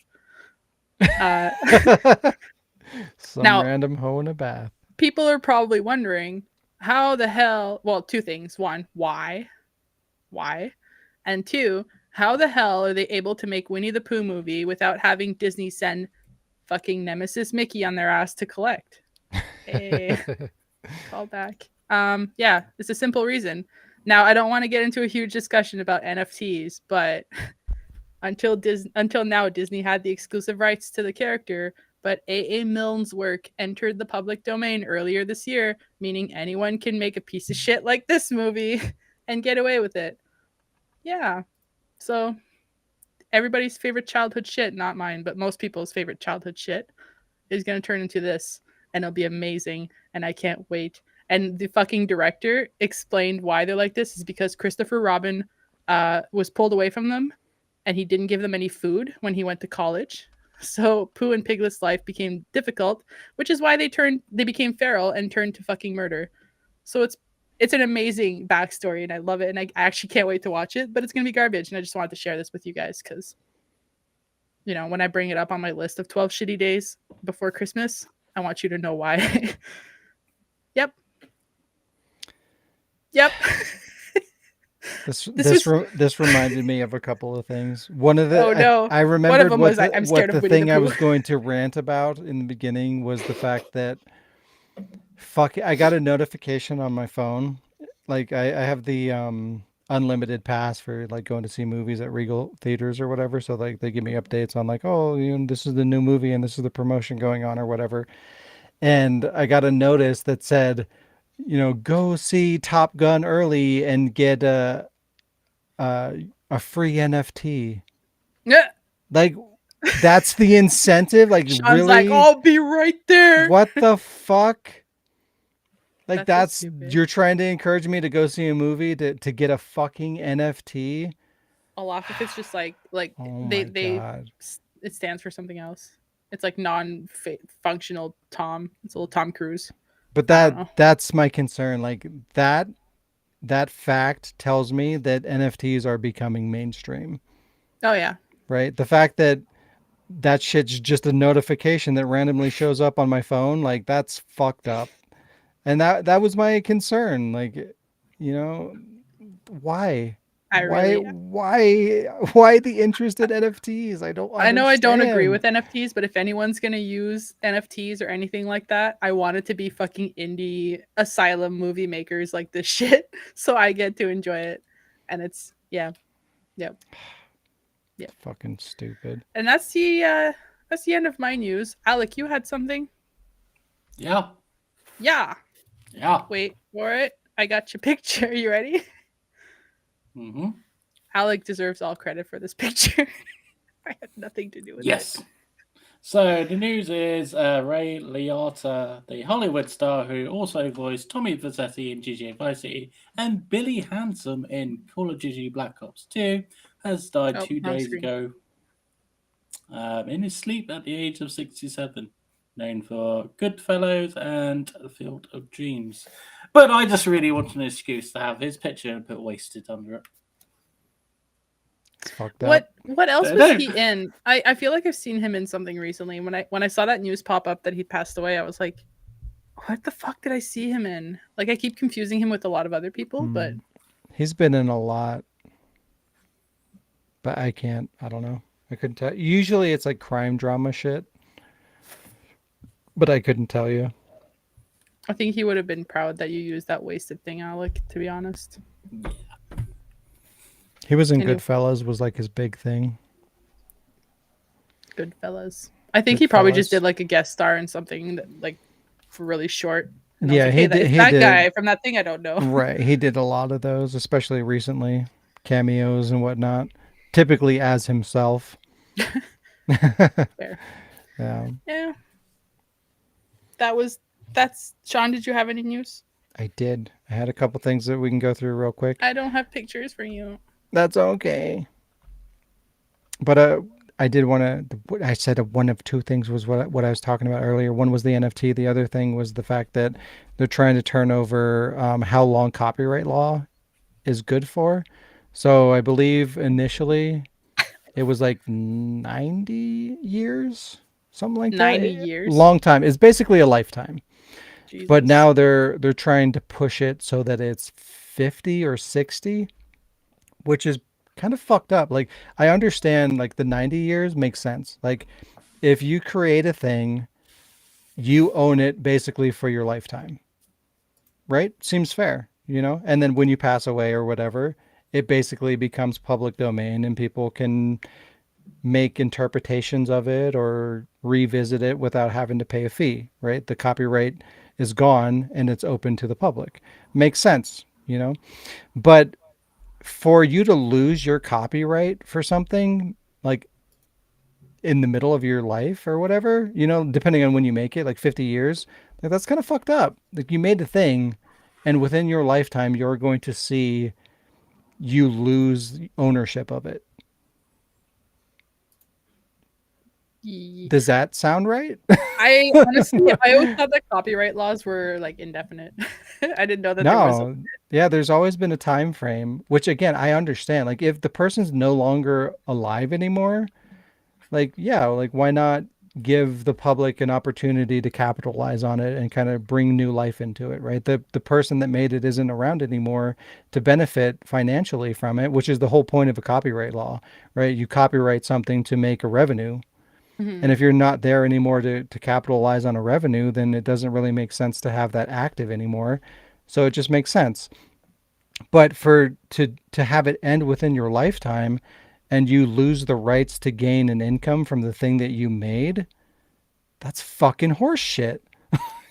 Random hoe in a bath. People are probably wondering how the hell, well, two things. One, why? And two, how the hell are they able to make Winnie the Pooh movie without having Disney send fucking Nemesis Mickey on their ass to collect? Hey, call back. Yeah, it's a simple reason. Now, I don't want to get into a huge discussion about NFTs, but until now, Disney had the exclusive rights to the character, but A.A. Milne's work entered the public domain earlier this year, meaning anyone can make a piece of shit like this movie and get away with it. Yeah. So everybody's favorite childhood shit, not mine, but most people's favorite childhood shit, is going to turn into this, and it'll be amazing, and I can't wait. And the fucking director explained why they're like this is because Christopher Robin was pulled away from them, and he didn't give them any food when he went to college. So Pooh and Piglet's life became difficult, which is why they became feral and turned to fucking murder. So it's an amazing backstory, and I love it, and I actually can't wait to watch it, but it's going to be garbage, and I just wanted to share this with you guys because, you know, when I bring it up on my list of 12 shitty days before Christmas, I want you to know why. Yep. This reminded me of a couple of things. One of the I remembered one of them was I'm scared of the thing I was going to rant about in the beginning was the fact that I got a notification on my phone. Like I have the unlimited pass for like going to see movies at Regal theaters or whatever. So like they give me updates on like, oh, you know, this is the new movie and this is the promotion going on or whatever. And I got a notice that said, you know, go see Top Gun early and get a free NFT. Yeah. Like that's the incentive. Like Sean's really? Like, I'll be right there. What the fuck? Like that's so you're trying to encourage me to go see a movie to get a fucking NFT. A lot if it's just like oh God. It stands for something else. It's like non-functional Tom. It's a little Tom Cruise. But that's my concern. Like that fact tells me that NFTs are becoming mainstream. Oh yeah. Right? The fact that shit's just a notification that randomly shows up on my phone, like that's fucked up. And that was my concern. Like, you know, why? Why the interest in NFTs? I don't understand. I know I don't agree with NFTs, but if anyone's going to use NFTs or anything like that, I want it to be fucking indie asylum movie makers like this shit. So I get to enjoy it. And it's, Yep. Fucking stupid. And that's the end of my news. Alec, you had something? Yeah. Wait for it. I got your picture. You ready? Mm-hmm. Alec deserves all credit for this picture. I had nothing to do with Yes. it. So the news is Ray Liotta, the Hollywood star who also voiced Tommy Vercetti in GTA Vice City and Billy Handsome in Call of Duty Black Ops 2, has died Oh, 2 wrong days screen. ago in his sleep at the age of 67. Known for Goodfellas and The Field of Dreams. But I just really want an excuse to have his picture and put Wasted under it. It's fucked up. What else They was don't. he in? I feel like I've seen him in something recently. When I saw that news pop up that he passed away, I was like, what the fuck did I see him in? Like I keep confusing him with a lot of other people, but He's been in a lot, but I don't know. I couldn't tell. Usually it's like crime drama shit, but I couldn't tell you. I think he would have been proud that you used that wasted thing, Alec, to be honest. He was in Anyway. Goodfellas, was like his big thing. Goodfellas. I think he probably just Goodfellas. did like a guest star in something that like for really short. And Yeah, I was like, he hey, did- it's he that did. guy from that thing I don't know. Right. He did a lot of those, especially recently. Cameos and whatnot. Typically as himself. Fair. Yeah. Yeah. That's Sean, did you have any news? I did. I had a couple things that we can go through real quick. I don't have pictures for you. That's okay. But I did want to. I said one of two things was what I was talking about earlier. One was the NFT. The other thing was the fact that they're trying to turn over how long copyright law is good for. So I believe initially it was like 90 years, something like 90 that. years? Long time. It's basically a lifetime. Jesus. But now they're trying to push it so that it's 50 or 60, which is kind of fucked up. Like I understand like the 90 years makes sense. Like if you create a thing, you own it basically for your lifetime. Right? Seems fair, you know? And then when you pass away or whatever, it basically becomes public domain and people can make interpretations of it or revisit it without having to pay a fee, right? The copyright is gone and it's open to the public. Makes sense, you know? But for you to lose your copyright for something like in the middle of your life or whatever, you know, depending on when you make it, like 50 years, like that's kind of fucked up. Like you made the thing and within your lifetime, you're going to see you lose ownership of it. Does that sound right? I honestly, I always thought that copyright laws were like indefinite. I didn't know that there was. No. Yeah, there's always been a time frame, which again, I understand. Like if the person's no longer alive anymore, like yeah, like why not give the public an opportunity to capitalize on it and kind of bring new life into it, right? The person that made it isn't around anymore to benefit financially from it, which is the whole point of a copyright law, right? You copyright something to make a revenue. And if you're not there anymore to capitalize on a revenue, then it doesn't really make sense to have that active anymore. So it just makes sense. But to have it end within your lifetime and you lose the rights to gain an income from the thing that you made, that's fucking horse shit.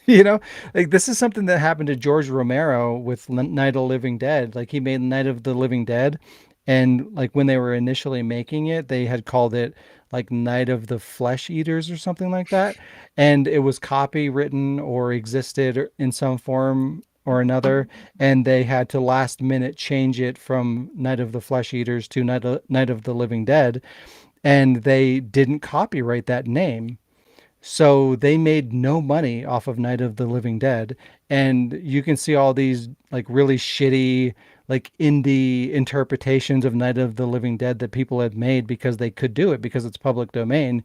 You know, like this is something that happened to George Romero with Night of the Living Dead. Like he made Night of the Living Dead, and like when they were initially making it, they had called it like Night of the Flesh Eaters or something like that, and it was copywritten or existed in some form or another, and they had to last minute change it from Night of the Flesh Eaters to Night of the Living Dead, and they didn't copyright that name. So they made no money off of Night of the Living Dead. And you can see all these like really shitty, like indie interpretations of Night of the Living Dead that people had made because they could do it because it's public domain.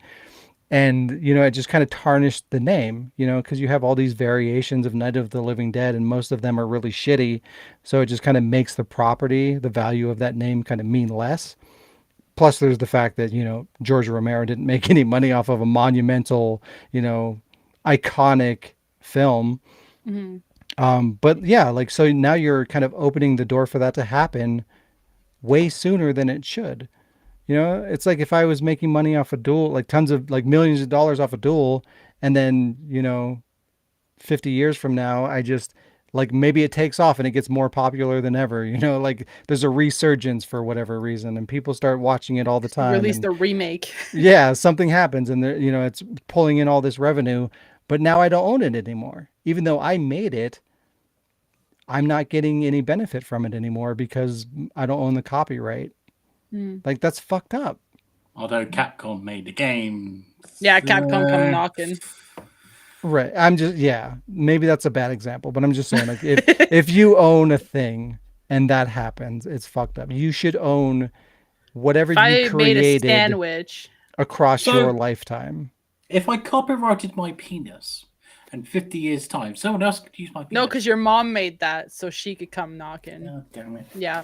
And, you know, it just kind of tarnished the name, you know, because you have all these variations of Night of the Living Dead and most of them are really shitty. So it just kind of makes the property, the value of that name kind of mean less. Plus, there's the fact that, you know, George Romero didn't make any money off of a monumental, you know, iconic film. But yeah, like, so now you're kind of opening the door for that to happen way sooner than it should. You know, it's like if I was making money off a duel, like tons of like millions of dollars off a duel, and then, you know, 50 years from now, I just like maybe it takes off and it gets more popular than ever, like there's a resurgence for whatever reason and people start watching it all the time. Release the remake. Yeah, something happens and it's pulling in all this revenue, but now I don't own it anymore. Even though I made it, I'm not getting any benefit from it anymore because I don't own the copyright. Like, that's fucked up. Although Capcom made the game. Yeah, Capcom come knocking. Right. Maybe that's a bad example, but I'm just saying, like, if you own a thing and that happens, it's fucked up. You should own whatever you made a created sandwich across your lifetime. If I copyrighted my penis in 50 years' time, someone else could use my penis. No, because your mom made that so she could come knocking. Oh, damn it. Yeah.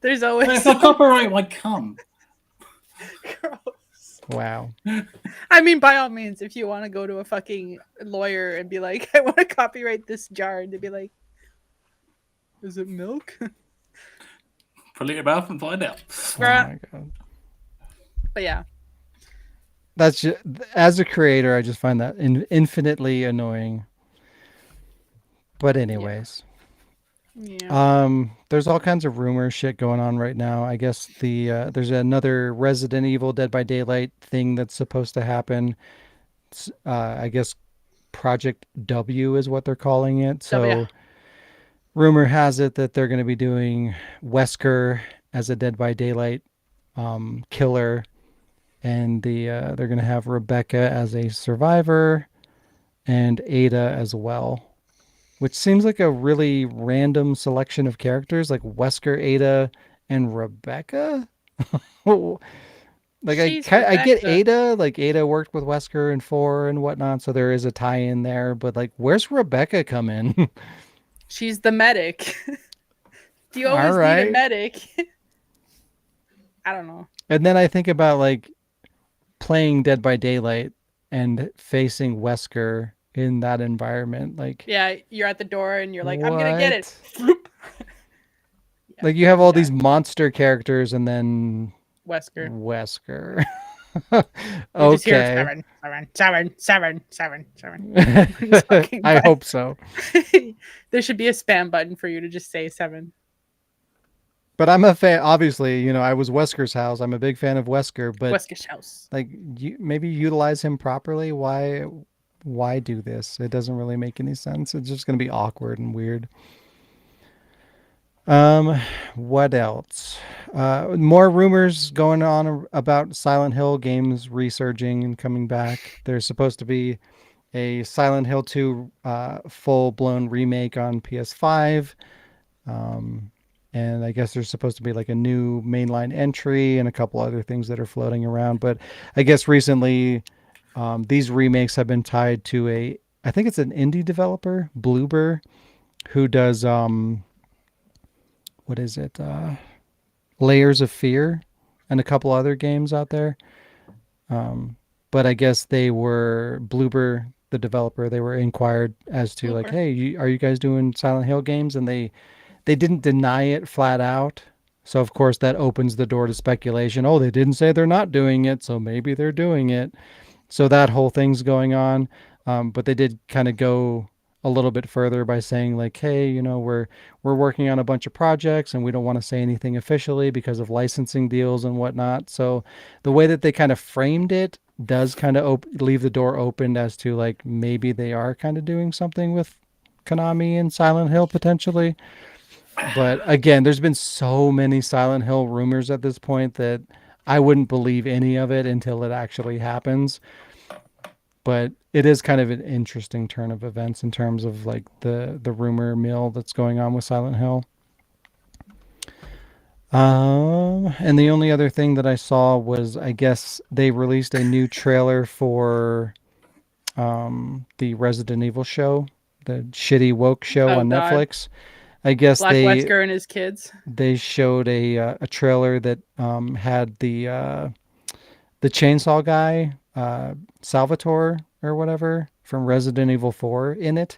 There's always. But if I copyright my cum. Gross. Wow. I mean, by all means, if you want to go to a fucking lawyer and be like, I want to copyright this jar, and they'd be like, is it milk? Put it in your mouth and find out. Oh my God. But yeah. That's just, as a creator, I just find that infinitely annoying. But anyways. Yeah. There's all kinds of rumor shit going on right now. I guess there's another Resident Evil Dead by Daylight thing that's supposed to happen. I guess Project W is what they're calling it. So rumor has it that they're going to be doing Wesker as a Dead by Daylight killer, and they're going to have Rebecca as a survivor and Ada as well. Which seems like a really random selection of characters, like Wesker, Ada, and Rebecca. Like I get Ada, like Ada worked with Wesker in 4 and whatnot, so there is a tie-in there. But like, where's Rebecca come in? She's the medic. Do you always need a medic? I don't know. And then I think about like playing Dead by Daylight and facing Wesker in that environment. Like, yeah, you're at the door and you're like, I'm gonna get it. Like, you have all these monster characters and then Wesker. Okay. Seven. I hope so. There should be a spam button for you to just say 7. But I'm a fan. Obviously, I was Wesker's house. I'm a big fan of Wesker, but Wesker's house. Like, maybe utilize him properly. Why do this? It doesn't really make any sense. It's just going to be awkward and weird. What else? More rumors going on about Silent Hill games resurging and coming back. There's supposed to be a Silent Hill 2 full-blown remake on PS5. And I guess there's supposed to be like a new mainline entry and a couple other things that are floating around. But I guess recently these remakes have been tied to I think it's an indie developer, Bloober, who does, what is it? Layers of Fear and a couple other games out there. But I guess Bloober, the developer, they were inquired as to like, hey, are you guys doing Silent Hill games? And they didn't deny it flat out. So of course that opens the door to speculation. Oh, they didn't say they're not doing it, so maybe they're doing it. So that whole thing's going on. But they did kind of go a little bit further by saying like, hey, we're working on a bunch of projects and we don't want to say anything officially because of licensing deals and whatnot. So the way that they kind of framed it does kind of leave the door open as to like, maybe they are kind of doing something with Konami and Silent Hill potentially. But again, there's been so many Silent Hill rumors at this point that I wouldn't believe any of it until it actually happens. But it is kind of an interesting turn of events in terms of like the rumor mill that's going on with Silent Hill. And the only other thing that I saw was, I guess they released a new trailer for the Resident Evil show, the shitty woke show on Netflix. I guess Black Wesker and his kids. They showed a trailer that had the chainsaw guy, Salvatore or whatever, from Resident Evil 4 in it.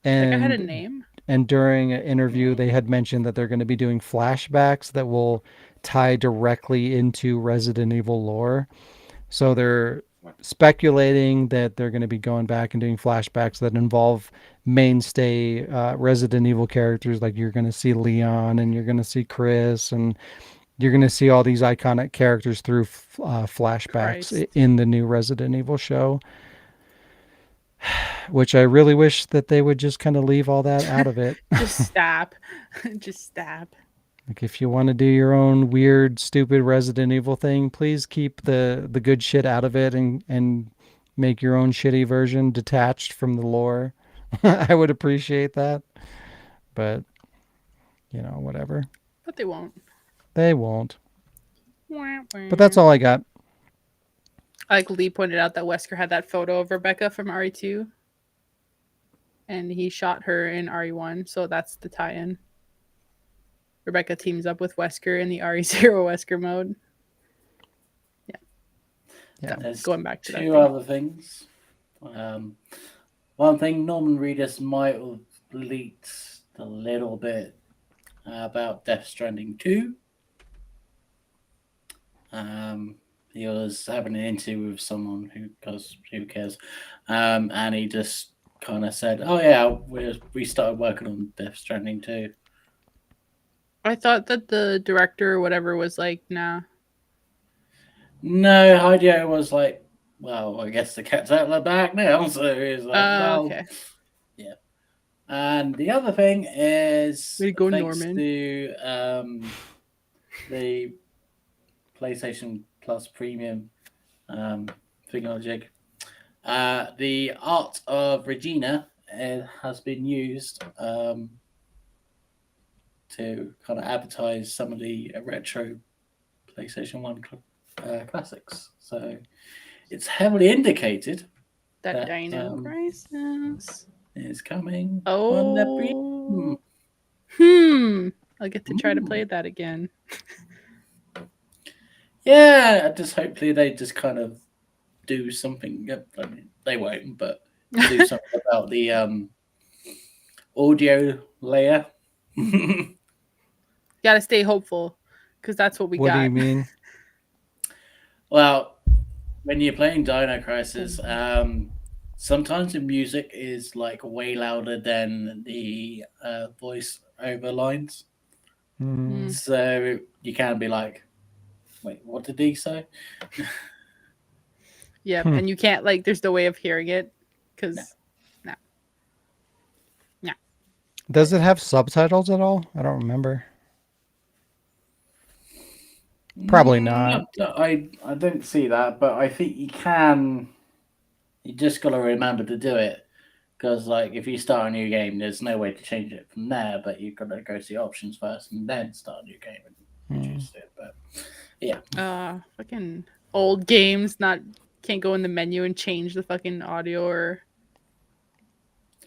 And that guy had a name? And during an interview, they had mentioned that they're going to be doing flashbacks that will tie directly into Resident Evil lore. So they're speculating that they're going to be going back and doing flashbacks that involve mainstay Resident Evil characters. Like you're going to see Leon and you're going to see Chris and you're going to see all these iconic characters through flashbacks in the new Resident Evil show, which I really wish that they would just kind of leave all that out of it. Just stop. Just stop. Like if you want to do your own weird, stupid Resident Evil thing, please keep the good shit out of it and make your own shitty version detached from the lore. I would appreciate that. But, whatever. But they won't. They won't. But that's all I got. Like Lee pointed out that Wesker had that photo of Rebecca from RE2. And he shot her in RE1, so that's the tie-in. Rebecca teams up with Wesker in the RE0 Wesker mode. Yeah. There's going back to two other things. One thing, Norman Reedus might have leaked a little bit about Death Stranding 2. He was having an interview with someone who cares, and he just kind of said, "Oh yeah, we started working on Death Stranding 2." I thought that the director or whatever was like, nah. No, Hideo was like, well, I guess the cat's out of the bag now. So he's like, well, okay. Yeah. And the other thing is, Way to go, thanks Norman. to the PlayStation Plus Premium thingamajig, the art of Regina has been used to kind of advertise some of the retro PlayStation 1 classics. So it's heavily indicated that Dino Crisis is coming. Oh. On the I'll get to try to play that again. Yeah, just hopefully they just kind of do something. I mean, they won't, but do something about the audio layer. Gotta stay hopeful, because that's what we got. What do you mean? Well, when you're playing Dino Crisis, sometimes the music is like way louder than the voice over lines. Mm. So you can be like, wait, what did he say? Yeah, and you can't, there's no way of hearing it, because no. Does it have subtitles at all? I don't remember. Probably not. I don't see that, but I think you can. You just got to remember to do it, because if you start a new game, there's no way to change it from there. But you've got to go to the options first and then start a new game and reduce it. But yeah, fucking old games can't go in the menu and change the fucking audio or.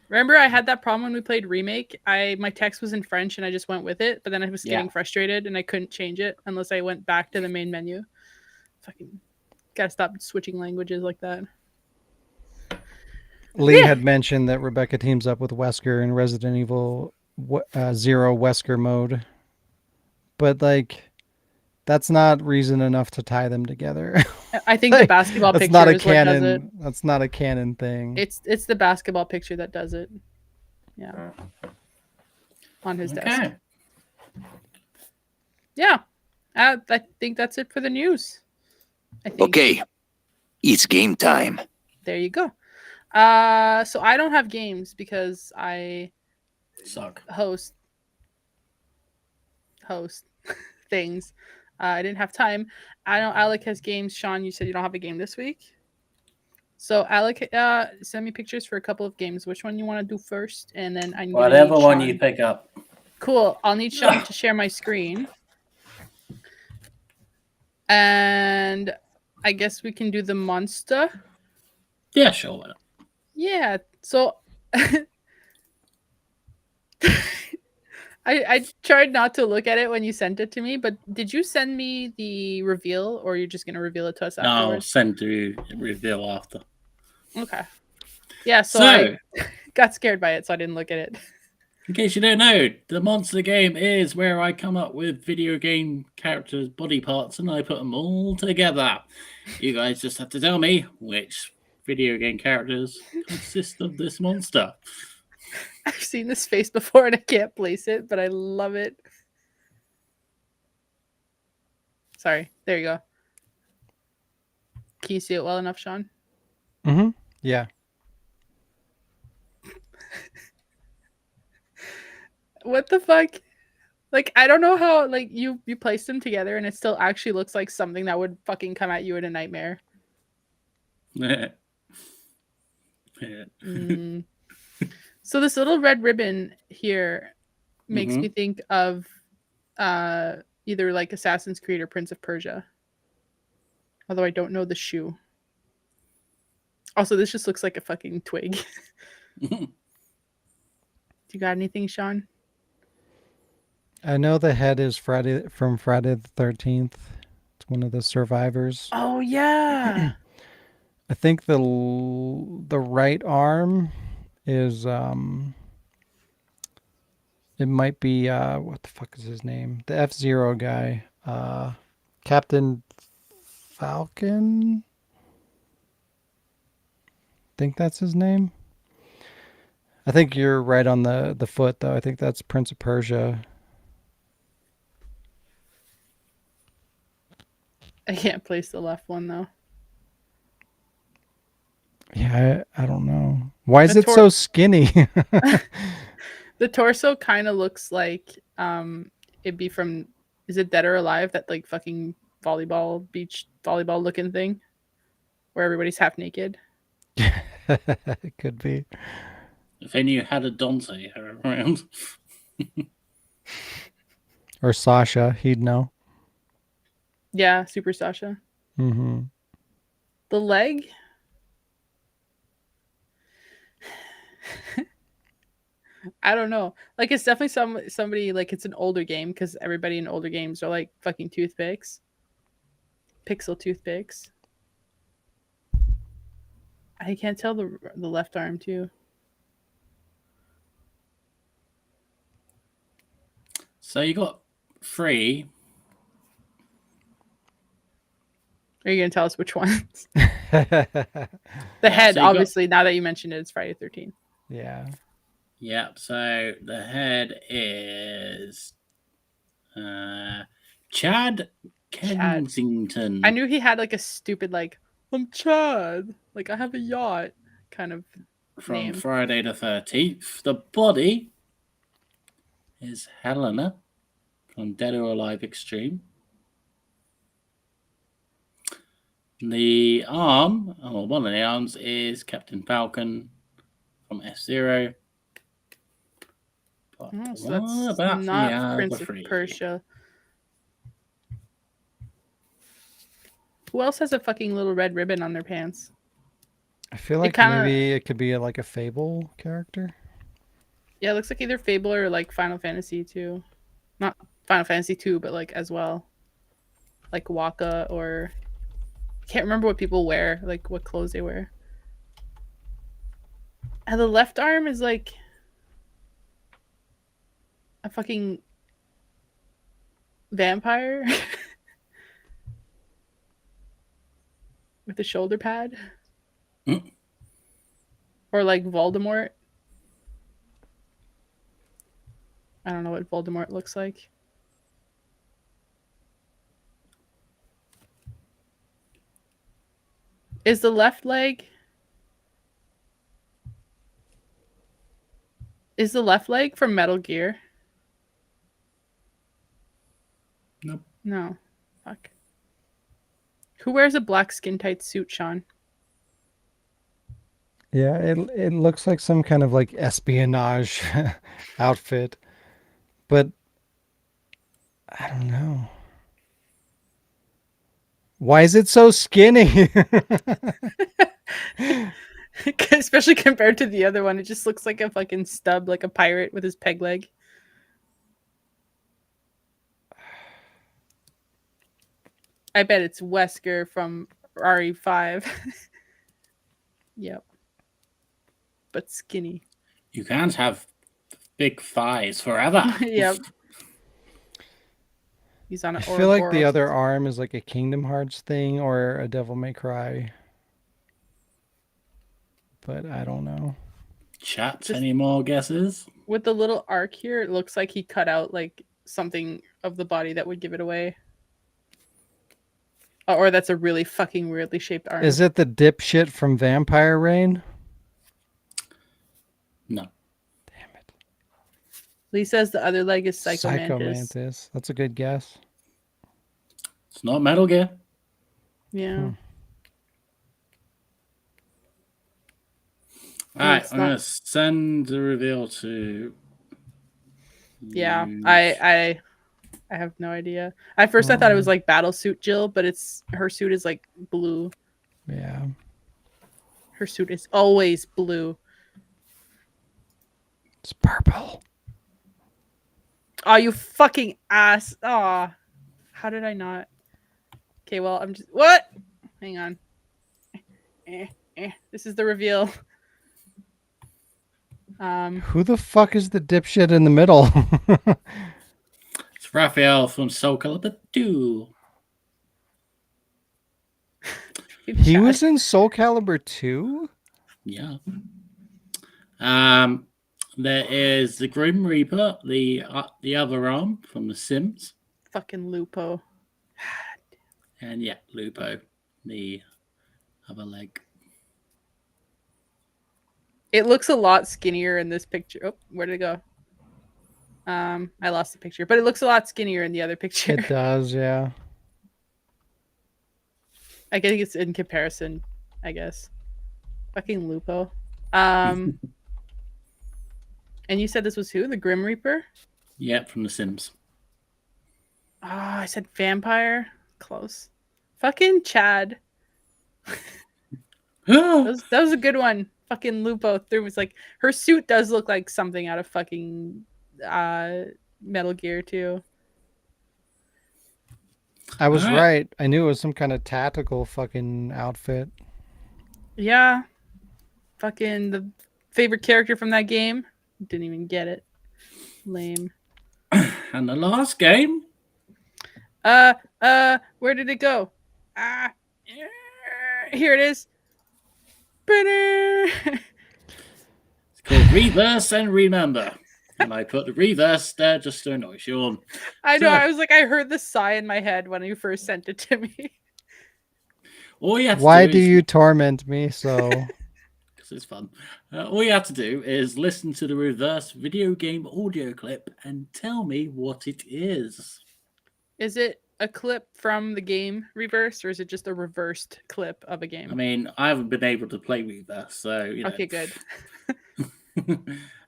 Remember, I had that problem when we played Remake. My text was in French and I just went with it, but then I was getting frustrated and I couldn't change it unless I went back to the main menu. Fucking gotta stop switching languages like that. Lee had mentioned that Rebecca teams up with Wesker in Resident Evil 0 Wesker mode, but that's not reason enough to tie them together. I think the basketball picture not a is canon. what does it. That's not a canon thing. It's the basketball picture that does it. Yeah. On his desk. Yeah. I think that's it for the news. Okay. It's game time. There you go. So I don't have games because I suck. Host things. I didn't have time. I know Alec has games. Sean, you said you don't have a game this week. So Alec, send me pictures for a couple of games. Which one you want to do first? And then I need whatever one you pick up. Cool. I'll need Sean to share my screen. And I guess we can do the monster. Yeah, sure. Yeah. So I tried not to look at it when you sent it to me, but did you send me the reveal or you're just going to reveal it to us afterwards? No, I'll send you the reveal after. Okay. Yeah, so I got scared by it, so I didn't look at it. In case you don't know, the monster game is where I come up with video game characters' body parts and I put them all together. You guys just have to tell me which video game characters consist of this monster. I've seen this face before and I can't place it, but I love it. Sorry, there you go. Can you see it well enough, Sean? Mm-hmm. Yeah. What the fuck? Like, I don't know how, like, you placed them together and it still actually looks like something that would fucking come at you in a nightmare. So this little red ribbon here makes me think of either like Assassin's Creed or Prince of Persia. Although I don't know the shoe. Also, this just looks like a fucking twig. Do you got anything, Sean? I know the head is Friday the 13th. It's one of the survivors. Oh yeah. I think the right arm is it might be what the fuck is his name? The F-Zero guy. Captain Falcon? I think that's his name. I think you're right on the foot though. I think that's Prince of Persia. I can't place the left one though. Yeah, I don't know. Why is it so skinny? The torso kind of looks like it'd be from, is it Dead or Alive, that like fucking beach volleyball looking thing where everybody's half naked? It could be. If only you had a Dante around. Or Sasha, he'd know. Yeah, Super Sasha. Mm-hmm. The leg. I don't know. Like, it's definitely somebody, like, it's an older game because everybody in older games are like fucking toothpicks. Pixel toothpicks. I can't tell the left arm too. So you got 3. Are you gonna tell us which ones? The head, so obviously. Now that you mentioned it, it's Friday the 13th. Yeah. Yep. So the head is Chad Kensington. I knew he had like a stupid like, I'm Chad, like I have a yacht kind of from name. Friday the 13th. The body is Helena from Dead or Alive Extreme. The arm, or one of the arms, is Captain Falcon from F-Zero. But So that's about not the Prince of Persia. Who else has a fucking little red ribbon on their pants? I feel like maybe it could be like a Fable character. Yeah, it looks like either Fable or like Final Fantasy 2. Not Final Fantasy 2, but like as well. Like Waka, or I can't remember what people wear, like what clothes they wear. And the left arm is like a fucking vampire with a shoulder pad. Or like Voldemort. I don't know what Voldemort looks like. Is the left leg... Is the left leg from Metal Gear? Nope. No. Fuck. Who wears a black skin tight suit, Sean? Yeah, it looks like some kind of like espionage outfit. But I don't know. Why is it so skinny? Especially compared to the other one. It just looks like a fucking stub, like a pirate with his peg leg. I bet it's Wesker from RE5. Yep. But skinny. You can't have big thighs forever. Yep. He's on I an feel like the Ouroboros. other arm is like a Kingdom Hearts thing or a Devil May Cry. But I don't know. Chat, Just- any more guesses? With the little arc here, it looks like he cut out like something of the body that would give it away. Or that's a really fucking weirdly shaped arm. Is it the dipshit from Vampire Rain? No. Damn it. Lee says the other leg is Psycho Mantis. Mantis. That's a good guess. It's not Metal Gear. Yeah. All right, it's I'm not- going to send the reveal to... Yeah. you. I have no idea. At first I thought it was like Battlesuit Jill, but her suit is like blue. Yeah. Her suit is always blue. It's purple. Oh, you fucking ass. Oh, how did I not? Okay, well, I'm just... What? Hang on. This is the reveal. Who the fuck is the dipshit in the middle? It's Raphael from Soul Calibur 2. He was in Soul Calibur 2? Yeah. There is the Grim Reaper, the other arm from The Sims, fucking Lupo. and yeah, Lupo, the other leg. It looks a lot skinnier in this picture. Oh, where did it go? I lost the picture, but it looks a lot skinnier in the other picture. It does, yeah. I think it's in comparison, I guess. Fucking Lupo. And you said this was who? The Grim Reaper? Yeah, from The Sims. Oh, I said vampire. Close. Fucking Chad. That was a good one. Fucking Lupo through was like her suit does look like something out of fucking Metal Gear 2. I was All right. right. I knew it was some kind of tactical fucking outfit. Yeah. Fucking the favorite character from that game. Didn't even get it. Lame. And the last game, Where did it go? Here it is. it's called Reverse and Remember. And I put the reverse there just to annoy Sean. I know. So- I was like, I heard the sigh in my head when you first sent it to me. All you have to Why do do is, you torment me so? because it's fun. All you have to do is listen to the reverse video game audio clip and tell me what it is. Is it a clip from the game Reverse, or is it just a reversed clip of a game? I mean, I haven't been able to play reverse, so you know. Okay, good. All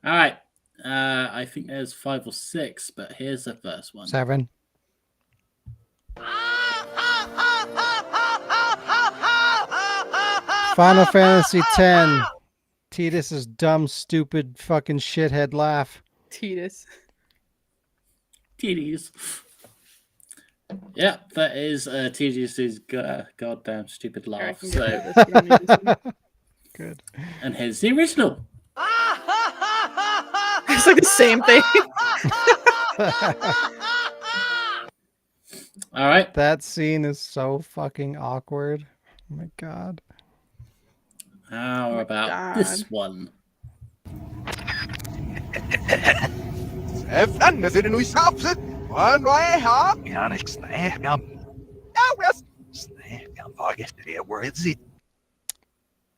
right. I think there's 5 or 6, but here's the first one. 7. Final Fantasy X. Tidus's dumb, stupid, fucking shithead laugh. Tidus. TDs. Yeah, that is TDS's goddamn stupid Here, I laugh. can So, get this. You don't need this one. Good. and here's the original. It's like the same thing. All right. That scene is so fucking awkward. Oh my god. How about God. this one?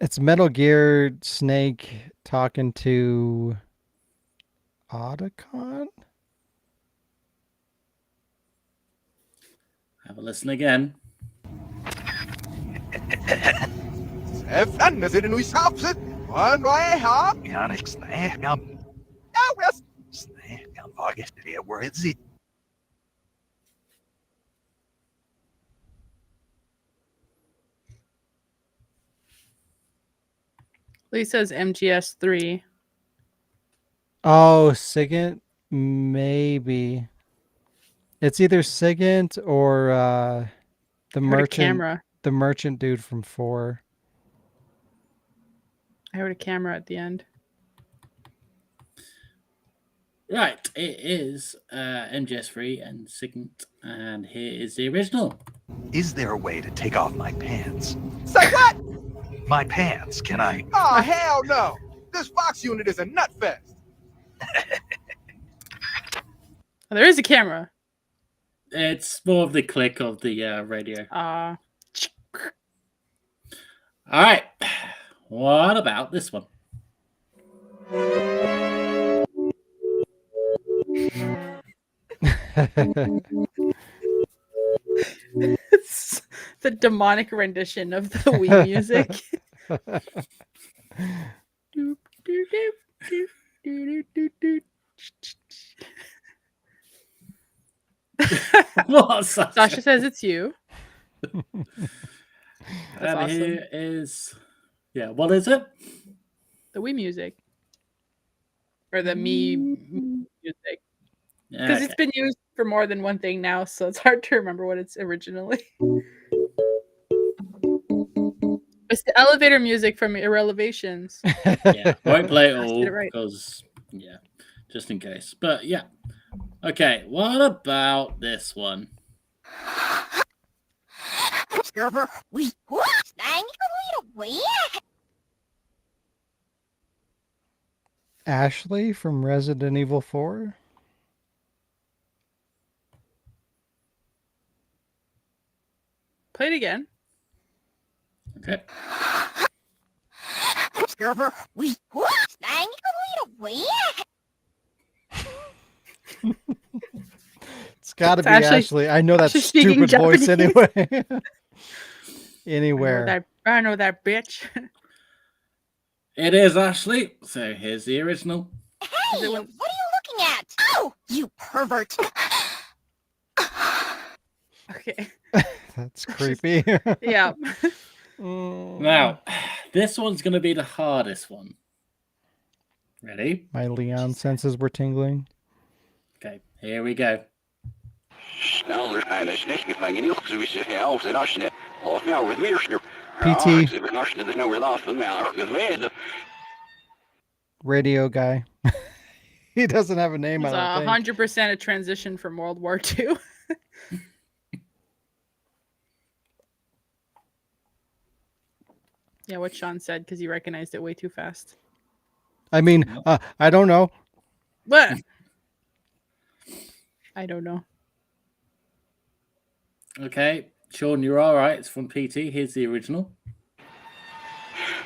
It's Metal Gear Snake talking to Otacon? Have a listen again. Lee says MGS 3. Oh, Sigint? Maybe. It's either Sigint or the I heard a merchant. camera. The merchant dude from 4. I heard a camera at the end. Right, it is MGS3 and Signet, and here is the original. Is there a way to take off my pants? Say what? My pants, can I? Oh, hell no. This Fox unit is a nut fest. Oh, there is a camera. It's more of the click of the radio. Uh All right, what about this one? it's the demonic rendition of the Wii music. Doop, doop, doop, doop, doop, doop, doop. What's that? Sasha says it's you. And That's awesome. here is, what is it? The Wii music. Or the Me music. Because it's been used for more than one thing now, so it's hard to remember what it's originally. It's the elevator music from Irrelevations. Won't play it I all did it right. because, just in case. But yeah. Okay, what about this one? Ashley from Resident Evil 4. Play it again. Okay. It's got to It's be Ashley- Ashley. I know that Ashley speaking stupid voice Japanese. anyway. Anywhere. I know that bitch. It is Ashley. So here's the original. Hey, what are you looking at? Oh, you pervert. Okay. That's creepy. Yeah. Now, this one's going to be the hardest one. Ready? My Leon senses were tingling. Okay, here we go. PT. Radio guy. He doesn't have a name, It's I don't think. 100% a transition from World War II. Yeah, what Sean said, because he recognized it way too fast. I mean, I don't know. What? I don't know. Okay, Sean, you're all right. It's from PT. Here's the original.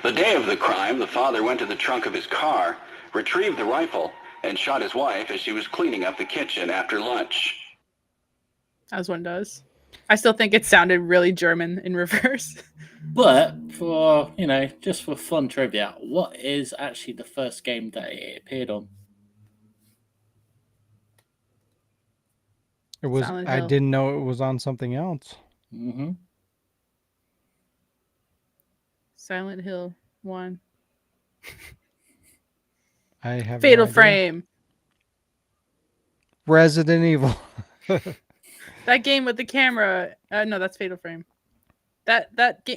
The day of the crime, the father went to the trunk of his car, retrieved the rifle, and shot his wife as she was cleaning up the kitchen after lunch. As one does. I still think it sounded really German in reverse. But for, just for fun trivia, what is actually the first game that it appeared on? It was. Silent I Hill. didn't know it was on something else. Mm-hmm. Silent Hill 1. I have Fatal no idea. Frame. Resident Evil. That game with the camera. No, that's Fatal Frame. That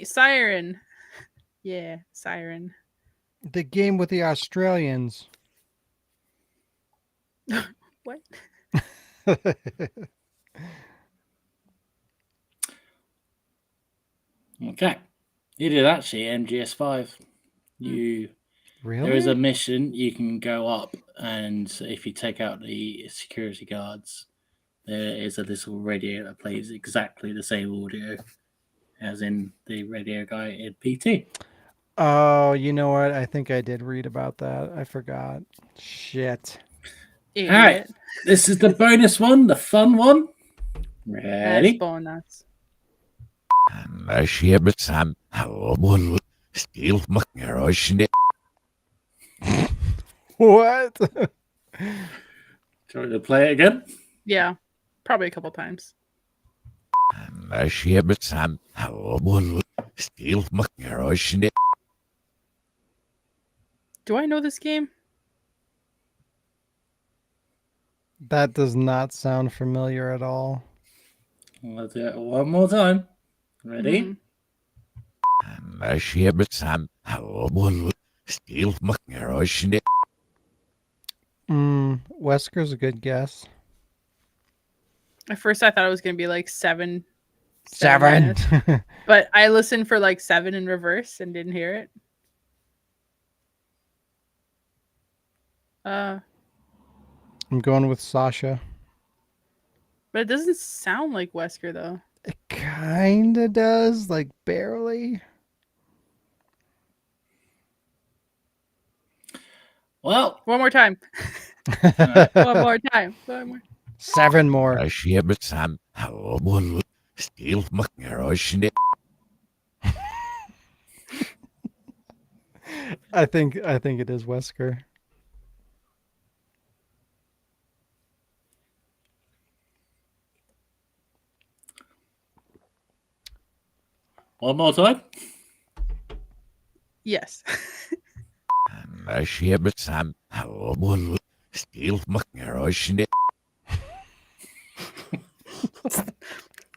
Siren. Yeah, Siren. The game with the Australians. What? Okay. It is actually MGS5. Really? There is a mission you can go up, and if you take out the security guards, there is a little radio that plays exactly the same audio as in the radio guy in PT. Oh, you know what? I think I did read about that. I forgot. Shit. Idiot. All right. This is the bonus one, the fun one. That's Ready? bonus. What? Do you want to play it again? Yeah, probably a couple times. Do I know this game? That does not sound familiar at all. Let's do it one more time. Ready? What Wesker's a good guess. At first, I thought it was going to be like 7. 7. But I listened for like 7 in reverse and didn't hear it. I'm going with Sasha. But it doesn't sound like Wesker, though. It kind of does, like barely. Well, one more time. One more time. 7 more. I think it is Wesker. One more time. Yes.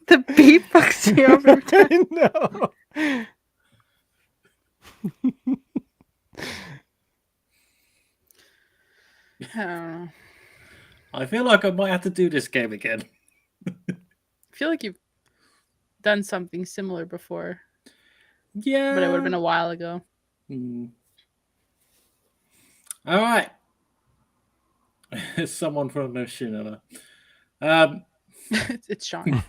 The beatbox here over time. No. I don't know. I feel like I might have to do this game again. I feel like you've done something similar before. Yeah. But it would have been a while ago. All right. Someone from the cinema. It's Sean.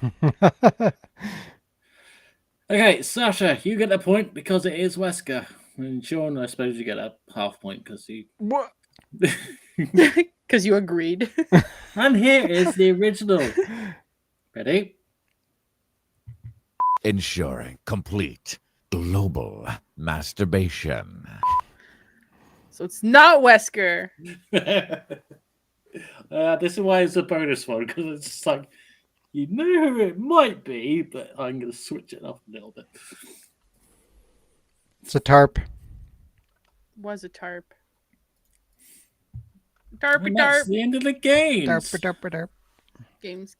Okay, Sasha, you get a point because it is Wesker. And Sean, I suppose you get a half point because you... What? Because you agreed. And here is the original. Ready? Ensuring complete global masturbation. So it's not Wesker. This is why it's a bonus one, because it's just like, you know who it might be, but I'm going to switch it up a little bit. It's a tarp. Was a tarp. Tarpy And tarp. that's the end of the games. Tarp. Games.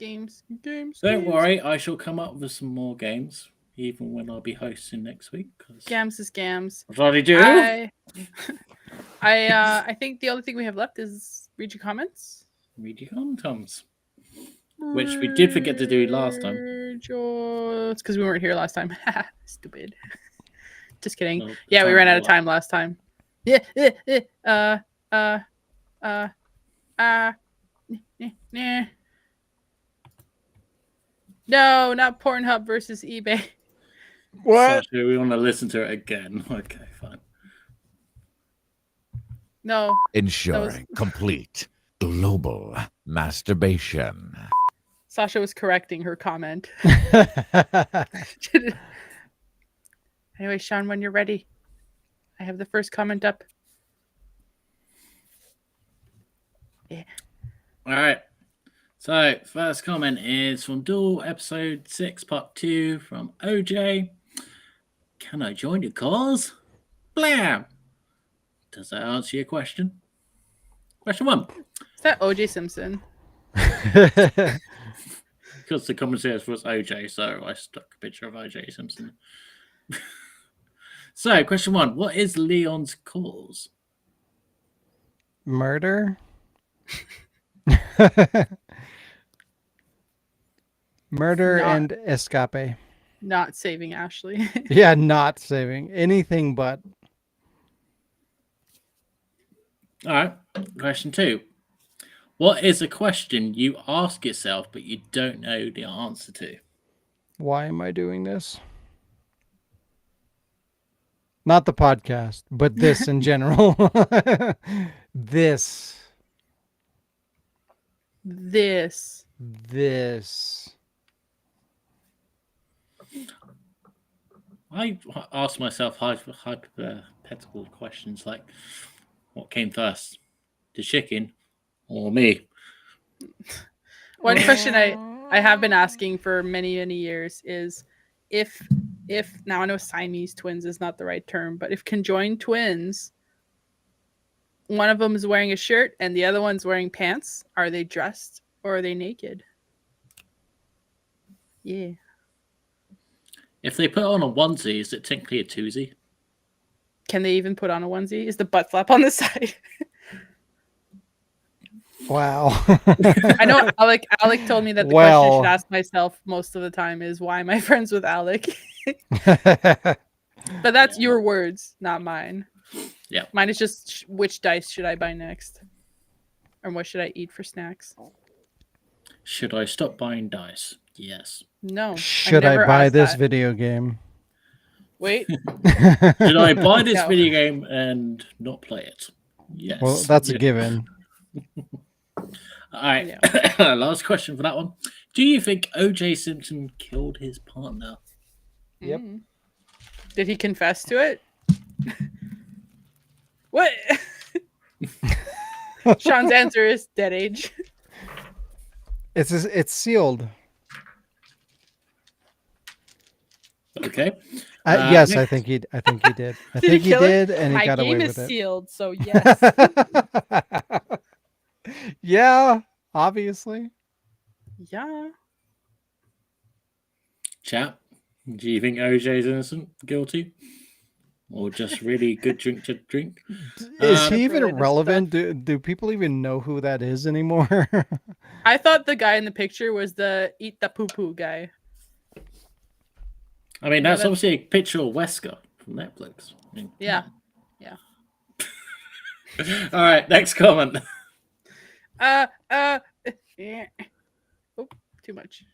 Don't worry, I shall come up with some more games, even when I'll be hosting next week. Scams is scams. What did I do? I think the only thing we have left is read your comments. Read your comments. Which we did forget to do last time. It's because we weren't here last time. Stupid. Just kidding. No, Yeah, we ran out of time last time. Yeah. Nah. No, not Pornhub versus eBay. What? Sasha, we want to listen to it again. Okay, fine. No. Ensuring complete global masturbation. Sasha was correcting her comment. Anyway, Sean, when you're ready, I have the first comment up. Yeah. All right. So, first comment is from Duel Episode 6, Part 2 from OJ. Can I join your cause? Blam! Does that answer your question? Question 1. Is that OJ Simpson? Because the commentary was OJ, so I stuck a picture of OJ Simpson. So, question 1. What is Leon's cause? Murder? Murder and escape. Not saving Ashley. Yeah, not saving. Anything but. All right. Question 2. What is a question you ask yourself but you don't know the answer to? Why am I doing this? Not the podcast, but this in general. This. I ask myself hypothetical questions like, what came first, the chicken or me? One question I have been asking for many years is if now I know Siamese twins is not the right term, but if conjoined twins, one of them is wearing a shirt and the other one's wearing pants, are they dressed or are they naked? Yeah. If they put on a onesie, is it technically a twosie? Can they even put on a onesie? Is the butt flap on the side? Wow. I know Alec told me that the question I should ask myself most of the time is, why am I friends with Alec? But that's your words, not mine. Yeah. Mine is just, which dice should I buy next? And what should I eat for snacks? Should I stop buying dice? Yes. No. Should I buy this video game? Wait. Should I buy this No. video game and not play it? Yes. Well, that's a given. All right. Last question for that one. Do you think O.J. Simpson killed his partner? Yep. Did he confess to it? What? Sean's answer is dead age. It's sealed. Okay. Yes, I think he did. I think he did, and he got away with it. My game is sealed, so yes. Yeah, obviously. Yeah. Chat. Do you think OJ's innocent, guilty, or just really good drink to drink? Is he even relevant? Do people even know who that is anymore? I thought the guy in the picture was the eat the poo poo guy. I mean, that's obviously a picture of Wesker from Netflix. I mean, yeah. All right, next comment. Yeah. Oh, too much.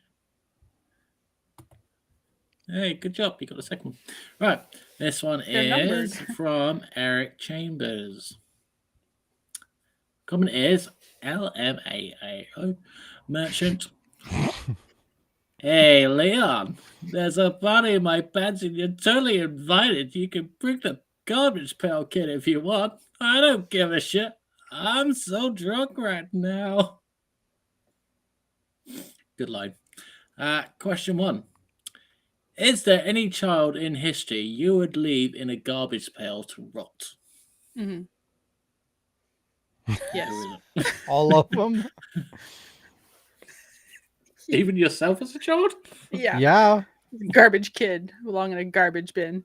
Hey, good job. You got the second one. Right. This one is from Eric Chambers. Comment is LMAAO Merchant. Hey, Leon, there's a party in my pants and you're totally invited. You can bring the garbage pail kid if you want. I don't give a shit. I'm so drunk right now. Good line. Question 1. Is there any child in history you would leave in a garbage pail to rot? Mm-hmm. Yes. All of them? Even yourself as a child? Yeah. Yeah. Garbage kid belong in a garbage bin.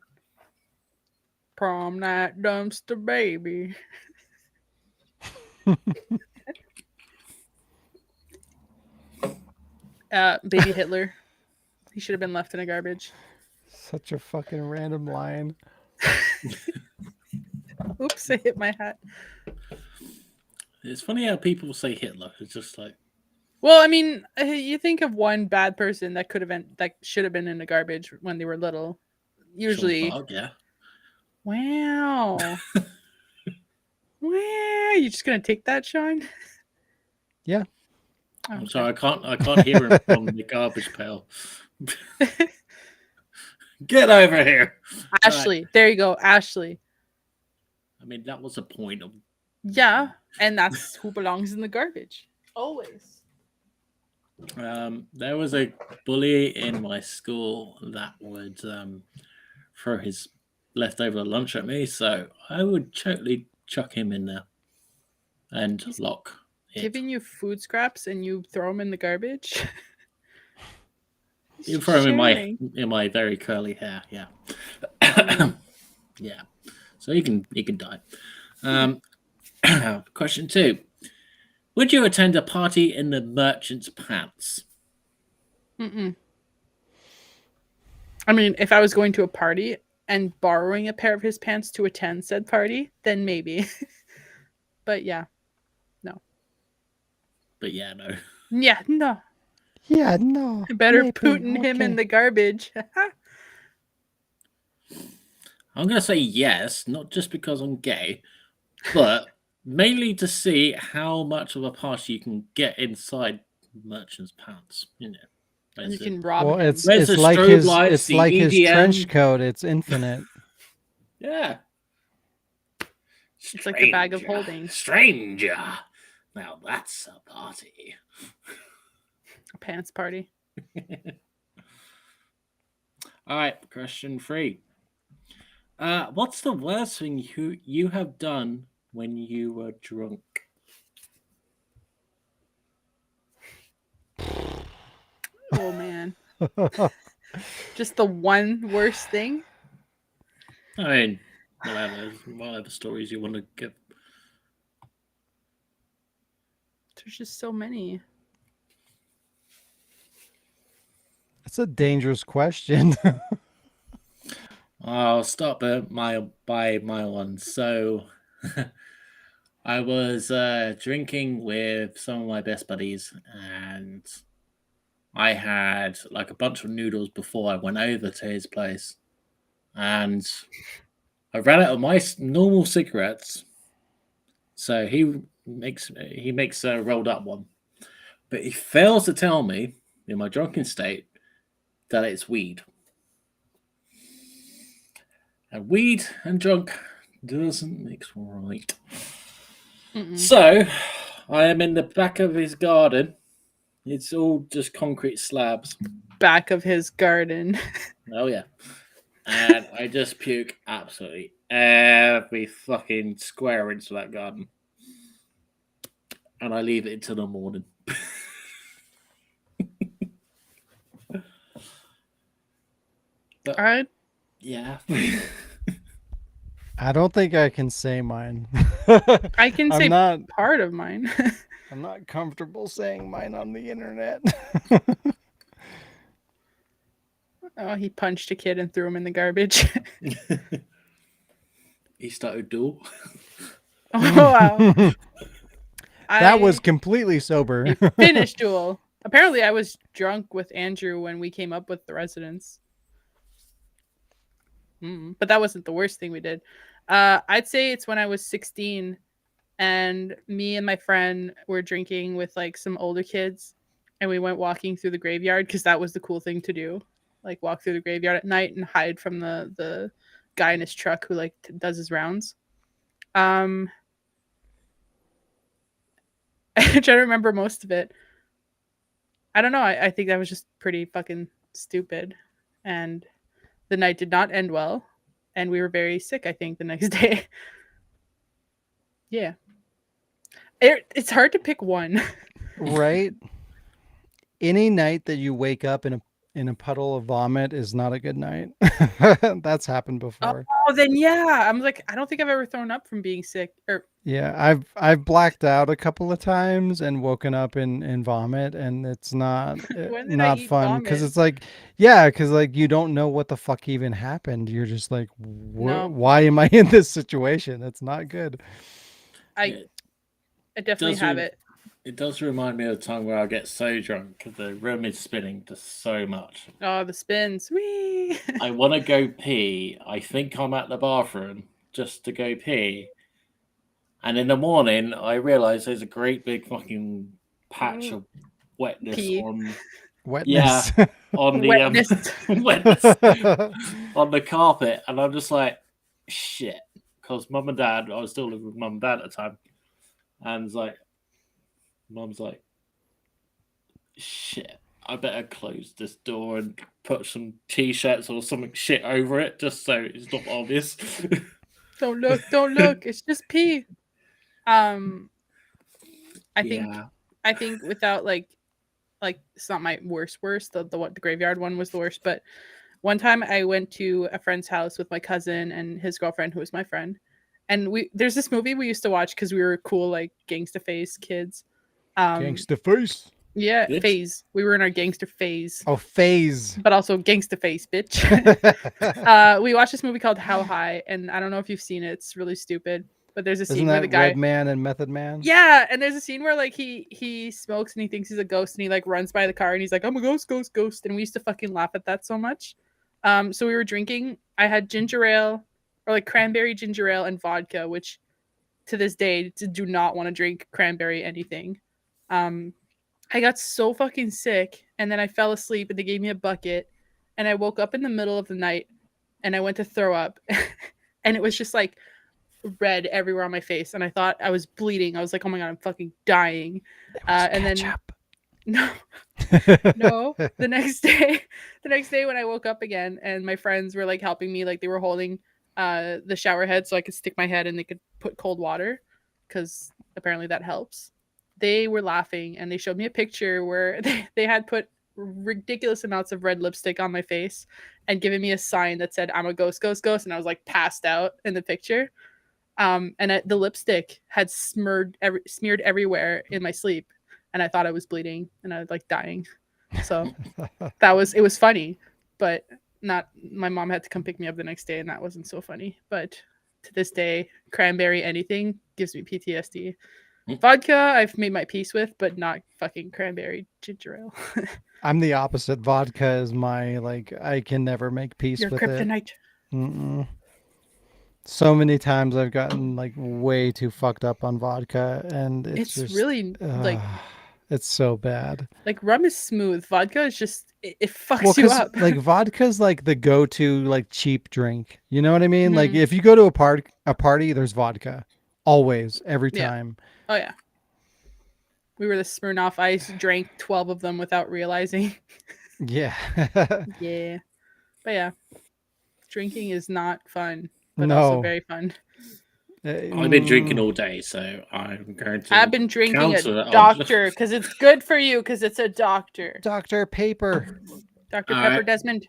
Prom night dumpster baby. Baby Hitler. He should have been left in a garbage. Such a fucking random line. Oops, I hit my hat. It's funny how people say Hitler. It's just like, well, I mean, you think of one bad person that could have been, that should have been in the garbage when they were little. Usually, yeah. Wow. Wow, you just gonna take that, Sean? Yeah. I'm sorry, I can't hear him from the garbage pail. Get over here, Ashley. Right. There you go, Ashley. I mean, that was a point of. Yeah, and that's who belongs in the garbage. Always. There was a bully in my school that would throw his leftover lunch at me, so I would totally chuck him in there and lock it. Giving you food scraps and you throw them in the garbage? You throw him in my very curly hair, yeah. Yeah. So he can die. Question 2. Would you attend a party in the merchant's pants? Mm-mm. I mean, if I was going to a party and borrowing a pair of his pants to attend said party, then maybe. But yeah, no. But yeah, no. Yeah, no. Yeah, no. Better Putin him in the garbage. I'm going to say yes, not just because I'm gay, but mainly to see how much of a party you can get inside merchant's pants. You know, and you can rob him. It's like his trench coat. It's infinite. Yeah. It's like the bag of holding. Stranger. Now that's a party. A pants party. All right, question 3. What's the worst thing you have done when you were drunk? Oh man. Just the one worst thing? I mean, whatever stories you want to give. There's just so many. That's a dangerous question. I'll start by my one. So I was drinking with some of my best buddies, and I had like a bunch of noodles before I went over to his place, and I ran out of my normal cigarettes. So he makes a rolled up one, but he fails to tell me in my drunken state that it's weed. And weed and drunk doesn't mix right. So I am in the back of his garden. It's all just concrete slabs. Back of his garden. Oh yeah. And I just puke absolutely every fucking square inch of that garden. And I leave it until the morning. But, yeah. I don't think I can say mine. I can say part of mine. I'm not comfortable saying mine on the internet. Oh, he punched a kid and threw him in the garbage. He started duel. Oh, wow. That was completely sober. Finished duel. Apparently, I was drunk with Andrew when we came up with the residence. But that wasn't the worst thing we did. I'd say it's when I was 16 and me and my friend were drinking with like some older kids and we went walking through the graveyard because that was the cool thing to do. Like walk through the graveyard at night and hide from the guy in his truck who like does his rounds. I'm trying to remember most of it. I don't know. I think that was just pretty fucking stupid. And the night did not end well. And we were very sick, I think, the next day. Yeah. It's hard to pick one. Right? Any night that you wake up in a puddle of vomit is not a good night. That's happened before. Oh, then yeah. I'm like, I don't think I've ever thrown up from being sick. Yeah, I've blacked out a couple of times and woken up in vomit, and it's not not fun because it's like, yeah, because like you don't know what the fuck even happened. You're just like, why am I in this situation? It's not good. I definitely have it. It does remind me of the time where I get so drunk because the room is spinning just so much. Oh, the spins. Whee! I want to go pee. I think I'm at the bathroom just to go pee. And in the morning, I realize there's a great big fucking patch of wetness on wetness. Yeah, on the wetness on the carpet, and I'm just like, shit. Because mum and dad, I was still living with mum and dad at the time, and it's like, mum's like, shit. I better close this door and put some t-shirts or something shit over it, just so it's not obvious. Don't look. It's just pee. I think without like it's not my worst. The graveyard one was the worst. But one time I went to a friend's house with my cousin and his girlfriend, who was my friend, and there's this movie we used to watch because we were cool like gangsta face kids. Gangsta face. Yeah, phase. We were in our gangster phase. Oh, phase. But also gangsta face, bitch. We watched this movie called How High, and I don't know if you've seen it. It's really stupid. But there's a scene where the guy, Red Man and Method Man. Yeah, and there's a scene where like he smokes and he thinks he's a ghost and he like runs by the car and he's like, I'm a ghost, and we used to fucking laugh at that so much. So we were drinking. I had ginger ale or like cranberry ginger ale and vodka, which to this day do not want to drink cranberry anything. I got so fucking sick and then I fell asleep and they gave me a bucket and I woke up in the middle of the night and I went to throw up and it was just like red everywhere on my face and I thought I was bleeding. I was like, oh my god, I'm fucking dying. And ketchup. Then no, the next day when I woke up again and my friends were like helping me, like they were holding the shower head so I could stick my head and they could put cold water because apparently that helps. They were laughing and they showed me a picture where they had put ridiculous amounts of red lipstick on my face and given me a sign that said I'm a ghost, and I was like passed out in the picture. And the lipstick had smeared everywhere in my sleep, and I thought I was bleeding and I was like dying. So it was funny, but not. My mom had to come pick me up the next day, and that wasn't so funny. But to this day, cranberry anything gives me PTSD. Vodka, I've made my peace with, but not fucking cranberry ginger ale. I'm the opposite. Vodka is my, like, I can never make peace Your with kryptonite. it. Mm-mm. So many times I've gotten like way too fucked up on vodka, and it's just really like it's so bad. Like rum is smooth. Vodka is just it fucks Well, you 'cause up. like vodka's like the go-to like cheap drink. You know what I mean? Like Mhm. if you go to a party, there's vodka. Always, every Yeah. time. Oh yeah. We were the Smirnoff Ice, drank 12 of them without realizing. Yeah. Yeah. But yeah. Drinking is not fun, but also No. very fun. I've been drinking all day, so I'm going to. I've been drinking counter a that on- doctor because it's good for you because it's a doctor. Dr. Paper. Dr. All Pepper right. Desmond.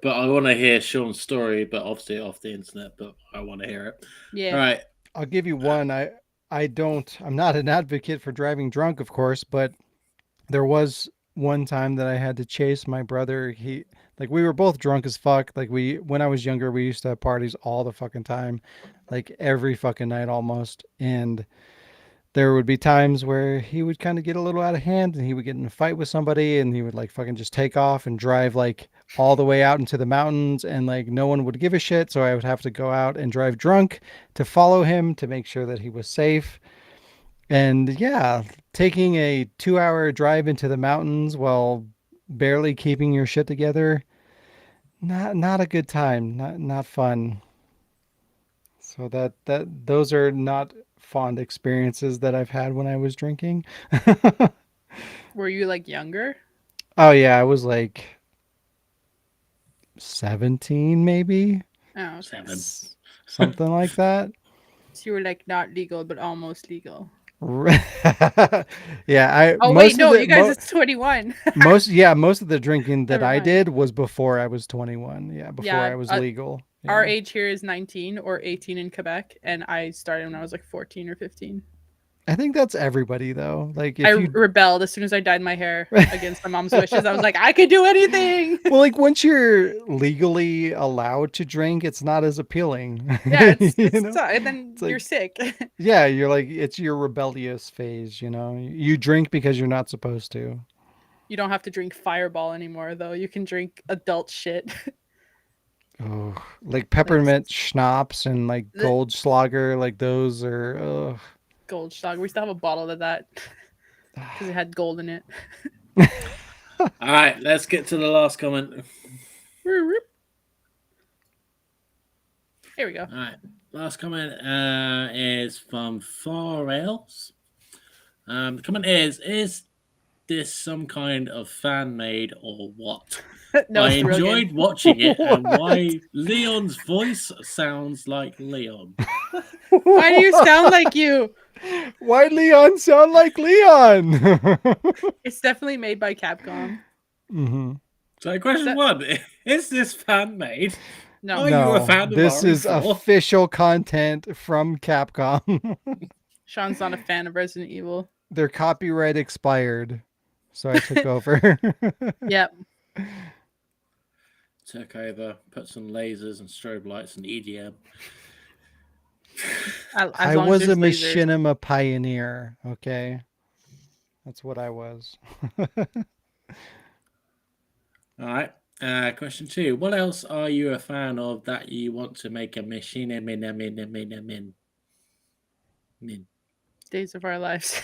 But I want to hear Sean's story, but obviously off the internet. But I want to hear it. Yeah. All right. I'll give you one. I'm not an advocate for driving drunk, of course, but there was one time that I had to chase my brother. We were both drunk as fuck. When I was younger, we used to have parties all the fucking time, like every fucking night almost. And there would be times where he would kind of get a little out of hand and he would get in a fight with somebody and he would like fucking just take off and drive like all the way out into the mountains, and like no one would give a shit. So I would have to go out and drive drunk to follow him to make sure that he was safe. And yeah, taking a 2-hour drive into the mountains while barely keeping your shit together, not a good time, not fun. So those are not fond experiences that I've had when I was drinking. Were you like younger? Oh yeah, I was like 17 maybe. Oh, okay. 7. Something like that. So you were like not legal but almost legal. Yeah, Oh wait, no, you guys it's 21. most of the drinking that Never I mind. did was before I was 21. Yeah, before Yeah, I was legal. Our Yeah. age here is 19 or 18 in Quebec, and I started when I was like 14 or 15. I think that's everybody though. Like if I you rebelled as soon as I dyed my hair against my mom's wishes. I was like, I could do anything. well, like once you're legally allowed to drink, it's not as appealing. Yeah, You it's know? and then It's like- you're sick. Yeah, you're like it's your rebellious phase, you know. You drink because you're not supposed to. You don't have to drink Fireball anymore, though. You can drink adult shit. Oh, like peppermint schnapps and like The- Goldschlager, like those are. Ugh. Goldschlager. We still have a bottle of that because it had gold in it. All right, let's get to the last comment. Here we go. All right, last comment is from Far Rails. The comment is this some kind of fan made or what? No, I it's real enjoyed good. watching it and why Leon's voice sounds like Leon. Why do you sound like you? Why Leon sound like Leon? It's definitely made by Capcom. Mm-hmm. So question one, is this fan made? No. Are you a fan of This is RE4? official content from Capcom. Sean's not a fan of Resident Evil. Their copyright expired, so I took over. Yep. Took over, put some lasers and strobe lights and EDM. I was a machinima pioneer, okay? That's what I was. All right. Question 2. What else are you a fan of that you want to make a machine min? Days of Our Lives.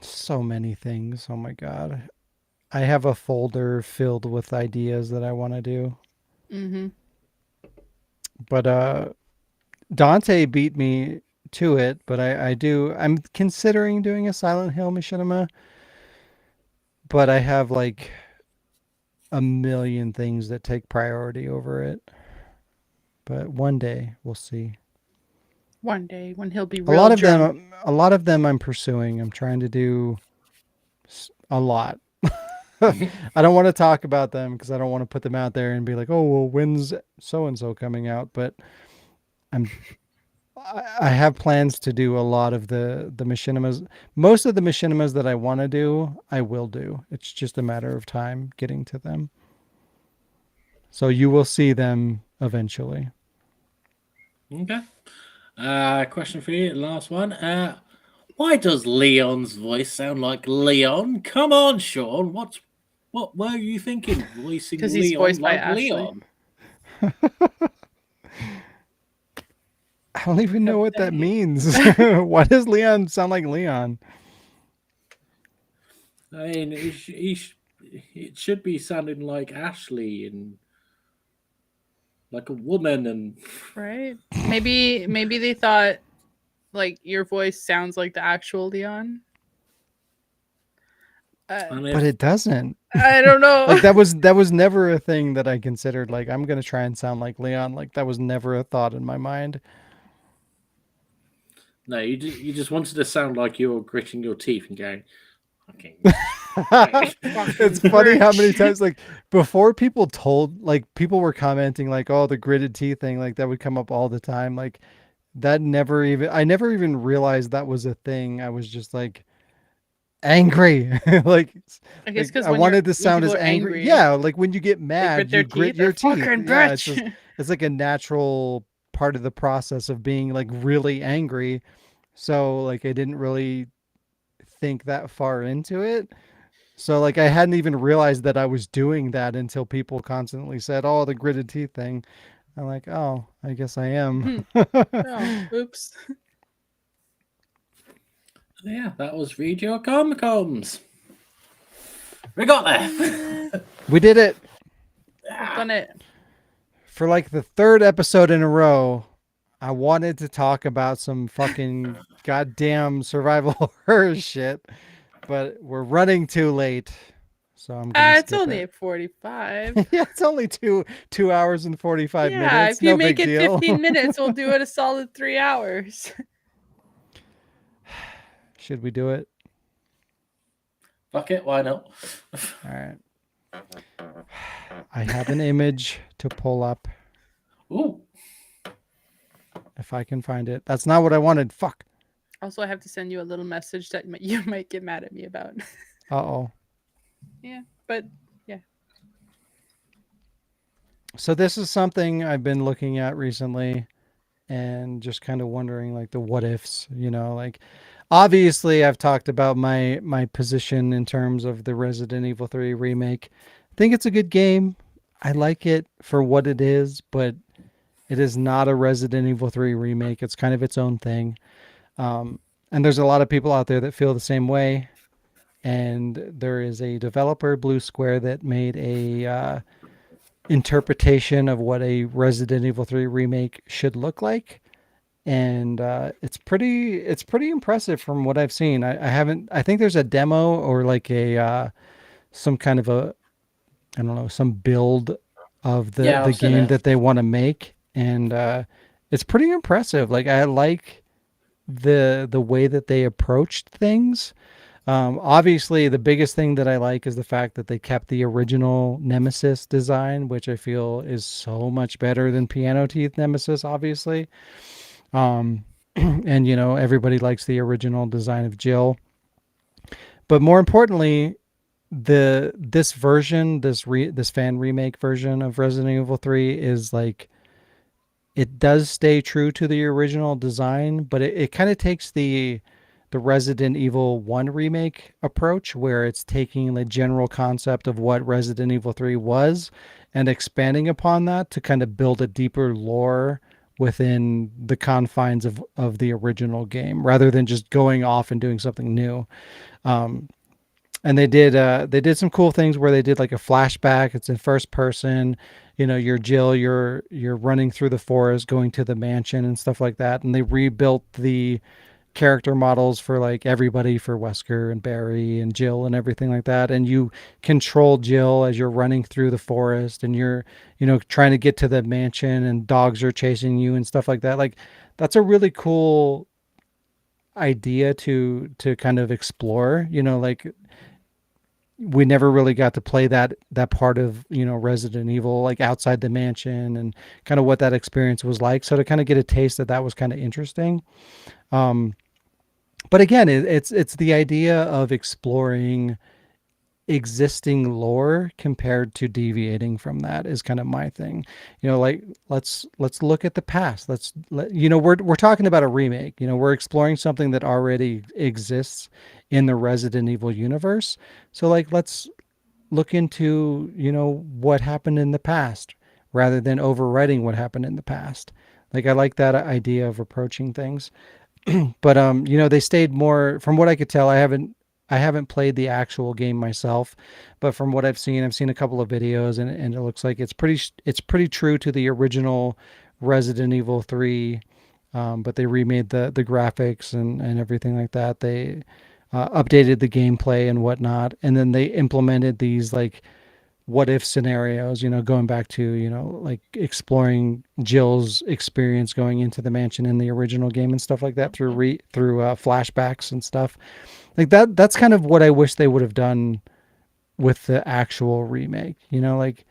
So many things. Oh my god. I have a folder filled with ideas that I want to do. Mm-hmm. But Dante beat me to it, but I'm considering doing a Silent Hill machinima. But I have like a million things that take priority over it. But one day we'll see. One day when he'll be A real lot of them I'm pursuing. I'm trying to do a lot. I don't want to talk about them because I don't want to put them out there and be like, oh, well, when's so and so coming out? But I have plans to do a lot of the machinimas. Most of the machinimas that I want to do, I will do. It's just a matter of time getting to them. So you will see them eventually. Okay. Question for you, last one. Why does Leon's voice sound like Leon? Come on, Sean. What were you thinking? Voicing 'Cause he's Leon voiced by like Ashley. Leon? I don't even know what that means. Why does Leon sound like Leon? I mean, it should be sounding like Ashley and like a woman and Right? Maybe they thought like your voice sounds like the actual Leon. But it doesn't. I don't know. Like that was never a thing that I considered. Like I'm gonna try and sound like Leon. Like that was never a thought in my mind. No, you just wanted to sound like you're gritting your teeth and going, okay. It's funny how many times like before people were commenting like, oh, the gritted teeth thing, like that would come up all the time. Like that I never even realized that was a thing. I was just like angry. like I guess because I wanted to sound as angry. Yeah, like when you get mad, you grit your teeth. Yeah, it's like a natural part of the process of being like really angry. So like I didn't really think that far into it. So like I hadn't even realized that I was doing that until people constantly said, "Oh, the gritted teeth thing." I'm like, "Oh, I guess I am." Oh, oops. Yeah, that was Read Your Comic-Coms. We got there. We did it. I've done it. For like the third episode in a row, I wanted to talk about some fucking goddamn survival horror shit, but we're running too late. So I'm gonna It's only at 45. Yeah, it's only 2 hours and 45 Yeah, minutes. if you No make big it deal. 15 minutes, we'll do it a solid 3 hours. Should we do it? Fuck it, why not? All right. I have an image to pull up. Ooh. If I can find it. That's not what I wanted. Fuck. Also, I have to send you a little message that you might get mad at me about. Uh-oh. Yeah, but yeah. So this is something I've been looking at recently and just kind of wondering like the what ifs, like obviously I've talked about my position in terms of the Resident Evil 3 remake. I think it's a good game. I like it for what it is, but it is not a Resident Evil 3 remake. It's kind of its own thing. And there's a lot of people out there that feel the same way. And there is a developer, Blue Square, that made a interpretation of what a Resident Evil 3 remake should look like. And it's pretty impressive from what I've seen. I think there's a demo or like a some kind of a, I don't know, some build of the game that they want to make. And it's pretty impressive. Like I like the way that they approached things. Obviously, the biggest thing that I like is the fact that they kept the original Nemesis design, which I feel is so much better than Piano Teeth Nemesis, obviously. And, everybody likes the original design of Jill. But more importantly, this version, this fan remake version of Resident Evil 3 is like, it does stay true to the original design, but it kind of takes the Resident Evil 1 remake approach, where it's taking the general concept of what Resident Evil 3 was and expanding upon that to kind of build a deeper lore within the confines of the original game, rather than just going off and doing something new. And they did some cool things where they did like a flashback. It's in first person. You're Jill, you're running through the forest, going to the mansion and stuff like that. And they rebuilt the character models for like everybody, for Wesker and Barry and Jill and everything like that. And you control Jill as you're running through the forest and you're, trying to get to the mansion and dogs are chasing you and stuff like that. Like that's a really cool idea to kind of explore, like we never really got to play that part of, Resident Evil, like outside the mansion and kind of what that experience was like. So to kind of get a taste of that was kind of interesting. But again, it's the idea of exploring existing lore compared to deviating from that is kind of my thing. Like let's look at the past. We're talking about a remake. We're exploring something that already exists in the Resident Evil universe. So like let's look into, what happened in the past rather than overwriting what happened in the past. Like I like that idea of approaching things. But they stayed more, from what I could tell. I haven't played the actual game myself, but from what I've seen a couple of videos, and it looks like it's pretty true to the original Resident Evil 3. But they remade the graphics and everything like that. They updated the gameplay and whatnot, and then they implemented these like what if scenarios, going back to, like exploring Jill's experience going into the mansion in the original game and stuff like that through flashbacks and stuff like that. That's kind of what I wish they would have done with the actual remake. Like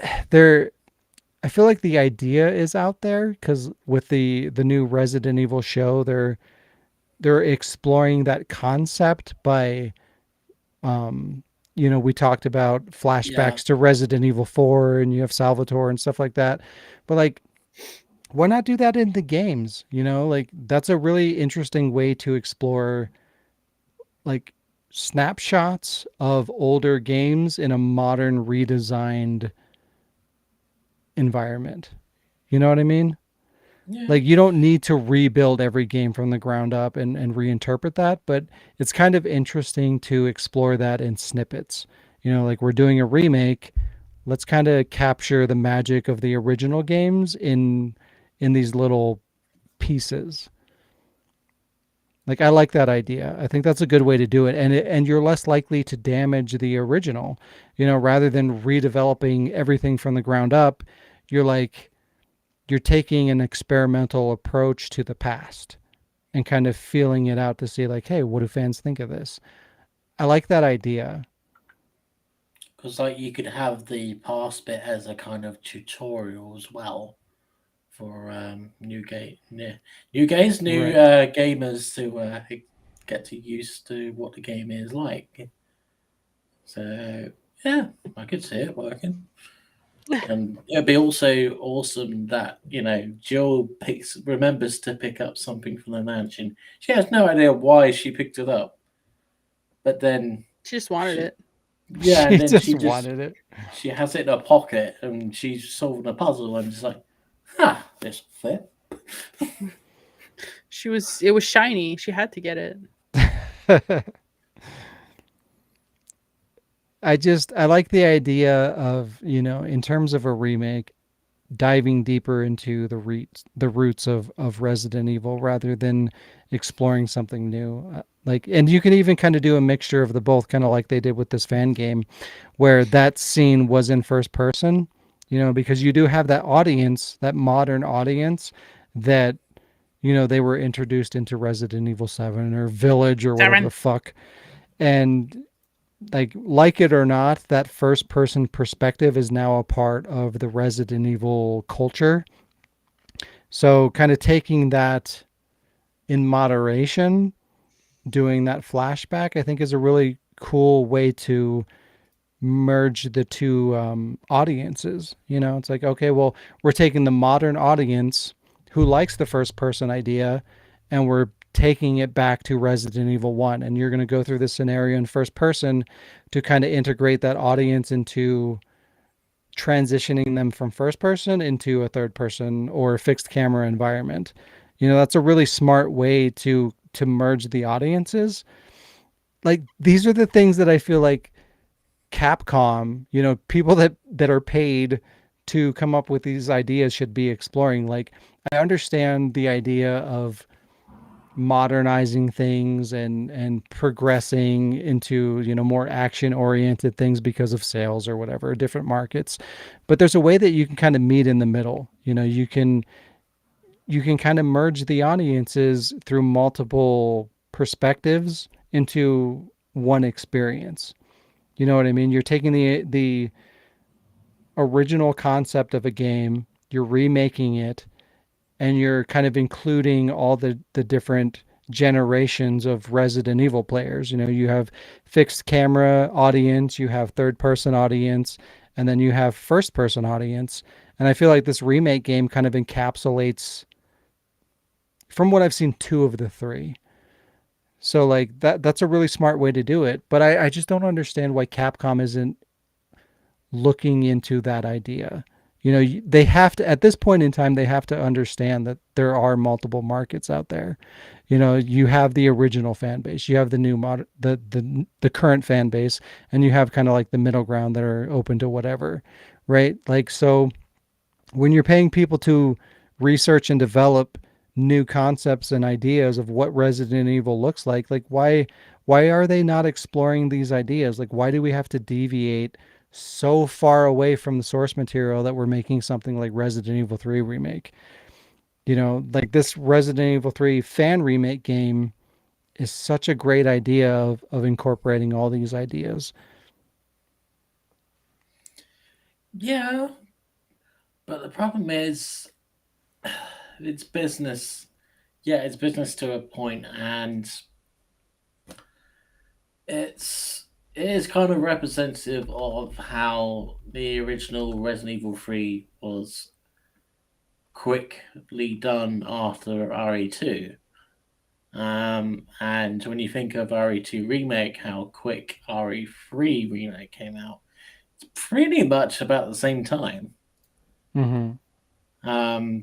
I feel like the idea is out there, because with the new Resident Evil show, they're exploring that concept by, we talked about flashbacks to Resident Evil 4, and you have Salvatore and stuff like that. But like, why not do that in the games? Like that's a really interesting way to explore like snapshots of older games in a modern redesigned environment. You know what I mean? Yeah. Like you don't need to rebuild every game from the ground up and reinterpret that, but it's kind of interesting to explore that in snippets. Like we're doing a remake, let's kind of capture the magic of the original games in these little pieces. Like I like that idea. I think that's a good way to do it, and you're less likely to damage the original. Rather than redeveloping everything from the ground up, you're taking an experimental approach to the past and kind of feeling it out to see like, hey, what do fans think of this? I like that idea. Because like you could have the past bit as a kind of tutorial as well for new gamers to get to used to what the game is like. So yeah, I could see it working. And it'd be also awesome that Jill remembers to pick up something from the mansion. She has no idea why she picked it up, but then she just wanted it. Yeah, and then she just wanted it. She has it in her pocket, and she's solving a puzzle, and it's like, this will fit. It was shiny. She had to get it. I like the idea of, in terms of a remake, diving deeper into the roots of Resident Evil rather than exploring something new. And you can even kind of do a mixture of the both, kind of like they did with this fan game, where that scene was in first person, because you do have that audience, that modern audience that, they were introduced into Resident Evil 7 or Village or whatever the fuck. And like it or not, that first person perspective is now a part of the Resident Evil culture. So kind of taking that in moderation, doing that flashback, I think is a really cool way to merge the two audiences. It's like, okay, well, we're taking the modern audience who likes the first person idea, and we're taking it back to Resident Evil 1, and you're going to go through this scenario in first person to kind of integrate that audience into transitioning them from first person into a third person or a fixed camera environment. That's a really smart way to merge the audiences. Like these are the things that I feel like Capcom, people that are paid to come up with these ideas should be exploring. Like I understand the idea of modernizing things and progressing into more action oriented things because of sales or whatever, different markets, but there's a way that you can kind of meet in the middle. You can kind of merge the audiences through multiple perspectives into one experience. You know what I mean? You're taking the original concept of a game, you're remaking it, and you're kind of including all the different generations of Resident Evil players. You know, you have fixed camera audience, you have third person audience, and then you have first person audience. And I feel like this remake game kind of encapsulates, from what I've seen, two of the three. So like that's a really smart way to do it. But I just don't understand why Capcom isn't looking into that idea. You know, they have to, at this point in time, they have to understand that there are multiple markets out there. You know, you have the original fan base, you have the new the current fan base, and you have kind of like the middle ground that are open to whatever, right? Like, so when you're paying people to research and develop new concepts and ideas of what Resident Evil looks like why are they not exploring these ideas? Like, why do we have to deviate so far away from the source material that we're making something like Resident Evil 3 remake? You know, like this Resident Evil 3 fan remake game is such a great idea of incorporating all these ideas. Yeah, but the problem is, it's business. Yeah, it's business to a point, and it is kind of representative of how the original Resident Evil 3 was quickly done after RE2. And when you think of RE2 remake, how quick RE3 remake came out, it's pretty much about the same time.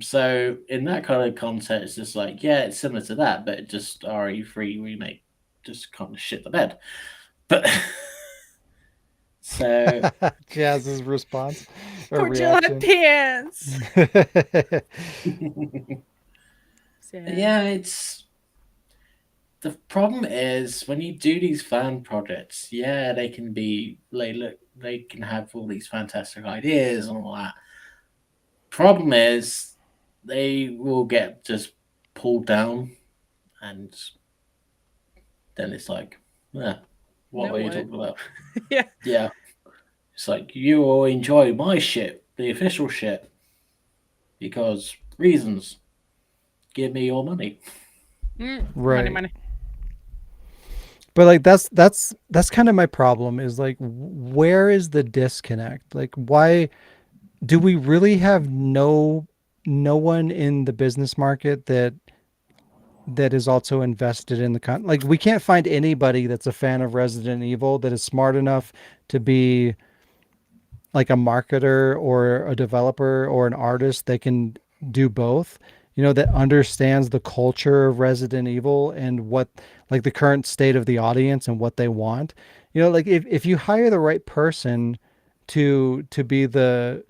So in that kind of context, it's like, yeah, it's similar to that, but just RE3 remake just kind of shit the bed. But so Jazz's response or Poor Jill had pants. Yeah, it's the problem is when you do these fan projects, yeah, they can be they can have all these fantastic ideas and all that. Problem is they will get just pulled down, and then it's like, what were you talking about? Yeah. It's like, you will enjoy my shit, the official shit, because reasons. Give me your money. Right. Money. But like that's kind of my problem, is like, where is the disconnect? Like, why do we really have no one in the business market that is also invested in the like, we can't find anybody that's a fan of Resident Evil that is smart enough to be like a marketer or a developer or an artist that can do both, you know, that understands the culture of Resident Evil and what, like, the current state of the audience and what they want. You know, like, if you hire the right person to be the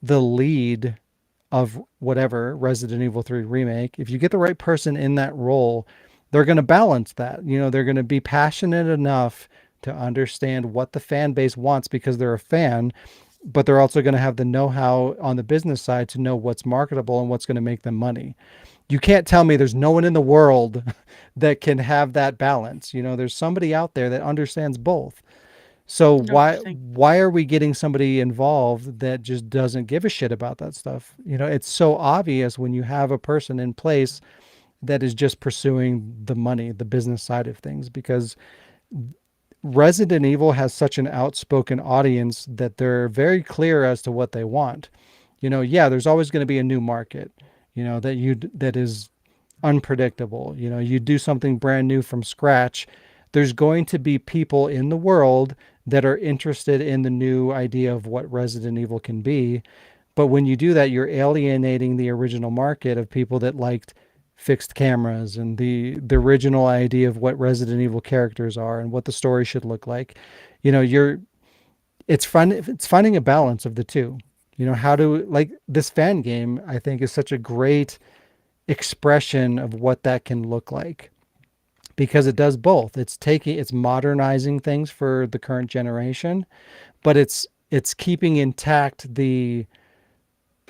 lead of whatever Resident Evil 3 remake, if you get the right person in that role, they're going to balance that. You know, they're going to be passionate enough to understand what the fan base wants because they're a fan, but they're also going to have the know-how on the business side to know what's marketable and what's going to make them money. You can't tell me there's no one in the world that can have that balance. You know, there's somebody out there that understands both. So why are we getting somebody involved that just doesn't give a shit about that stuff? You know, it's so obvious when you have a person in place that is just pursuing the money, the business side of things, because Resident Evil has such an outspoken audience that they're very clear as to what they want. You know, yeah, there's always going to be a new market, you know, that is unpredictable. You know, you do something brand new from scratch, there's going to be people in the world that are interested in the new idea of what Resident Evil can be. But when you do that, you're alienating the original market of people that liked fixed cameras and the original idea of what Resident Evil characters are and what the story should look like. You know, it's finding a balance of the two. You know, how to, like, this fan game, I think, is such a great expression of what that can look like, because it does both. It's modernizing things for the current generation, but it's keeping intact the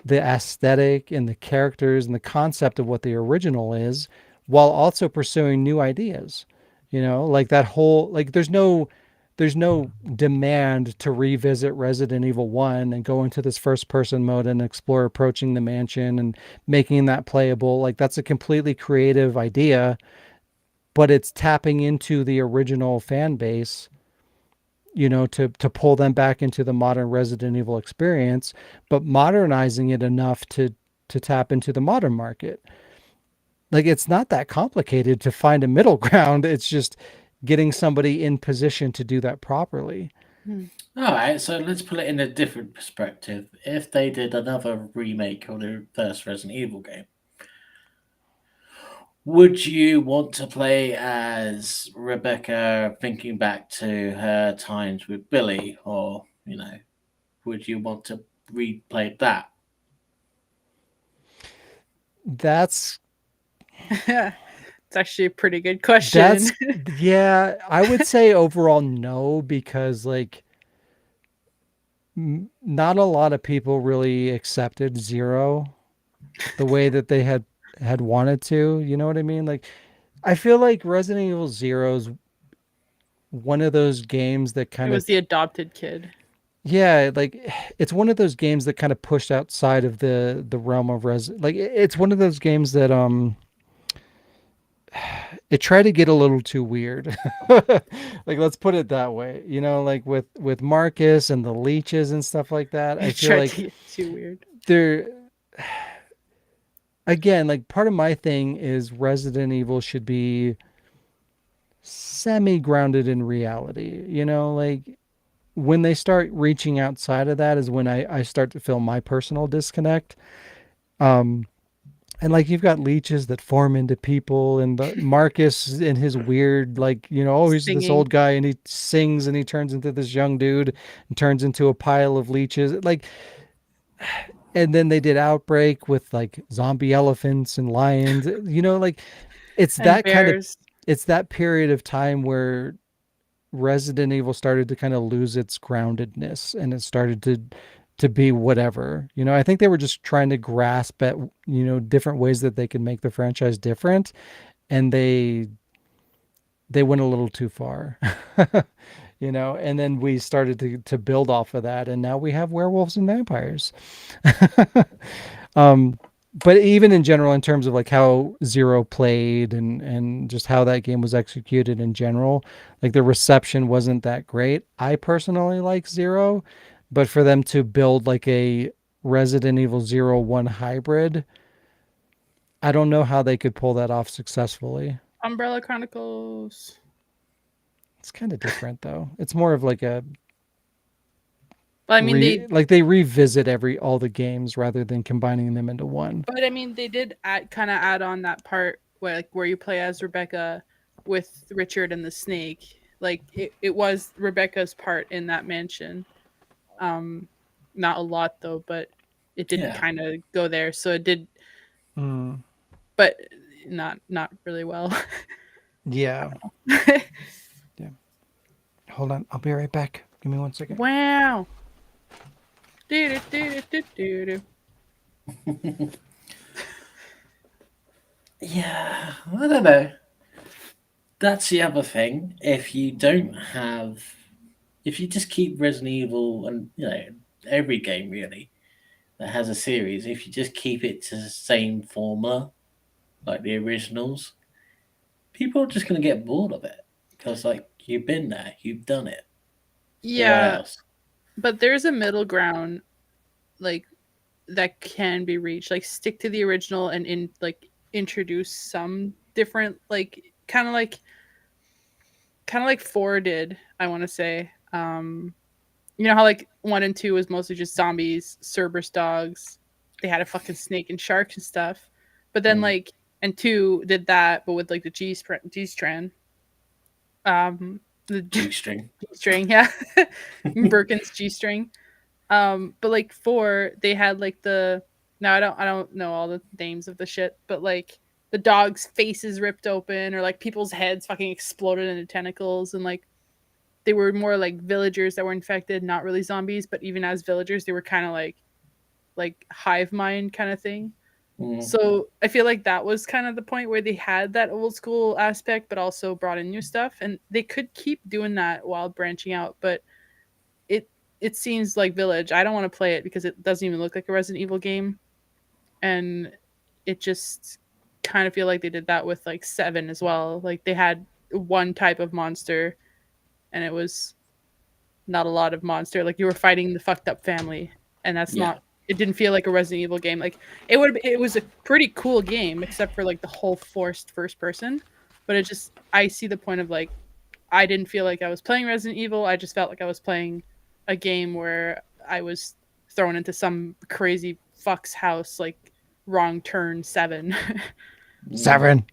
aesthetic and the characters and the concept of what the original is, while also pursuing new ideas. You know, like that whole, like, there's no there's no demand to revisit Resident Evil 1 and go into this first person mode and explore approaching the mansion and making that playable. Like, that's a completely creative idea, but it's tapping into the original fan base, to pull them back into the modern Resident Evil experience, but modernizing it enough to tap into the modern market. Like, it's not that complicated to find a middle ground. It's just getting somebody in position to do that properly. All right, so let's put it in a different perspective. If they did another remake of the first Resident Evil game, would you want to play as Rebecca thinking back to her times with Billy, or, would you want to replay that? That's It's actually a pretty good question. yeah, I would say overall no, because like not a lot of people really accepted Zero the way that they had wanted to. You know what I mean? Like, I feel like Resident Evil Zero is one of those games that It kind was of, the adopted kid. yeah, like it's one of those games that kind of pushed outside of the realm of like it's one of those games that it tried to get a little too weird. Like, let's put it that way. Like with Marcus and the leeches and stuff like that. I It feel tried like to get too weird. they're, again, like, part of my thing is Resident Evil should be semi-grounded in reality. Like, when they start reaching outside of that is when I start to feel my personal disconnect. And like, you've got leeches that form into people, and the Marcus in his weird, like, he's this Singing. old guy and he sings and he turns into this young dude and turns into a pile of leeches. Like, and then they did Outbreak with like zombie elephants and lions. Like, it's And that bears. it's that period of time where Resident Evil started to kind of lose its groundedness, and it started to be whatever. I think they were just trying to grasp at, different ways that they could make the franchise different, and they went a little too far. And then we started to build off of that, and now we have werewolves and vampires. But even in general, in terms of like how Zero played and just how that game was executed in general, like, the reception wasn't that great. I personally like Zero, but for them to build like a Resident Evil 0-1 hybrid, I don't know how they could pull that off successfully. Umbrella Chronicles. It's kind of different though. It's more of like a, But I mean, they revisit all the games rather than combining them into one. But I mean, they did add on that part where you play as Rebecca with Richard and the snake. Like, it was Rebecca's part in that mansion. Not a lot though, but it did kind of go there. So it did, but not really well. Yeah. Yeah. Hold on, I'll be right back. Give me 1 second. Wow. Yeah, I don't know. That's the other thing. If you just keep Resident Evil and every game really that has a series, if you just keep it to the same formula like the originals, people are just going to get bored of it because like you've been there, you've done it. Yeah, but there's a middle ground, like, that can be reached. Like, stick to the original and introduce some different, like, kind of like 4 did, I want to say. How like 1 and 2 was mostly just zombies, Cerberus dogs. They had a fucking snake and shark and stuff. But then and 2 did that, but with like the G-strand. The G-string, yeah. Birkin's G-string. But like 4, they had like now I don't know all the names of the shit, but like the dog's faces ripped open, or like people's heads fucking exploded into tentacles, and like they were more like villagers that were infected, not really zombies, but even as villagers, they were kind of like hive mind kind of thing. So I feel like that was kind of the point where they had that old school aspect, but also brought in new stuff, and they could keep doing that while branching out. But it seems like Village. I don't want to play it because it doesn't even look like a Resident Evil game, and it just kind of feel like they did that with like 7 as well. Like they had one type of monster, and it was not a lot of monster. Like you were fighting the fucked up family, and that's not. It didn't feel like a Resident Evil game. Like it was a pretty cool game, except for like the whole forced first person. But it just, I see the point of like, I didn't feel like I was playing Resident Evil. I just felt like I was playing a game where I was thrown into some crazy fuck's house, like wrong turn 7. 7.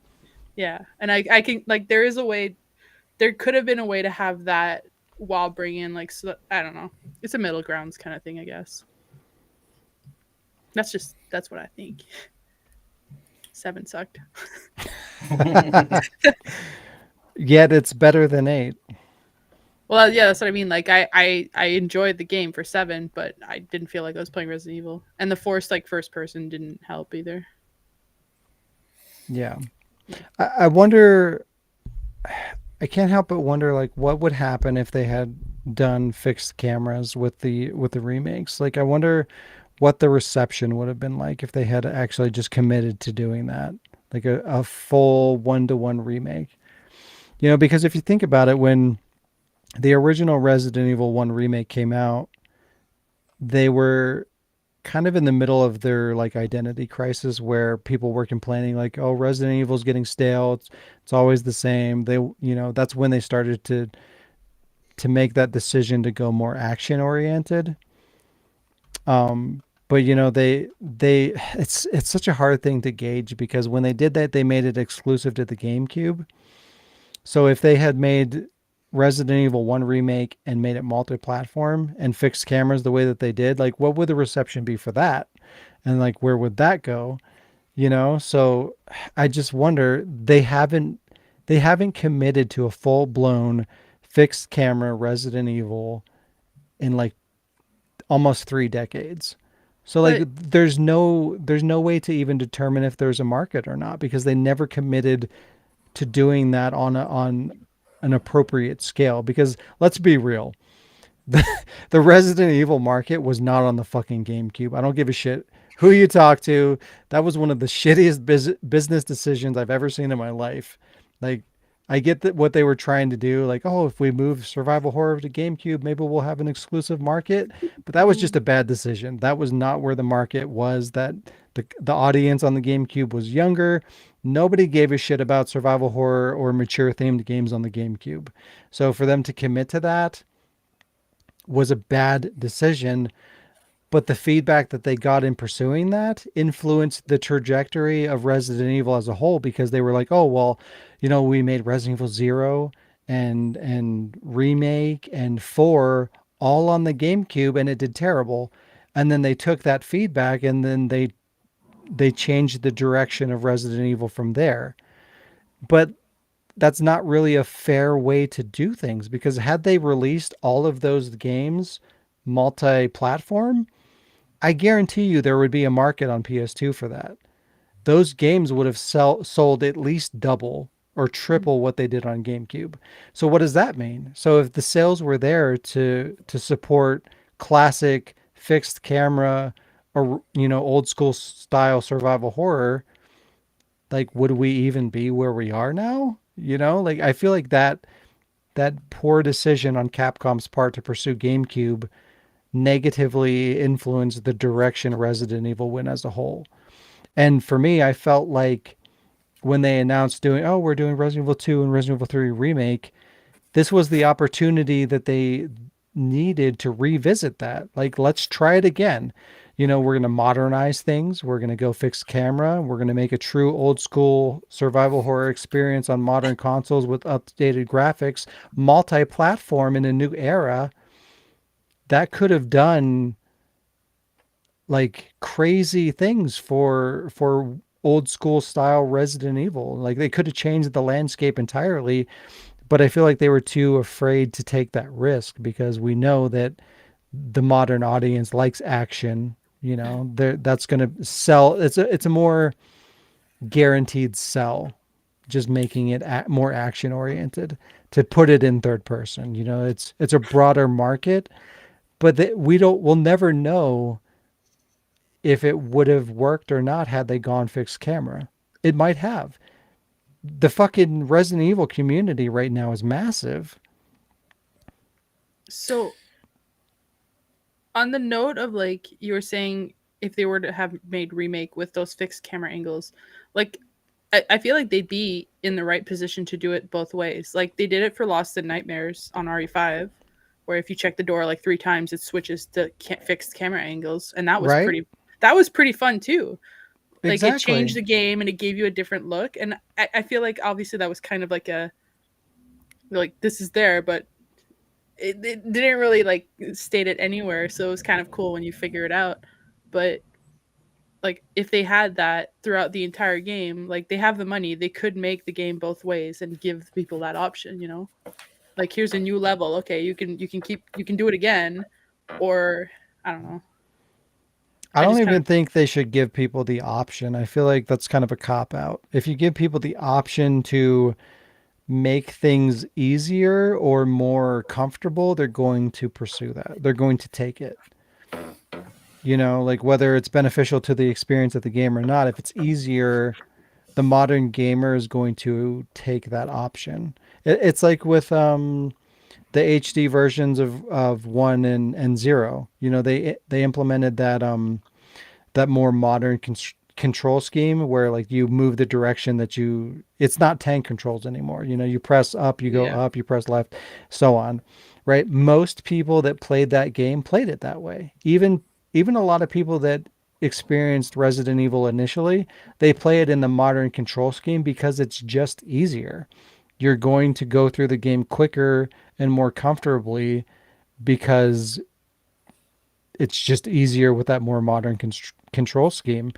Yeah, and I can like there is a way, there could have been a way to have that while bringing like I don't know. It's a middle grounds kind of thing, I guess. That's what I think. 7 sucked. Yet it's better than 8. Well, yeah, that's what I mean. Like I enjoyed the game for 7, but I didn't feel like I was playing Resident Evil, and the forced like first person didn't help either. Yeah, I wonder. I can't help but wonder, like, what would happen if they had done fixed cameras with the remakes. Like, I wonder what the reception would have been like if they had actually just committed to doing that, like a full 1-to-1 remake. You know, because if you think about it, when the original Resident Evil 1 remake came out, they were kind of in the middle of their like identity crisis where people were complaining like, oh, Resident Evil's getting stale. It's always the same. They, you know, that's when they started to make that decision to go more action oriented. But you know, they it's such a hard thing to gauge because when they did that, they made it exclusive to the GameCube. So if they had made Resident Evil 1 remake and made it multi-platform and fixed cameras the way that they did, like what would the reception be for that? And like where would that go? You know, so I just wonder, they haven't committed to a full-blown fixed camera Resident Evil in like almost 3 decades. So like there's no way to even determine if there's a market or not because they never committed to doing that on an appropriate scale. Because let's be real, the Resident Evil market was not on the fucking GameCube. I don't give a shit who you talk to. That was one of the shittiest business decisions I've ever seen in my life. Like, I get that what they were trying to do, like, oh, if we move survival horror to GameCube, maybe we'll have an exclusive market. But that was just a bad decision. That was not where the market was. That the audience on the GameCube was younger. Nobody gave a shit about survival horror or mature themed games on the GameCube. So for them to commit to that was a bad decision. But the feedback that they got in pursuing that influenced the trajectory of Resident Evil as a whole, because they were like, oh, well, you know, we made Resident Evil 0 and Remake and 4 all on the GameCube and it did terrible. And then they took that feedback and then they changed the direction of Resident Evil from there. But that's not really a fair way to do things, because had they released all of those games multi-platform, I guarantee you there would be a market on PS2 for that. Those games would have sold at least double or triple what they did on GameCube. So what does that mean? So if the sales were there to support classic fixed camera or, you know, old school style survival horror, like, would we even be where we are now? You know, like, I feel like that poor decision on Capcom's part to pursue GameCube negatively influenced the direction Resident Evil went as a whole. And for me, I felt like when they announced we're doing Resident Evil 2 and Resident Evil 3 remake, this was the opportunity that they needed to revisit that. Like, let's try it again. You know, we're going to modernize things. We're going to go fix camera. We're going to make a true old school survival horror experience on modern consoles with updated graphics, multi-platform in a new era. That could have done like crazy things for old school style Resident Evil. Like, they could have changed the landscape entirely, but I feel like they were too afraid to take that risk because we know that the modern audience likes action, That's going to sell. It's a more guaranteed sell, just making it more action oriented to put it in third person. It's a broader market, but we'll never know if it would have worked or not had they gone fixed camera. It might have. The fucking Resident Evil community right now is massive. So, on the note of like you were saying, if they were to have made remake with those fixed camera angles, like I feel like they'd be in the right position to do it both ways. Like they did it for Lost in Nightmares on RE5, where if you check the door like 3 times, it switches to fixed camera angles, and that was Right? pretty fun too. Like Exactly. it changed the game and it gave you a different look, and I feel like obviously that was kind of like this is there, but it didn't really like state it anywhere, so it was kind of cool when you figure it out. But like if they had that throughout the entire game, like they have the money, they could make the game both ways and give people that option. Like here's a new level, okay, you can do it again, or I don't know. I don't even think they should give people the option. I feel like that's kind of a cop out. If you give people the option to make things easier or more comfortable, they're going to pursue that. They're going to take it. Like whether it's beneficial to the experience of the game or not, if it's easier, the modern gamer is going to take that option. It's like with the HD versions of 1 and 0. They implemented that more modern control scheme where like you move the direction it's not tank controls anymore. You press up, you go up, you press left, so on. Right? Most people that played that game played it that way. Even a lot of people that experienced Resident Evil initially, they play it in the modern control scheme because it's just easier. You're going to go through the game quicker and more comfortably because it's just easier with that more modern control scheme.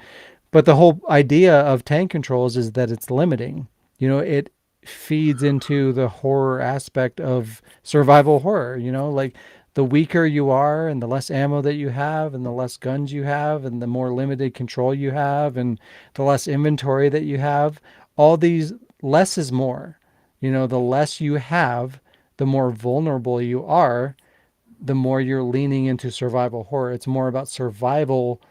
But the whole idea of tank controls is that it's limiting. It feeds into the horror aspect of survival horror. Like the weaker you are and the less ammo that you have and the less guns you have and the more limited control you have and the less inventory that you have, all these, less is more. The less you have, the more vulnerable you are, the more you're leaning into survival horror. It's more about survival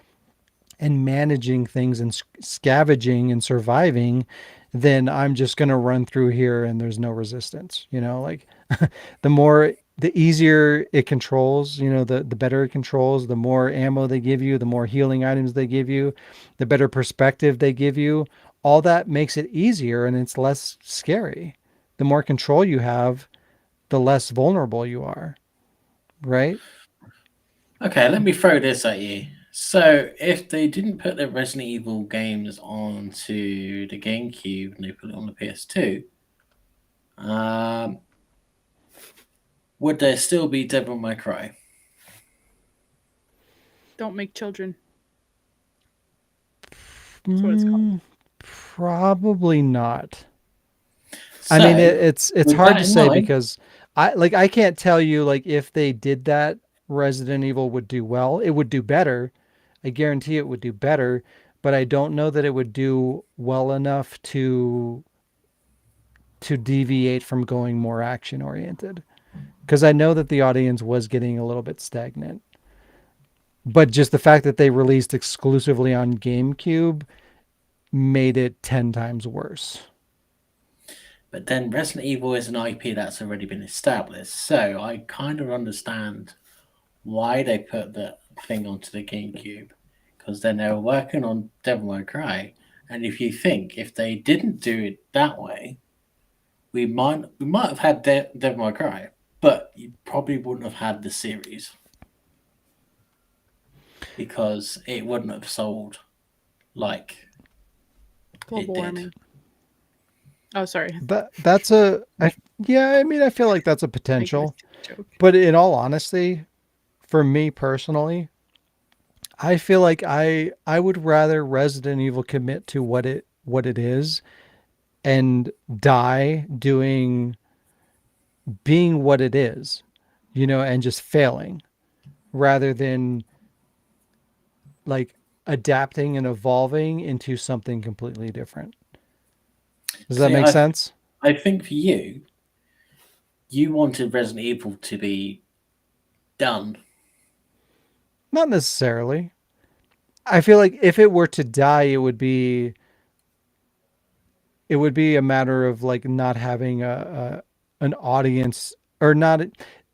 and managing things and scavenging and surviving than I'm just going to run through here and there's no resistance. Like the easier it controls, the better it controls, the more ammo they give you, the more healing items they give you, the better perspective they give you. All that makes it easier and it's less scary. The more control you have, the less vulnerable you are. Right? Okay, let me throw this at you. So, if they didn't put the Resident Evil games onto the GameCube and they put it on the PS2, would there still be Devil May Cry? Don't make children. That's what it's called. Probably not. So, I mean, it's hard to say mind, because I can't tell you like if they did that, Resident Evil would do well. It would do better. I guarantee it would do better, but I don't know that it would do well enough to deviate from going more action oriented. Because I know that the audience was getting a little bit stagnant. But just the fact that they released exclusively on GameCube made it 10 times worse. But then Resident Evil is an IP that's already been established, so I kind of understand why they put the thing onto the GameCube, because then they were working on Devil May Cry, and if they didn't do it that way, we might have had Devil May Cry, but you probably wouldn't have had the series because it wouldn't have sold like global warming. Oh, sorry. I mean, I feel like that's a potential. But in all honesty, for me personally, I feel like I would rather Resident Evil commit to what it is and die being what it is, and just failing rather than like adapting and evolving into something completely different. Does that make sense? I think for you wanted Resident Evil to be done. Not necessarily. I feel like if it were to die, it would be a matter of like not having an audience, or not.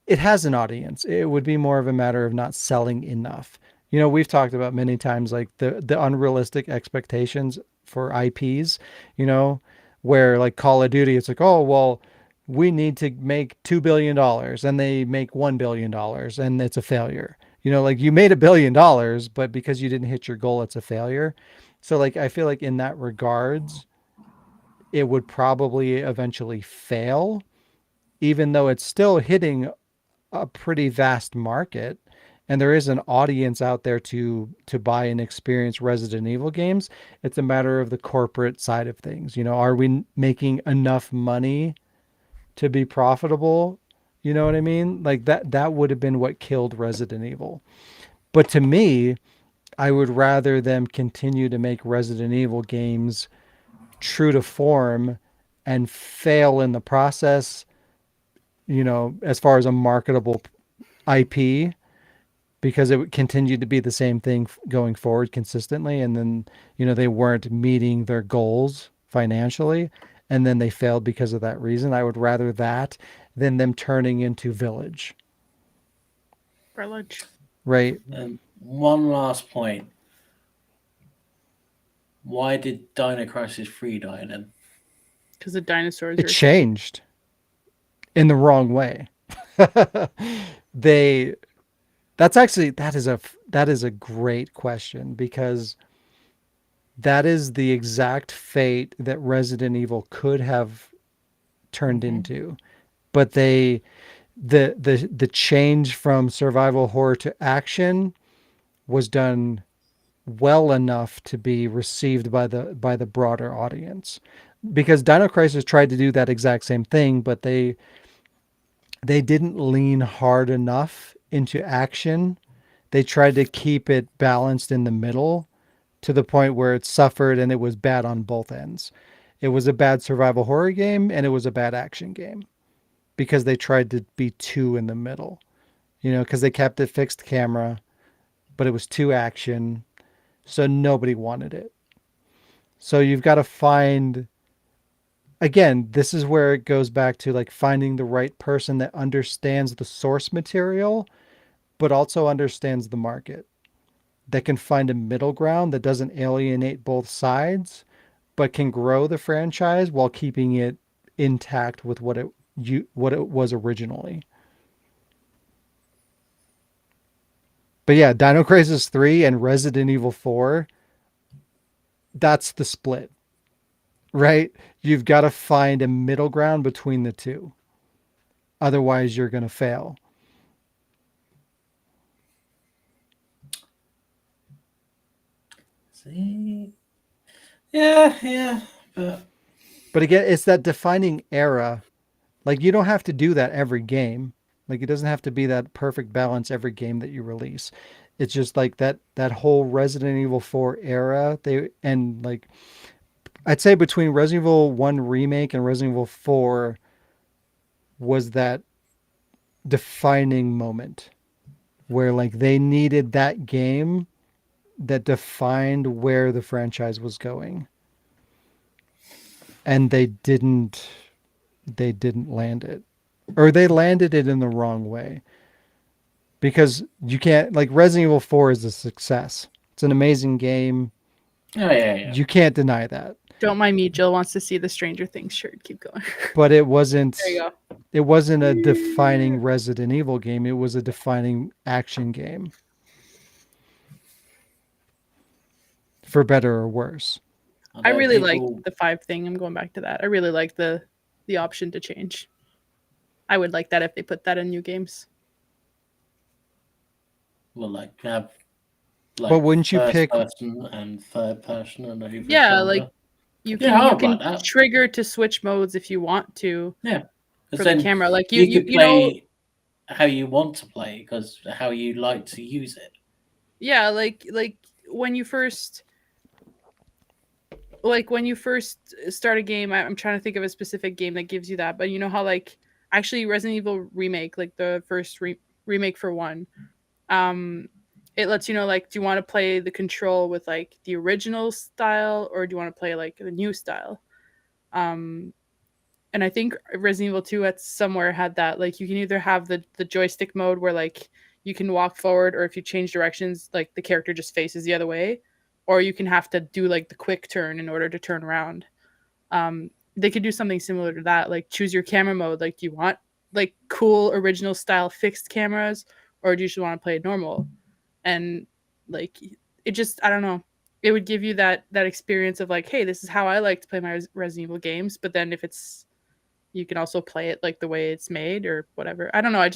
It has an audience. It would be more of a matter of not selling enough. You know, we've talked about many times like the unrealistic expectations for IPs, you know, where like Call of Duty, it's like, oh, well, we need to make $2 billion and they make $1 billion and it's a failure. You know, like you made $1 billion, but because you didn't hit your goal, it's a failure. So like, I feel like in that regards, it would probably eventually fail, even though it's still hitting a pretty vast market. And there is an audience out there to buy and experience Resident Evil games. It's a matter of the corporate side of things. You know, are we making enough money to be profitable? You know what I mean? Like that would have been what killed Resident Evil. But to me, I would rather them continue to make Resident Evil games true to form and fail in the process, you know, as far as a marketable IP, because it would continue to be the same thing going forward consistently. And then, you know, they weren't meeting their goals financially, and then they failed because of that reason. I would rather that than them turning into Village. Right. And one last point. Why did Dino Crisis 3 die then? Because the dinosaurs. It changed in the wrong way. That is a great question, because that is the exact fate that Resident Evil could have turned into. But the change from survival horror to action was done well enough to be received by the broader audience, because Dino Crisis tried to do that exact same thing, but they didn't lean hard enough into action. They tried to keep it balanced in the middle, to the point where it suffered and it was bad on both ends. It was a bad survival horror game and it was a bad action game, because they tried to be two in the middle, you know, because they kept it fixed camera, but it was too action. So nobody wanted it. So you've got to find, again, this is where it goes back to like finding the right person that understands the source material, but also understands the market, that can find a middle ground that doesn't alienate both sides, but can grow the franchise while keeping it intact with what it was originally. But yeah, Dino Crisis 3 and Resident Evil 4, that's the split, right? You've got to find a middle ground between the two. Otherwise, you're going to fail. See? Yeah. But again, it's that defining era. Like, you don't have to do that every game. Like, it doesn't have to be that perfect balance every game that you release. It's just like that whole Resident Evil 4 era. Like, I'd say between Resident Evil 1 Remake and Resident Evil 4 was that defining moment where like they needed that game that defined where the franchise was going. And they didn't land it, or they landed it in the wrong way, because you can't, like, Resident Evil 4 is a success. It's an amazing game. Oh, yeah. You can't deny that. Don't mind me. Jill wants to see the Stranger Things shirt. Keep going. But it wasn't, there you go. It wasn't a defining Resident Evil game. It was a defining action game. For better or worse. I really like the 5 thing. I'm going back to that. I really like the option to change. I would like that if they put that in new games. Well, like have, like, but wouldn't you first pick person and third person and over yeah, shoulder? like you can trigger to switch modes if you want to. Yeah, for the camera, like you play know how you want to play, because how you like to use it. Yeah, like when you first start a game, I'm trying to think of a specific game that gives you that, but you know how like actually Resident Evil remake, like the first remake for one, it lets you know like, do you want to play the control with like the original style or do you want to play like the new style? And I think Resident Evil 2 at somewhere had that, like you can either have the joystick mode where like you can walk forward, or if you change directions like the character just faces the other way, or you can have to do like the quick turn in order to turn around. They could do something similar to that, like choose your camera mode, like do you want like cool original style fixed cameras, or do you just want to play normal? And like it just, I don't know, it would give you that experience of like, hey, this is how I like to play my Resident Evil games, but then if it's, you can also play it like the way it's made or whatever. I don't know, I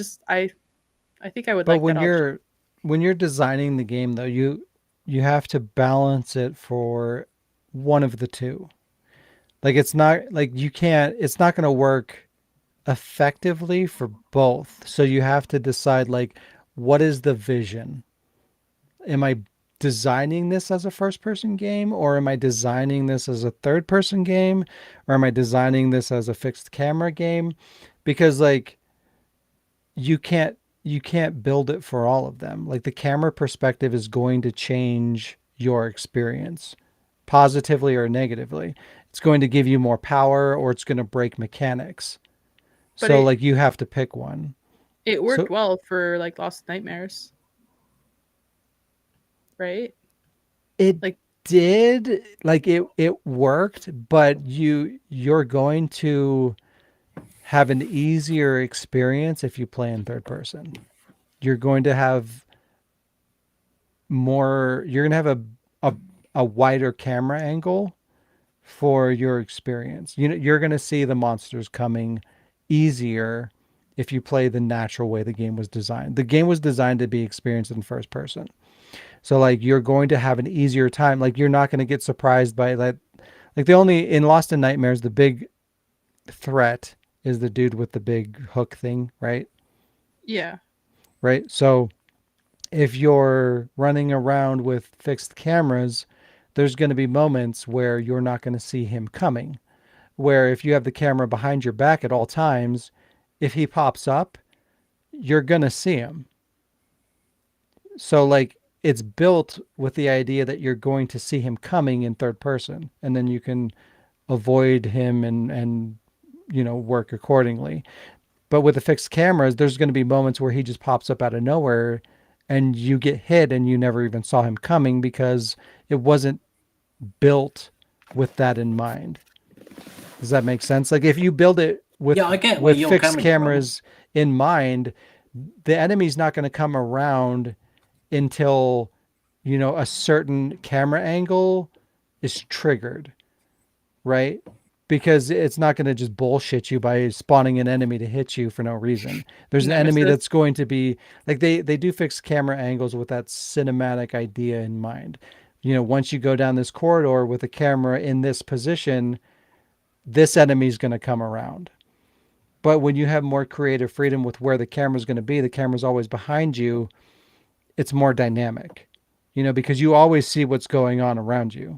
think I would But like that option. when you're designing the game though, you have to balance it for one of the two. Like it's not like you can't, it's not going to work effectively for both. So you have to decide like, what is the vision? Am I designing this as a first person game, or am I designing this as a third person game, or am I designing this as a fixed camera game? Because like you can't build it for all of them. Like the camera perspective is going to change your experience positively or negatively. It's going to give you more power or it's going to break mechanics. But So like you have to pick one. it So worked well for like Lost Nightmares, right? it Like did, like it worked, but you're going to have an easier experience if you play in third person. You're going to have more, you're going to have a wider camera angle for your experience. You know, you're going to see the monsters coming easier if you play the natural way the game was designed. The game was designed to be experienced in first person. So like you're going to have an easier time. Like you're not going to get surprised by that. Like the only, in Lost in Nightmares, the big threat is the dude with the big hook thing, right? yeah. Right. So if you're running around with fixed cameras, there's going to be moments where you're not going to see him coming. Where if you have the camera behind your back at all times, if he pops up, you're going to see him. So like it's built with the idea that you're going to see him coming in third person, and then you can avoid him and you know, work accordingly. But with the fixed cameras, there's going to be moments where he just pops up out of nowhere and you get hit and you never even saw him coming because it wasn't built with that in mind. Does that make sense? Like if you build it with I get where you're fixed coming cameras in mind, the enemy's not going to come around until, you know, a certain camera angle is triggered, right? Because it's not going to just bullshit you by spawning an enemy to hit you for no reason. There's an enemy Nemesis. that's going to be like, they do fix camera angles with that cinematic idea in mind. You know, once you go down this corridor with a camera in this position, this enemy is going to come around. But when you have more creative freedom with where the camera is going to be, the camera's always behind you. It's more dynamic, you know, because you always see what's going on around you.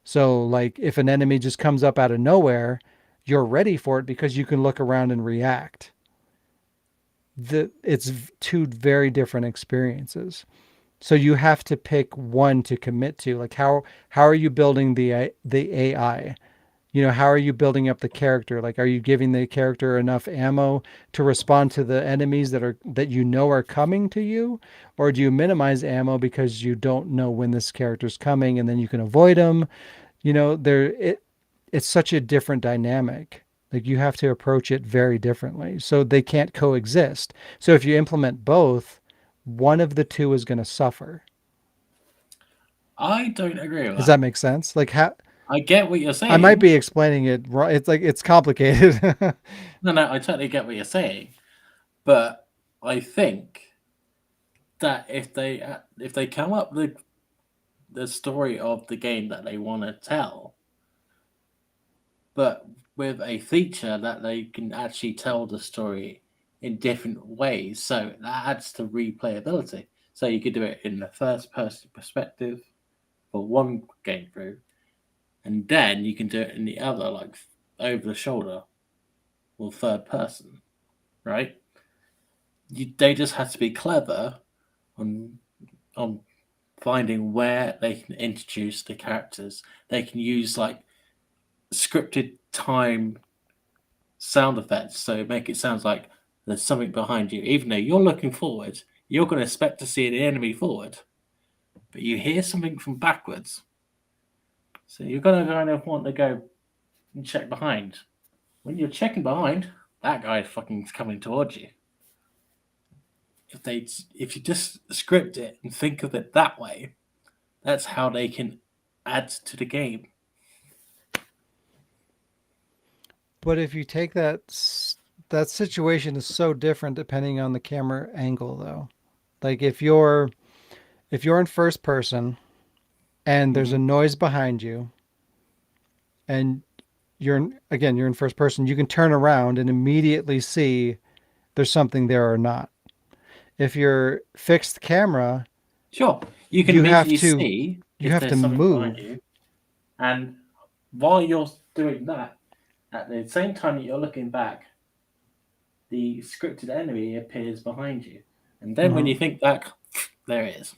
So like if an enemy just comes up out of nowhere, you're ready for it because you can look around and react. It's two very different experiences. So you have to pick one to commit to. Like how are you building the AI? You know, how are you building up the character? Like, are you giving the character enough ammo to respond to the enemies that you know are coming to you? Or do you minimize ammo because you don't know when this character's coming and then you can avoid them? You know, it's such a different dynamic. Like you have to approach it very differently. So they can't coexist. So if you implement both, one of the two is going to suffer. I don't agree with Does that. that make sense? Like how I get what you're saying. I might be explaining it wrong. It's like it's complicated. No, I totally get what you're saying, but I think that if they come up with the story of the game that they want to tell, but with a feature that they can actually tell the story in different ways, so that adds to replayability. So you could do it in the first person perspective, for one game through, and then you can do it in the other, like over the shoulder or third person, right? They just have to be clever on finding where they can introduce the characters. They can use like scripted time sound effects, so make it sound like there's something behind you, even though you're looking forward. You're going to expect to see the enemy forward, but you hear something from backwards. So you're going to kind of want to go and check behind. When you're checking behind, that guy fucking coming towards you. If you just script it and think of it that way, that's how they can add to the game. But if you take that situation is so different depending on the camera angle, though. Like if you're in first person and there's a noise behind you, and you're in first person, you can turn around and immediately see there's something there or not. If you're fixed camera, sure, you can immediately see you have to move. You. And while you're doing that, at the same time that you're looking back, the scripted enemy appears behind you. And then when you think back, there it is.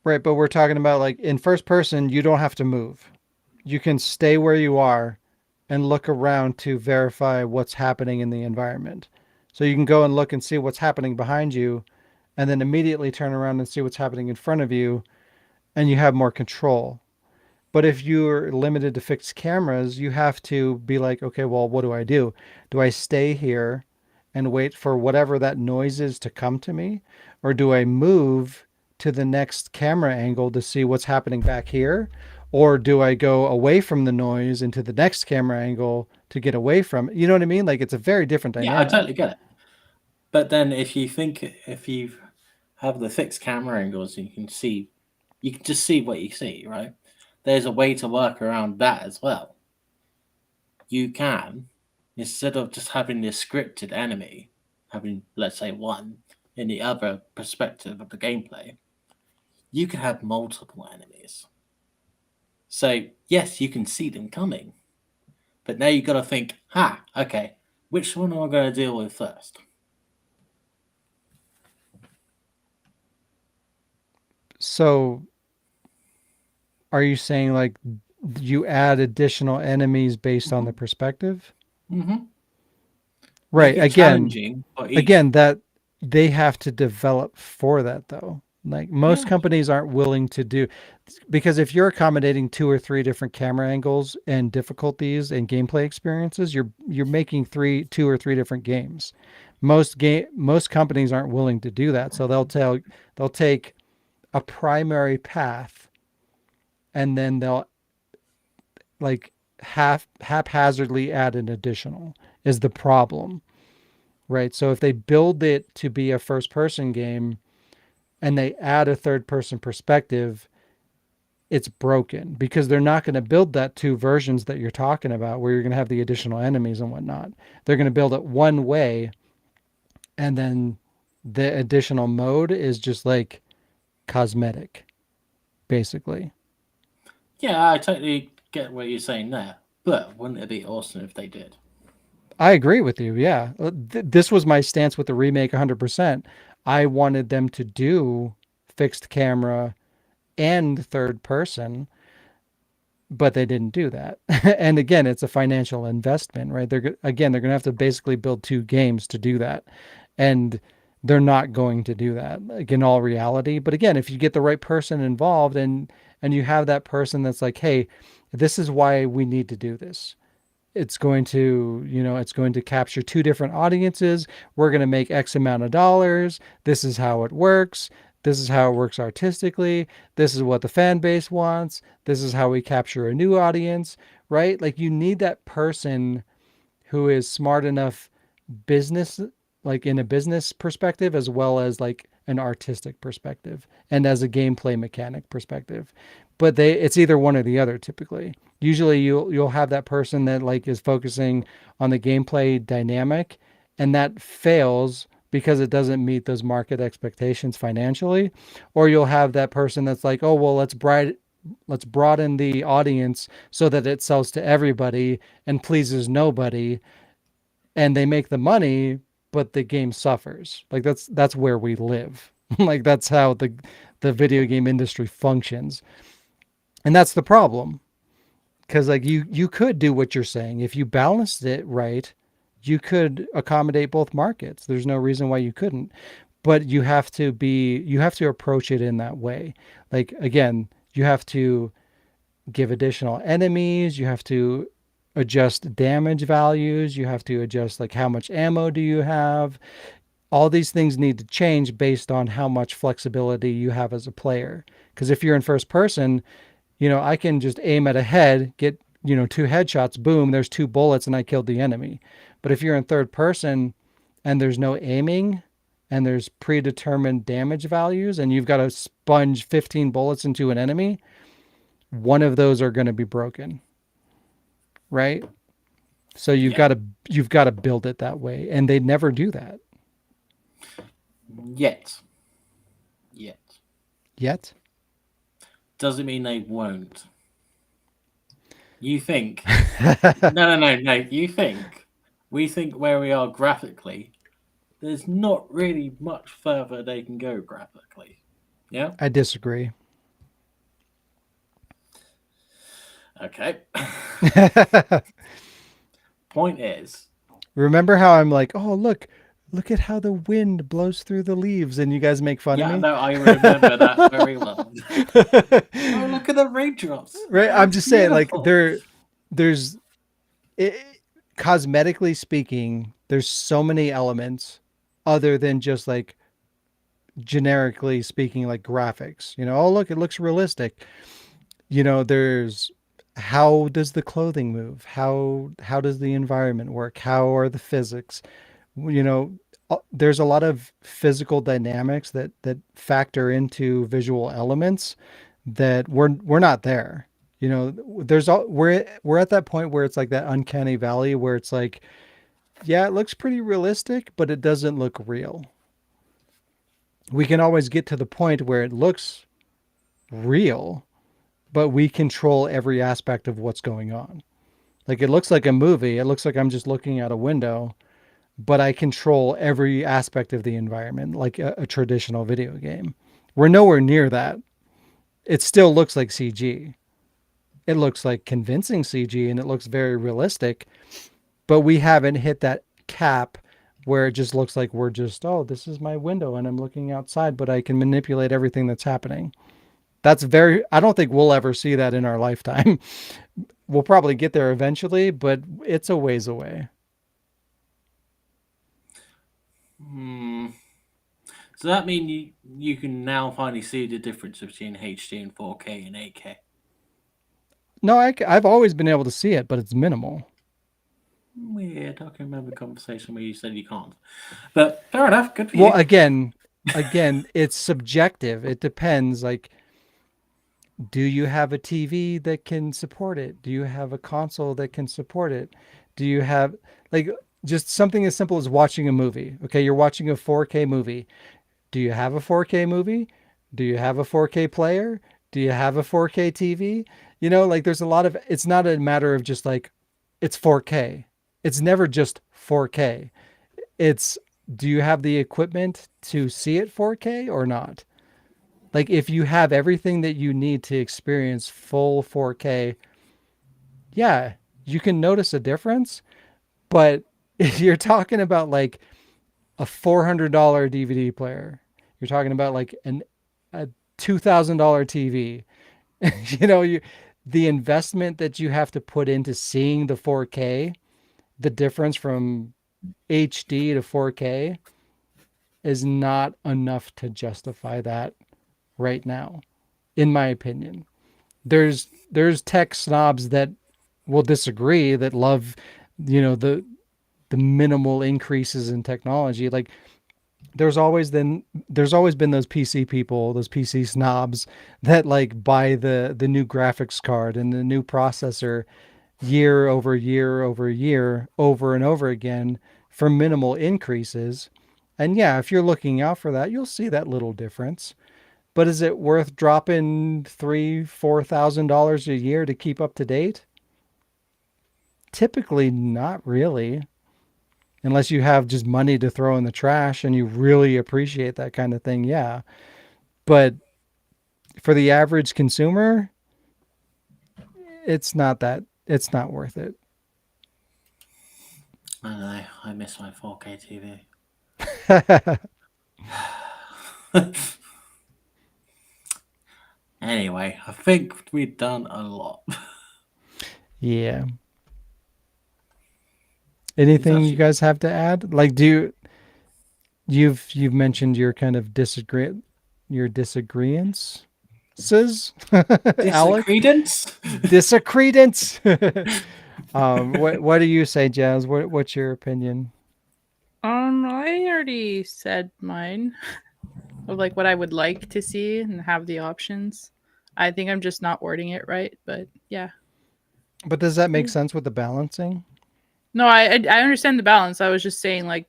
Right, but we're talking about like in first person, you don't have to move. You can stay where you are and look around to verify what's happening in the environment. So you can go and look and see what's happening behind you and then immediately turn around and see what's happening in front of you, and you have more control. But if you're limited to fixed cameras, you have to be like, okay, well, what do? Do I stay here and wait for whatever that noise is to come to me? Or do I move to the next camera angle to see what's happening back here? Or do I go away from the noise into the next camera angle to get away from it? You know what I mean? Like it's a very different dynamic. Yeah, I totally get it. But then if you have the fixed camera angles, you can just see what you see, right? There's a way to work around that as well. You can, instead of just having this scripted enemy, having, let's say, one in the other perspective of the gameplay, you can have multiple enemies. So, yes, you can see them coming. But now you've got to think, okay, which one am I going to deal with first? So, are you saying like you add additional enemies based on the perspective? Mm-hmm. Right. Again, that they have to develop for that though. Like most companies aren't willing to do, because if you're accommodating 2 or 3 different camera angles and difficulties and gameplay experiences, you're making 2 or 3 different games. Most companies aren't willing to do that. So they'll take a primary path and then they'll like haphazardly add an additional is the problem, right? So if they build it to be a first person game and they add a third person perspective, it's broken because they're not going to build that 2 versions that you're talking about where you're going to have the additional enemies and whatnot. They're going to build it one way, and then the additional mode is just like cosmetic, basically. Yeah, I totally get what you're saying there, but wouldn't it be awesome if they did? I agree with you. Yeah. This was my stance with the remake 100%. I wanted them to do fixed camera and third person, but they didn't do that. And again, it's a financial investment, right? They're going to have to basically build 2 games to do that. And they're not going to do that, like in all reality. But again, if you get the right person involved and you have that person that's like, hey, this is why we need to do this. It's going to capture 2 different audiences. We're going to make X amount of dollars. This is how it works. This is how it works artistically. This is what the fan base wants. This is how we capture a new audience, right? Like you need that person who is smart enough business, like in a business perspective, as well as like an artistic perspective and as a gameplay mechanic perspective. But it's either one or the other typically. Usually you'll have that person that like is focusing on the gameplay dynamic, and that fails because it doesn't meet those market expectations financially. Or you'll have that person that's like, oh, well, let's broaden the audience so that it sells to everybody and pleases nobody, and they make the money, but the game suffers. Like that's where we live. Like that's how the video game industry functions. And that's the problem. Because like you could do what you're saying. If you balanced it right, you could accommodate both markets. There's no reason why you couldn't. But you have to approach it in that way. Like again, you have to give additional enemies, you have to adjust damage values, you have to adjust like how much ammo do you have. All these things need to change based on how much flexibility you have as a player. Because if you're in first person, I can just aim at a head, get, 2 headshots, boom, there's 2 bullets and I killed the enemy. But if you're in third person and there's no aiming and there's predetermined damage values and you've got to sponge 15 bullets into an enemy, one of those are going to be broken. Right? So you've got to build it that way, and they never do that. Yet. Doesn't mean they won't. You think? No. You think? We think where we are graphically, there's not really much further they can go graphically. Yeah? I disagree. Okay. Point is, remember how I'm like, oh, look at how the wind blows through the leaves, and you guys make fun of me? Yeah, no, I remember that very well. Oh, look at the raindrops. Right? I'm just saying, like, there's cosmetically speaking, there's so many elements other than just like generically speaking, like graphics. Oh, look, it looks realistic. There's how does the clothing move? How does the environment work? How are the physics? There's a lot of physical dynamics that factor into visual elements that we're not there. We're at that point where it's like that uncanny valley where it's like, yeah, it looks pretty realistic, but it doesn't look real. We can always get to the point where it looks real, but we control every aspect of what's going on. Like it looks like a movie. It looks like I'm just looking out a window, but I control every aspect of the environment like a traditional video game. We're nowhere near that. It still looks like CG. It looks like convincing CG and it looks very realistic, but we haven't hit that cap where it just looks like we're just, oh, this is my window and I'm looking outside, but I can manipulate everything that's happening. I don't think we'll ever see that in our lifetime. We'll probably get there eventually, but it's a ways away. So that means you can now finally see the difference between HD and 4K and 8K? No, I've always been able to see it, but it's minimal. Weird. I can remember a conversation where you said you can't. But fair enough. Good for you. Well, again, it's subjective. It depends. Like, do you have a TV that can support it? Do you have a console that can support it? Do you have like just something as simple as watching a movie? Okay, you're watching a 4K movie. Do you have a 4K movie? Do you have a 4K player? Do you have a 4K TV? Like there's a lot of, it's not a matter of just like, it's 4K. It's never just 4K. It's, do you have the equipment to see it 4K or not? Like if you have everything that you need to experience full 4K, yeah, you can notice a difference. But if you're talking about like a $400 DVD player, you're talking about like a $2,000 TV, the investment that you have to put into seeing the 4K, the difference from HD to 4K is not enough to justify that right now, in my opinion. There's tech snobs that will disagree, that love, the minimal increases in technology. Like there's always been those PC people, those PC snobs that like buy the new graphics card and the new processor year over year over year over and over again for minimal increases. And yeah, if you're looking out for that, you'll see that little difference. But is it worth dropping $3,000-$4,000 a year to keep up to date? Typically, not really, unless you have just money to throw in the trash and you really appreciate that kind of thing. Yeah, but for the average consumer, it's not worth it. I know. I miss my 4K TV. Anyway, I think we've done a lot. Yeah. Anything you guys have to add? Like, you've mentioned your kind of your disagreements. Disagreements? Disagreements. What do you say, Jazz? What's your opinion? I already said mine of like what I would like to see and have the options. I think I'm just not wording it right, but yeah. But does that make sense with the balancing? No, I understand the balance. I was just saying like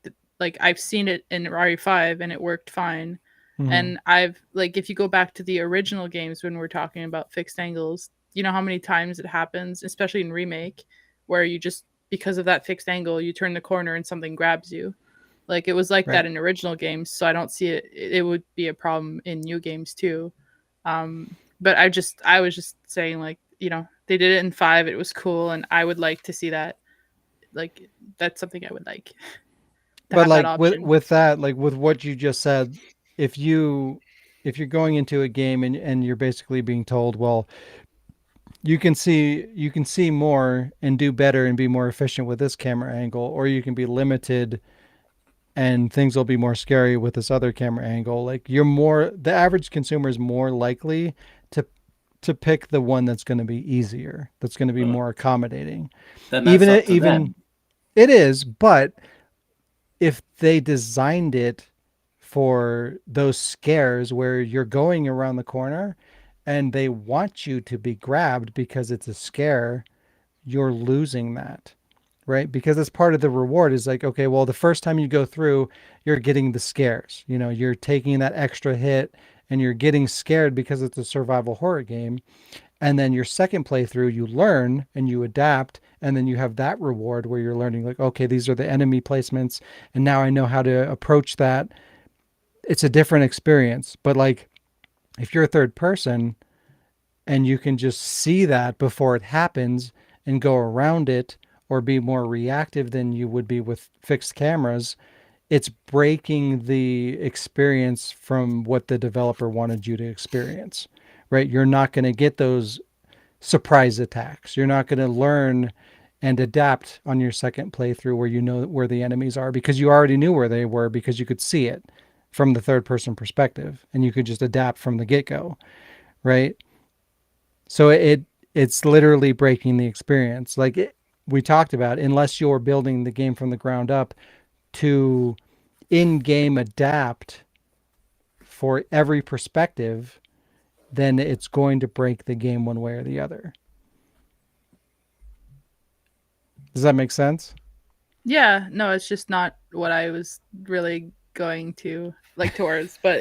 I've seen it in RE5 and it worked fine. Mm-hmm. And I've like if you go back to the original games when we're talking about fixed angles, you know how many times it happens, especially in remake, where you just because of that fixed angle, you turn the corner and something grabs you. Like it was like that in original games, so I don't see it would be a problem in new games too. But I was just saying like, you know, they did it in 5, it was cool, and I would like to see that. Like that's something I would like. But like with that, like with what you just said, if you're going into a game and you're basically being told, well, you can see more and do better and be more efficient with this camera angle, or you can be limited and things will be more scary with this other camera angle. Like the average consumer is more likely to pick the one that's going to be easier, that's going to be more accommodating. Then that's up to them. It is, but if they designed it for those scares where you're going around the corner and they want you to be grabbed because it's a scare, you're losing that, right? Because it's part of the reward is like, okay, well, the first time you go through, you're getting the scares, you know, you're taking that extra hit and you're getting scared because it's a survival horror game. And then your second playthrough, you learn and you adapt. And then you have that reward where you're learning like, okay, these are the enemy placements. And now I know how to approach that. It's a different experience. But like, if you're a third person and you can just see that before it happens and go around it or be more reactive than you would be with fixed cameras, it's breaking the experience from what the developer wanted you to experience, right? You're not going to get those surprise attacks. You're not going to learn and adapt on your second playthrough where you know where the enemies are because you already knew where they were because you could see it from the third person perspective and you could just adapt from the get-go, right? So it's literally breaking the experience. Like we talked about, unless you're building the game from the ground up to in-game adapt for every perspective, then it's going to break the game one way or the other. Does that make sense? Yeah, no, it's just not what I was really going to like towards, but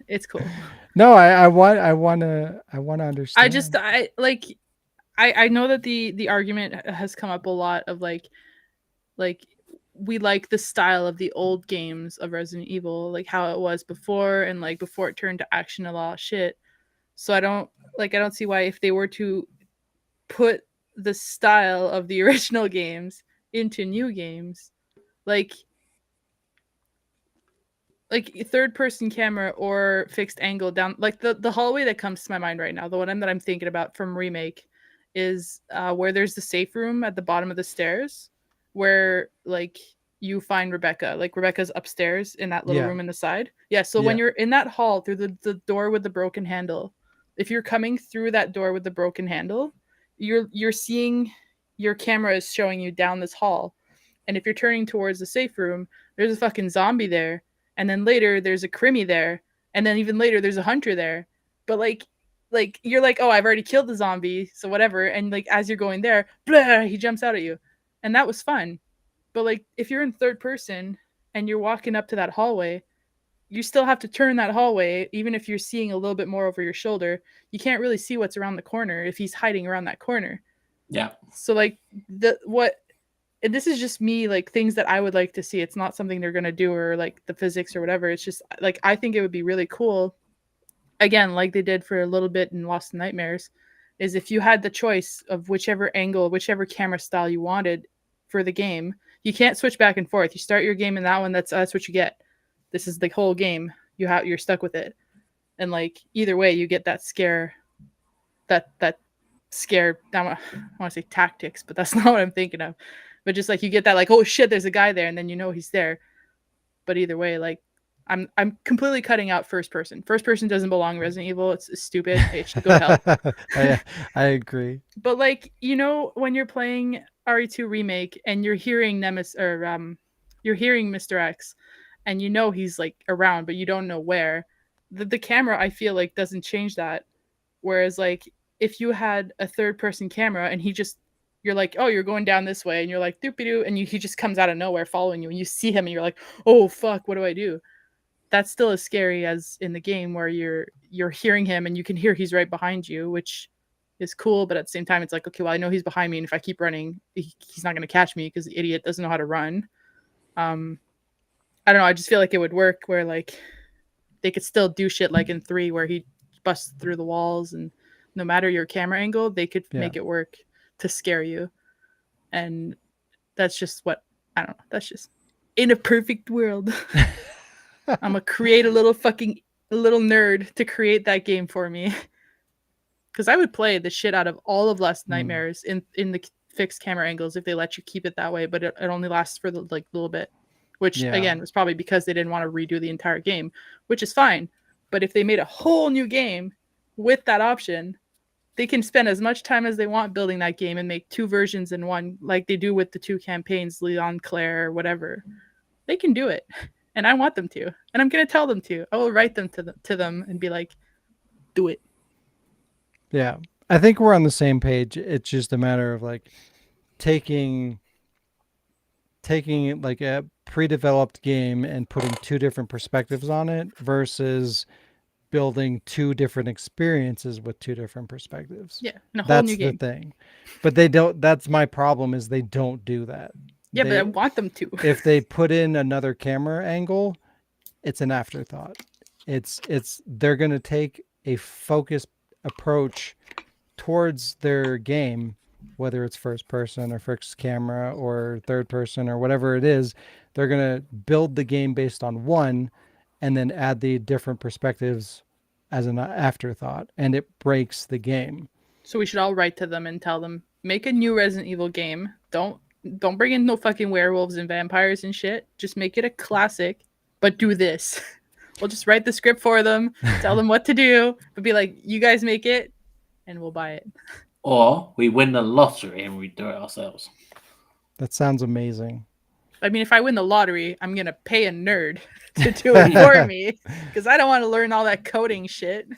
it's cool. No, I want to understand. I know that the argument has come up a lot of like we like the style of the old games of Resident Evil, like how it was before and like before it turned to action a lot of shit. So I don't see why if they were to put the style of the original games into new games, like third person camera or fixed angle down, like the hallway that comes to my mind right now, the one that I'm thinking about from remake is where there's the safe room at the bottom of the stairs where like you find Rebecca, like Rebecca's upstairs in that little room in the side. Yeah. So when you're in that hall through the door with the broken handle, if you're coming through that door with the broken handle, you're seeing your camera is showing you down this hall. And if you're turning towards the safe room, there's a fucking zombie there. And then later there's a Crimmy there. And then even later there's a hunter there. But like you're like, oh, I've already killed the zombie, so whatever. And like as you're going there, blah, he jumps out at you. And that was fun. But like if you're in third person and you're walking up to that hallway, you still have to turn that hallway, even if you're seeing a little bit more over your shoulder. You can't really see what's around the corner if he's hiding around that corner. Yeah. So like and this is just me, like things that I would like to see. It's not something they're gonna do or like the physics or whatever. It's just like I think it would be really cool. Again, like they did for a little bit in Lost in Nightmares, is if you had the choice of whichever angle, whichever camera style you wanted for the game, you can't switch back and forth. You start your game in that one, that's what you get. This is the whole game. You're stuck with it. And like either way, you get that scare, that scare. I want to say tactics, but that's not what I'm thinking of. But just like you get that, like, oh shit, there's a guy there, and then you know he's there. But either way, like I'm completely cutting out first person. First person doesn't belong in Resident Evil. It's stupid. It should go to hell. I agree. But like, you know, when you're playing RE2 remake and you're hearing you're hearing Mr. X, and you know he's like around, but you don't know where. The camera, I feel like, doesn't change that. Whereas like if you had a third person camera and you're like, oh, you're going down this way, and you're like, doopy-doo, and he just comes out of nowhere following you, and you see him, and you're like, oh fuck, what do I do? That's still as scary as in the game where you're hearing him and you can hear he's right behind you, which is cool, but at the same time, it's like, okay, well, I know he's behind me, and if I keep running, he's not going to catch me because the idiot doesn't know how to run. I don't know. I just feel like it would work where like they could still do shit like in 3 where he busts through the walls, and no matter your camera angle, they could make it work to scare you. And that's just what, I don't know. That's just in a perfect world. I'm gonna create a little nerd to create that game for me. Because I would play the shit out of all of Lost Nightmares in the fixed camera angles if they let you keep it that way, but it only lasts for the like little bit, which again was probably because they didn't want to redo the entire game, which is fine. But if they made a whole new game with that option, they can spend as much time as they want building that game and make 2 versions in one, like they do with the 2 campaigns, Leon, Claire, whatever. They can do it, and I want them to, and I'm gonna tell them to. I will write them to them and be like, do it. Yeah, I think we're on the same page. It's just a matter of like taking like a pre-developed game and putting 2 different perspectives on it versus building 2 different experiences with 2 different perspectives. Yeah, and a whole that's new game. the thing. But they don't. That's my problem, is they don't do that. Yeah, but I want them to. If they put in another camera angle, it's an afterthought. They're going to take a focused approach towards their game, whether it's first person or fixed camera or third person or whatever it is. They're going to build the game based on one and then add the different perspectives as an afterthought, and it breaks the game. So we should all write to them and tell them, make a new Resident Evil game. Don't bring in no fucking werewolves and vampires and shit. Just make it a classic, but do this. We'll just write the script for them, tell them what to do, but be like, you guys make it, and we'll buy it. Or we win the lottery and we do it ourselves. That sounds amazing. I mean, if I win the lottery, I'm going to pay a nerd to do it for me, because I don't want to learn all that coding shit.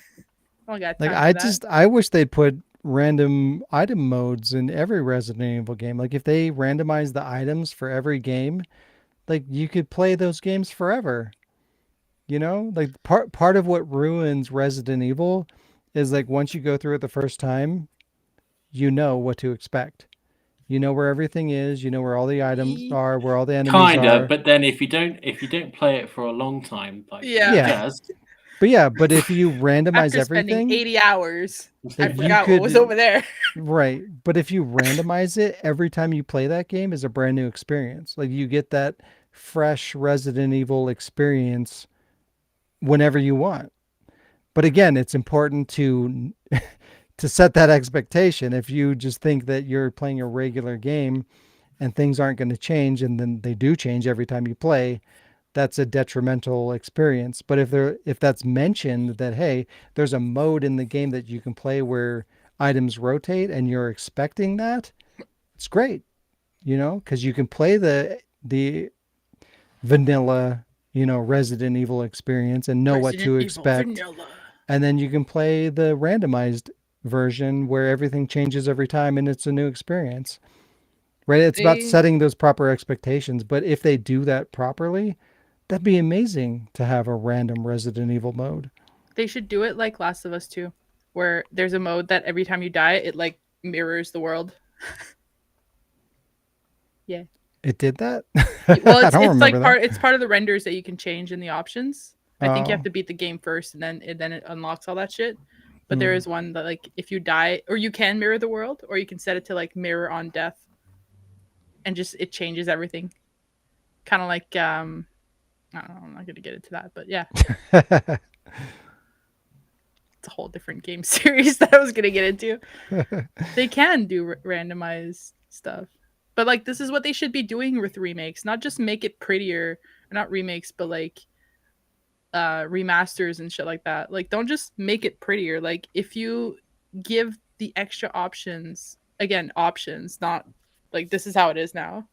I don't got time for that. I wish they'd put random item modes in every Resident Evil game. Like if they randomize the items for every game, like you could play those games forever. You know, like part of what ruins Resident Evil is like once you go through it the first time, you know what to expect. You know where everything is. You know where all the items are, where all the enemies are. Kinda, but then if you don't play it for a long time, like Jazz, but if you randomize After everything, spending 80 hours, I you forgot what was over there. Right, but if you randomize it, every time you play that game is a brand new experience. Like you get that fresh Resident Evil experience whenever you want. But again, it's important to set that expectation. If you just think that you're playing a regular game and things aren't going to change, and then they do change every time you play, that's a detrimental experience. But if that's mentioned that, hey, there's a mode in the game that you can play where items rotate and you're expecting that, it's great, you know, because you can play the vanilla, you know, Resident Evil experience and know what to expect. And then you can play the randomized version where everything changes every time and it's a new experience. Right? It's about setting those proper expectations. But if they do that properly, That'd be amazing to have a random Resident Evil mode. They should do it like Last of Us 2, where there's a mode that every time you die, it like mirrors the world. Yeah. It did that? Well, I don't it's like remember that. it's part of the renders that you can change in the options. I think you have Oh. to beat the game first, and then it unlocks all that shit. But there is one that like if you die, or you can mirror the world, or you can set it to like mirror on death, and just it changes everything. Kind of like I don't know, I'm not gonna get into that, but yeah. It's a whole different game series that I was gonna get into. They can do randomized stuff, but like this is what they should be doing with remakes, not just make it prettier, or not remakes, but like remasters and shit like that. Like don't just make it prettier. Like if you give the extra options, again, options, not like this is how it is now.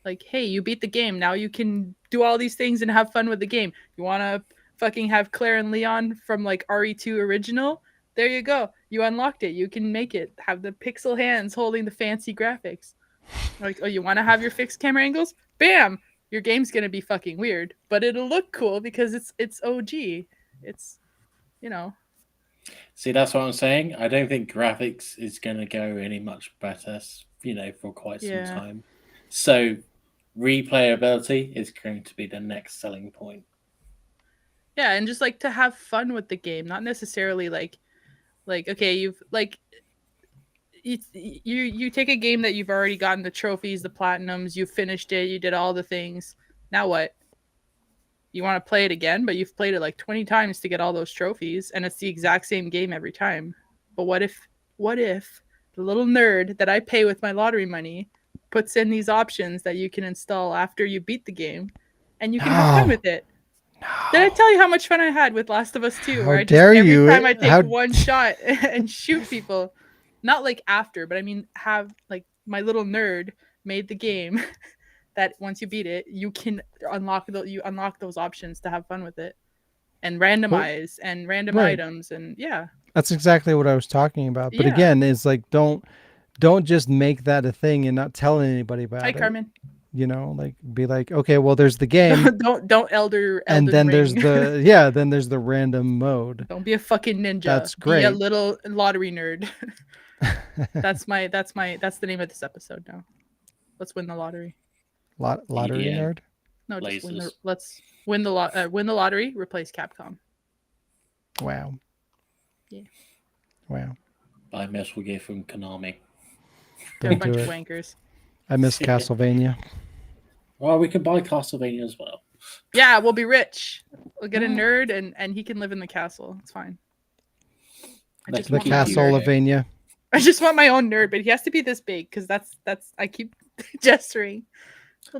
Like, hey, you beat the game, now you can do all these things and have fun with the game. You want to fucking have Claire and Leon from like RE2 original? There you go. You unlocked it. You can make it. Have the pixel hands holding the fancy graphics. Like, oh, you want to have your fixed camera angles? Bam! Your game's going to be fucking weird, but it'll look cool because it's OG. It's, you know. See, that's what I'm saying. I don't think graphics is going to go any much better, for quite some time. So replayability is going to be the next selling point. Yeah, and just like to have fun with the game, not necessarily like okay, you've like you take a game that you've already gotten the trophies, the platinums, you finished it, you did all the things. Now what? You want to play it again, but you've played it like 20 times to get all those trophies, and it's the exact same game every time. But what if the little nerd that I pay with my lottery money puts in these options that you can install after you beat the game, and you can have fun with it? Did I tell you how much fun I had with Last of Us 2? Where every time I take one shot and shoot people, not like after, but I mean have like my little nerd made the game that once you beat it, you can unlock those options to have fun with it, and randomize and random items, and yeah. That's exactly what I was talking about. But again, it's like don't just make that a thing and not tell anybody about it. Hi, Carmen. You know, like be like, okay, well, there's the game. don't elder and then ring. there's the random mode. Don't be a fucking ninja. That's great. Be a little lottery nerd. That's the name of this episode now. Let's win the lottery. Lottery nerd? No, just let's win the lottery. Replace Capcom. Wow. Yeah. Wow. Buy Metal Gear from Konami. They're a bunch of wankers. I miss Castlevania. Well, we can buy Castlevania as well. Yeah, we'll be rich. We'll get a nerd, and he can live in the castle. It's fine. The Castlevania. I just want my own nerd, but he has to be this big because that's. I keep gesturing.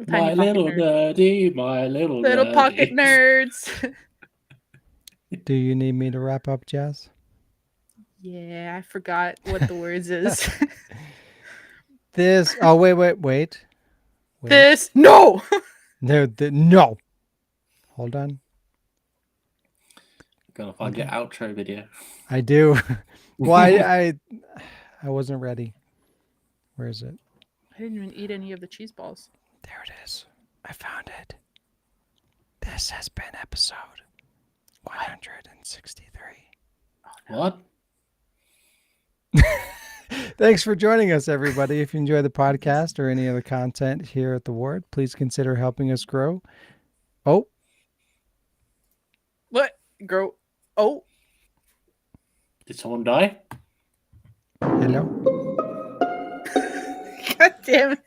My little nerdy, my little pocket nerds. Do you need me to wrap up, Jazz? Yeah, I forgot what the words is. This. Oh, wait. This. No. No. Hold on. Gonna find your outro video. I do. Why? I wasn't ready. Where is it? I didn't even eat any of the cheese balls. There it is. I found it. This has been episode 163. Oh, no. What? Thanks for joining us, everybody. If you enjoy the podcast or any other content here at the Ward, please consider helping us grow. Oh. What? Grow. Oh. Did someone die? Hello? God damn it.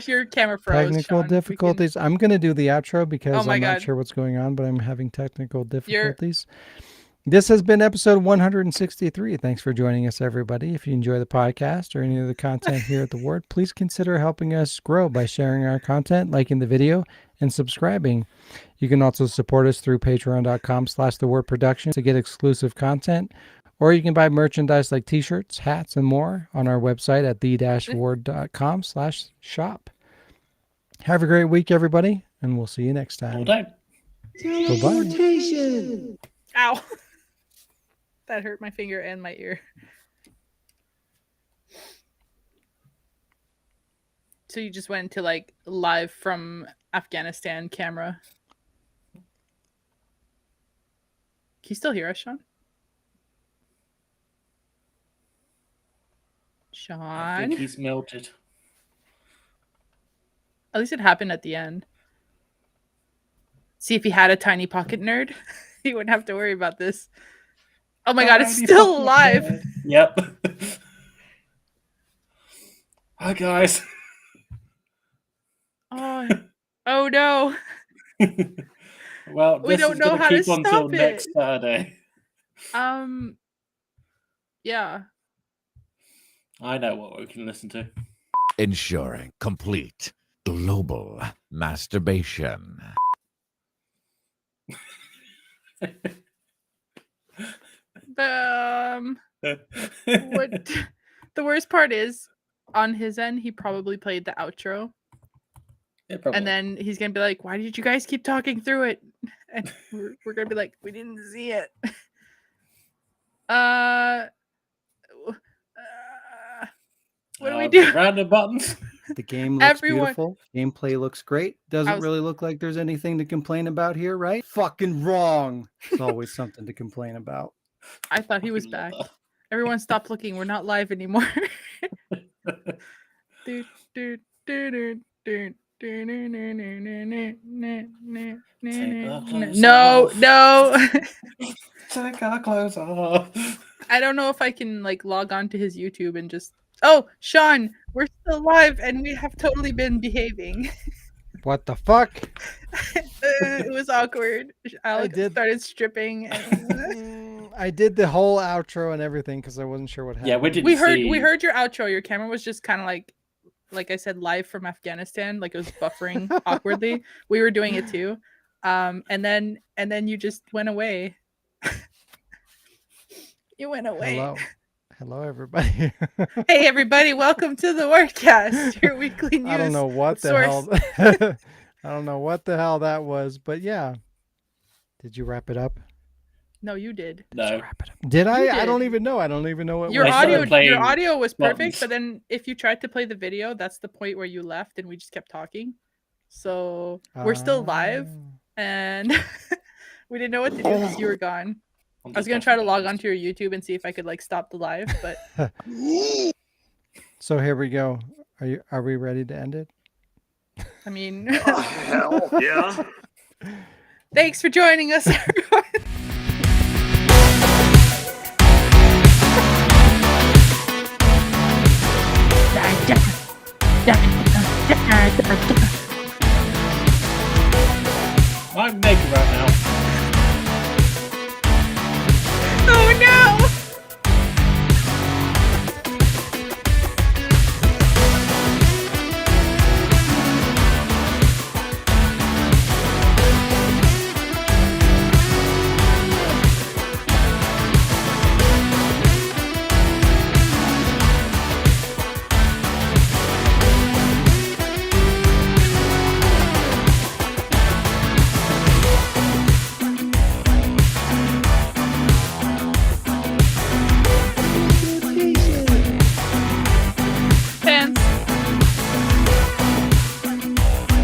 Your camera froze. Technical difficulties. I'm going to do the outro because I'm God. not sure what's going on, but I'm having technical difficulties. This has been episode 163. Thanks for joining us, everybody. If you enjoy the podcast or any of the content here at the Ward, please consider helping us grow by sharing our content, liking the video, and subscribing. You can also support us through patreon.com/thewordproduction to get exclusive content, or you can buy merchandise like t-shirts, hats, and more on our website at the-ward.com/shop. Have a great week, everybody, and we'll see you next time. Bye-bye. Ow. That hurt my finger and my ear. So you just went into like live from Afghanistan camera. Can you still hear us, Sean? I think Sean? he's melted. At least it happened at the end. See, if he had a tiny pocket nerd, he wouldn't have to worry about this. Oh my god, it's Tiny still pocket alive. nerd. Yep. Hi guys. Oh, oh no. Well, We this don't is know going to how to keep on until stop it. next Saturday. Yeah. I know what we can listen to. Ensuring complete global masturbation. What the worst part is, on his end, he probably played the outro. Yeah, probably. And then he's gonna be like, "Why did you guys keep talking through it?" And we're gonna be like, "We didn't see it." What do we do? Random buttons. The game looks Everyone- beautiful. Gameplay looks great. Doesn't really look like there's anything to complain about here, right? Fucking wrong. There's always something to complain about. I thought he was back. Everyone stop looking. We're not live anymore. No. Take our clothes off. I don't know if I can like log on to his YouTube and just. Oh, Sean, we're still live and we have totally been behaving. What the fuck? It was awkward. Alex started stripping. I did the whole outro and everything because I wasn't sure what happened. Yeah, we didn't. We heard your outro. Your camera was just kind of like I said, live from Afghanistan. Like it was buffering awkwardly. We were doing it too, and then you just went away. You went away. Hello, everybody. Hey, everybody! Welcome to the Wardcast, your weekly news. I don't know what the hell. I don't know what the hell that was, but yeah. Did you wrap it up? No, you did. No. Did I? You I don't did. even know. I don't even know what Your audio was perfect, buttons. but then if you tried to play the video, that's the point where you left and we just kept talking. So we're still live, and we didn't know what to do because you were gone. I was gonna try to log onto your YouTube and see if I could like stop the live, but So here we go. Are we ready to end it? I mean, Hell yeah. thanks for joining us, everyone.